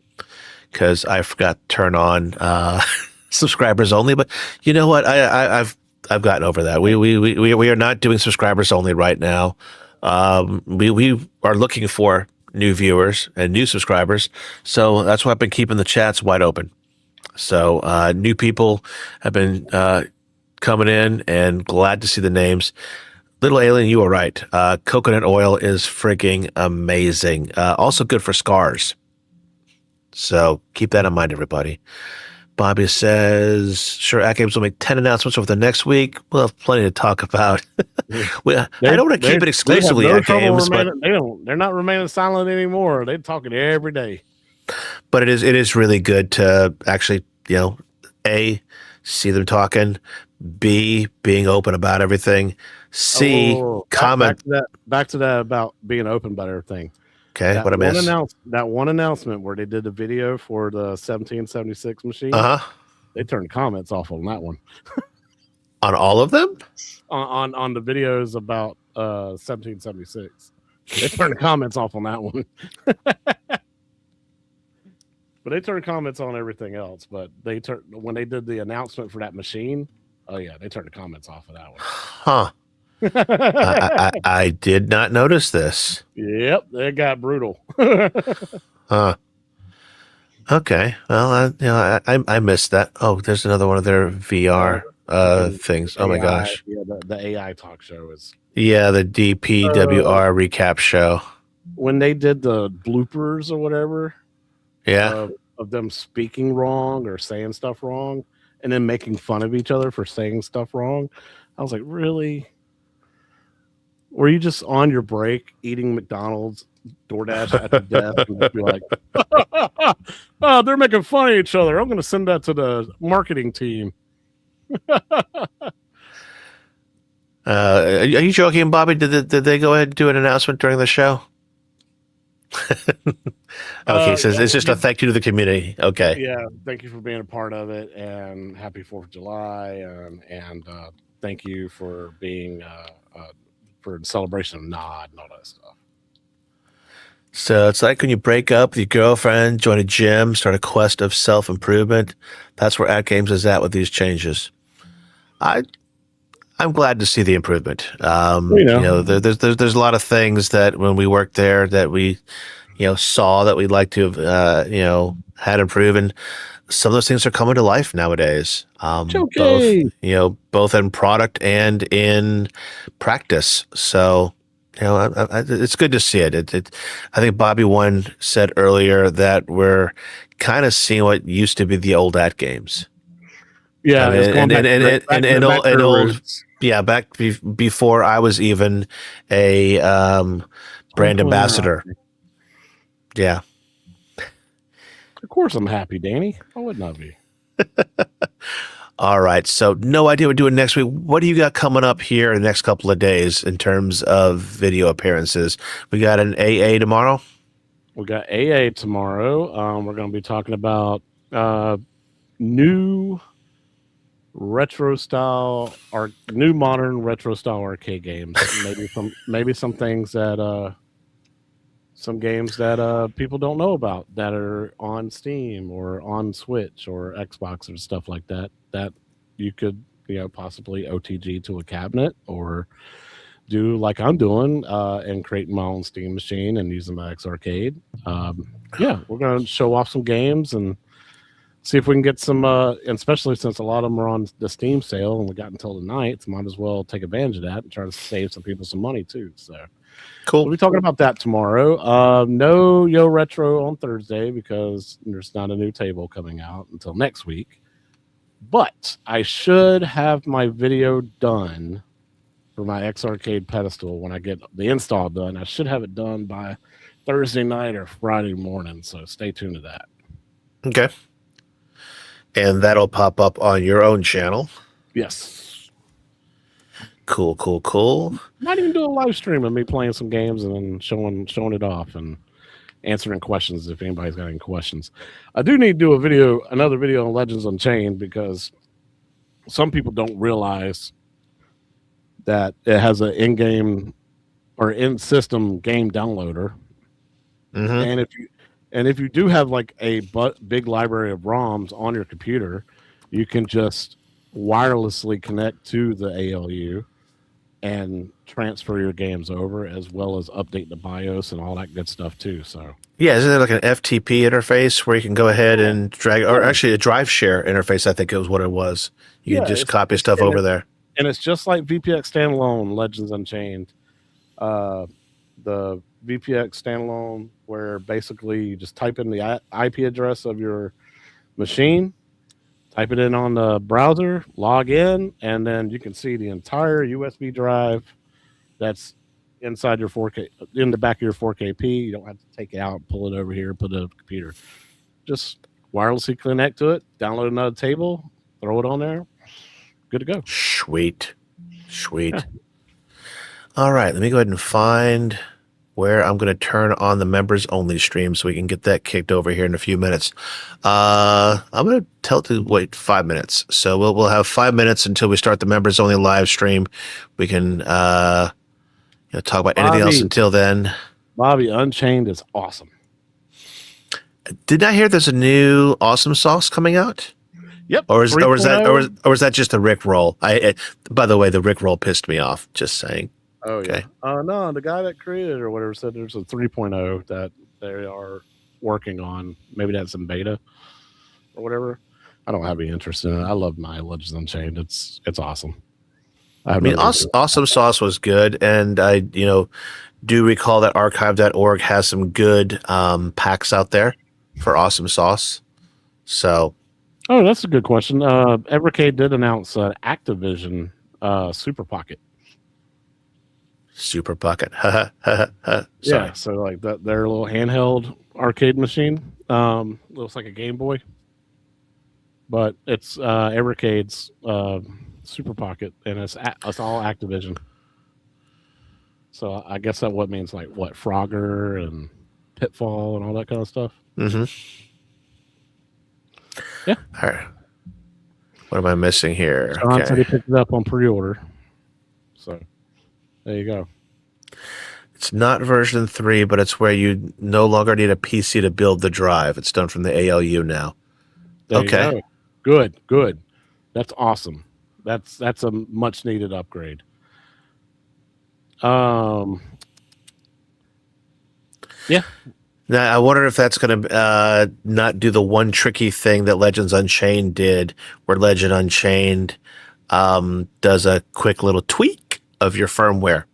because I forgot to turn on subscribers only. But you know what? I've gotten over that. We are not doing subscribers only right now. We are looking for new viewers and new subscribers. So that's why I've been keeping the chats wide open. So new people have been coming in, and glad to see the names. Little Alien, you were right. Coconut oil is freaking amazing. Also good for scars. So keep that in mind, everybody. Bobby says, sure, AtGames will make 10 announcements over the next week. We'll have plenty to talk about. I don't want to keep it exclusively AtGames, but they're not remaining silent anymore. They're talking every day. But it is really good to actually, A, see them talking, B, being open about everything, C, comment. Back to that about being open better thing. Okay, That what I missed? That one announcement where they did the video for the 1776 machine. They turned comments off on that one. On all of them? On the videos about 1776. They turned comments off on that one. But they turned comments on everything else. But when they did the announcement for that machine, oh yeah, they turned the comments off of that one. Huh. I did not notice this. Yep, it got brutal. Huh. Okay. Well, I missed that. Oh, there's another one of their VR things. Oh my gosh. Yeah, the AI talk show is. Yeah, the DPWR recap show. When they did the bloopers or whatever. Yeah. Of them speaking wrong or saying stuff wrong, and then making fun of each other for saying stuff wrong. I was like, really? Were you just on your break eating McDonald's, DoorDash at the desk, and just be like, oh, they're making fun of each other. I'm going to send that to the marketing team. Are you joking, Bobby? Did they go ahead and do an announcement during the show? Okay, so it's just a thank you to the community. Okay. Yeah, thank you for being a part of it, and happy 4th of July, and thank you for being for the celebration of Nod and all that stuff. So it's like when you break up with your girlfriend, join a gym, start a quest of self-improvement. That's where AtGames is at with these changes. I'm glad to see the improvement. There's a lot of things that when we worked there that we, saw that we'd like to have, had improved. Some of those things are coming to life nowadays. Both in product and in practice. So, it's good to see it. I think Bobby One said earlier that we're kind of seeing what used to be the old AtGames. Yeah, back before I was even a brand ambassador. Yeah. Of course I'm happy, Danny. I would not be. All right. So no idea what we're doing next week. What do you got coming up here in the next couple of days in terms of video appearances? We got an AA tomorrow. We got AA tomorrow. We're going to be talking about new modern retro style arcade games. maybe some things that some games that people don't know about that are on Steam or on Switch or Xbox and stuff like that you could possibly OTG to a cabinet or do like I'm doing and creating my own Steam machine and using my X Arcade. We're going to show off some games and see if we can get some, and especially since a lot of them are on the Steam sale and we got until tonight, so might as well take advantage of that and try to save some people some money too. So cool. We'll be talking about that tomorrow. No Yo Retro on Thursday because there's not a new table coming out until next week. But I should have my video done for my X Arcade pedestal when I get the install done. I should have it done by Thursday night or Friday morning. So stay tuned to that. Okay. And that'll pop up on your own channel. Yes. Cool. Might even do a live stream of me playing some games and then showing it off and answering questions if anybody's got any questions. I do need to do another video on Legends Unchained because some people don't realize that it has an in-game or in-system game downloader. Mm-hmm. And if you do have like a big library of ROMs on your computer, you can just wirelessly connect to the ALU and transfer your games over, as well as update the BIOS and all that good stuff too. So yeah, isn't it like an FTP interface where you can go ahead and drag, or actually a drive share interface? I think it was what it was. You can just copy stuff over there, and it's just like VPX Standalone Legends Unchained. The VPX Standalone, where basically you just type in the IP address of your machine, type it in on the browser, log in, and then you can see the entire USB drive that's inside your 4K, in the back of your 4KP. You don't have to take it out, pull it over here, put it on the computer. Just wirelessly connect to it, download another table, throw it on there, good to go. Sweet. Yeah. All right, let me go ahead and find where I'm going to turn on the members only stream so we can get that kicked over here in a few minutes. I'm going to tell it to wait 5 minutes. So we'll have 5 minutes until we start the members only live stream. We can talk about anything else until then. Bobby, Unchained is awesome. Did I hear there's a new Awesome Sauce coming out? Yep. Or is that just a Rick roll? By the way, the Rick roll pissed me off. Just saying. Oh, okay. Yeah. No, the guy that created or whatever said there's a 3.0 that they are working on. Maybe that's in beta or whatever. I don't have any interest in it. I love my Legends Unchained. It's awesome. Awesome Sauce was good, and I do recall that archive.org has some good packs out there for Awesome Sauce. So, that's a good question. Evercade did announce Activision Super Pocket. Super Pocket. Yeah, so like their little handheld arcade machine. Looks like a Game Boy, but it's Evercade's Super Pocket, and it's all Activision. So I guess that means like Frogger and Pitfall and all that kind of stuff. Mm-hmm. Yeah. All right. What am I missing here? John said he picked it up on pre-order. So there you go. It's not version 3, but it's where you no longer need a PC to build the drive. It's done from the ALU now. There you go. Good. That's awesome. That's a much needed upgrade. Yeah. Now I wonder if that's going to not do the one tricky thing that Legends Unchained did, where Legend Unchained does a quick little tweak of your firmware.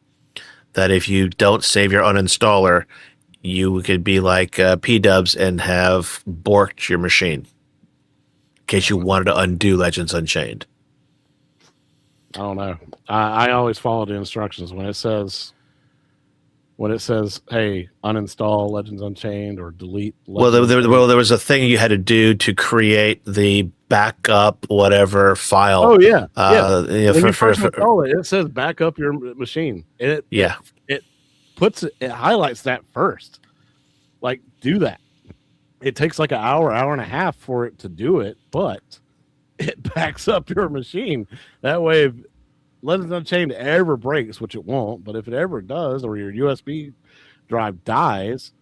That if you don't save your uninstaller, you could be like P-Dubs and have borked your machine. In case you wanted to undo Legends Unchained. I don't know. I always follow the instructions when it says, "Hey, uninstall Legends Unchained or delete." Legends there was a thing you had to do to create the backup whatever file. Oh yeah, when you first install it, it says back up your machine. It highlights that first. Like, do that. It takes like an hour and a half for it to do it, but it backs up your machine. That way, if Legends Unchained ever breaks, which it won't, but if it ever does, or your USB drive dies,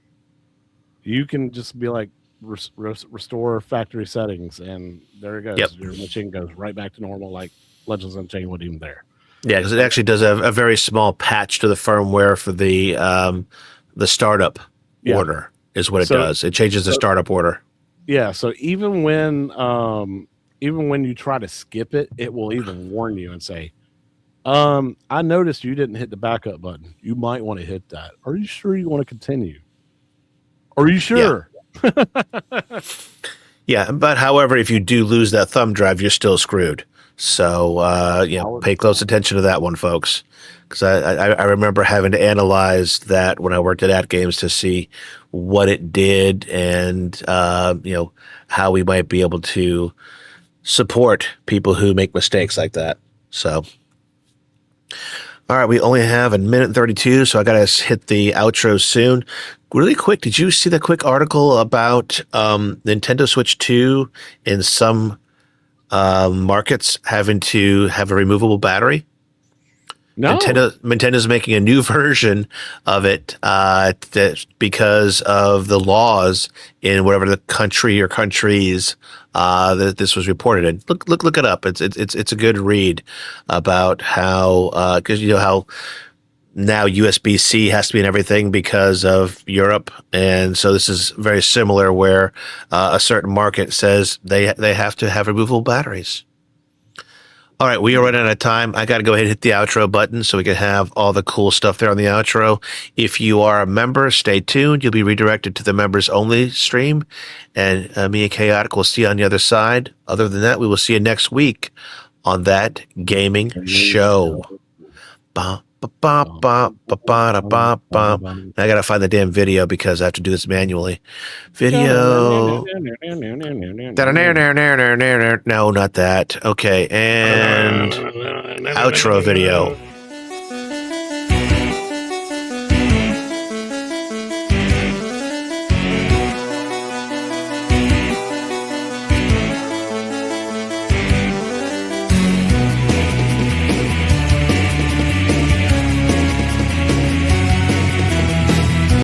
you can just be like, restore factory settings, and there it goes. Yep. Your machine goes right back to normal, like Legends Unchained wasn't even there. Yeah, because it actually does a very small patch to the firmware for the startup order is what it does. It changes the startup order. Yeah, so even when you try to skip it, it will even warn you and say, I noticed you didn't hit the backup button. You might want to hit that. Are you sure you want to continue? Are you sure? Yeah, but however, if you do lose that thumb drive, you're still screwed. So, pay close attention to that one, folks. Because I remember having to analyze that when I worked at AtGames to see what it did and, how we might be able to support people who make mistakes like that. So, all right, we only have a minute and 32, so I got to hit the outro soon. Really quick, did you see the quick article about Nintendo Switch 2 in some markets having to have a removable battery? No. Nintendo's making a new version of it because of the laws in whatever the country or countries that this was reported in. Look it up. It's a good read about how because how now USB-C has to be in everything because of Europe, and so this is very similar where a certain market says they have to have removable batteries. All right, we are running out of time. I got to go ahead and hit the outro button so we can have all the cool stuff there on the outro. If you are a member, stay tuned. You'll be redirected to the members only stream, and me and Chaotic will see you on the other side. Other than that, we will see you next week on That Gaming Show. I got to find the damn video because I have to do this manually. Video. No, not that. Okay, and outro video.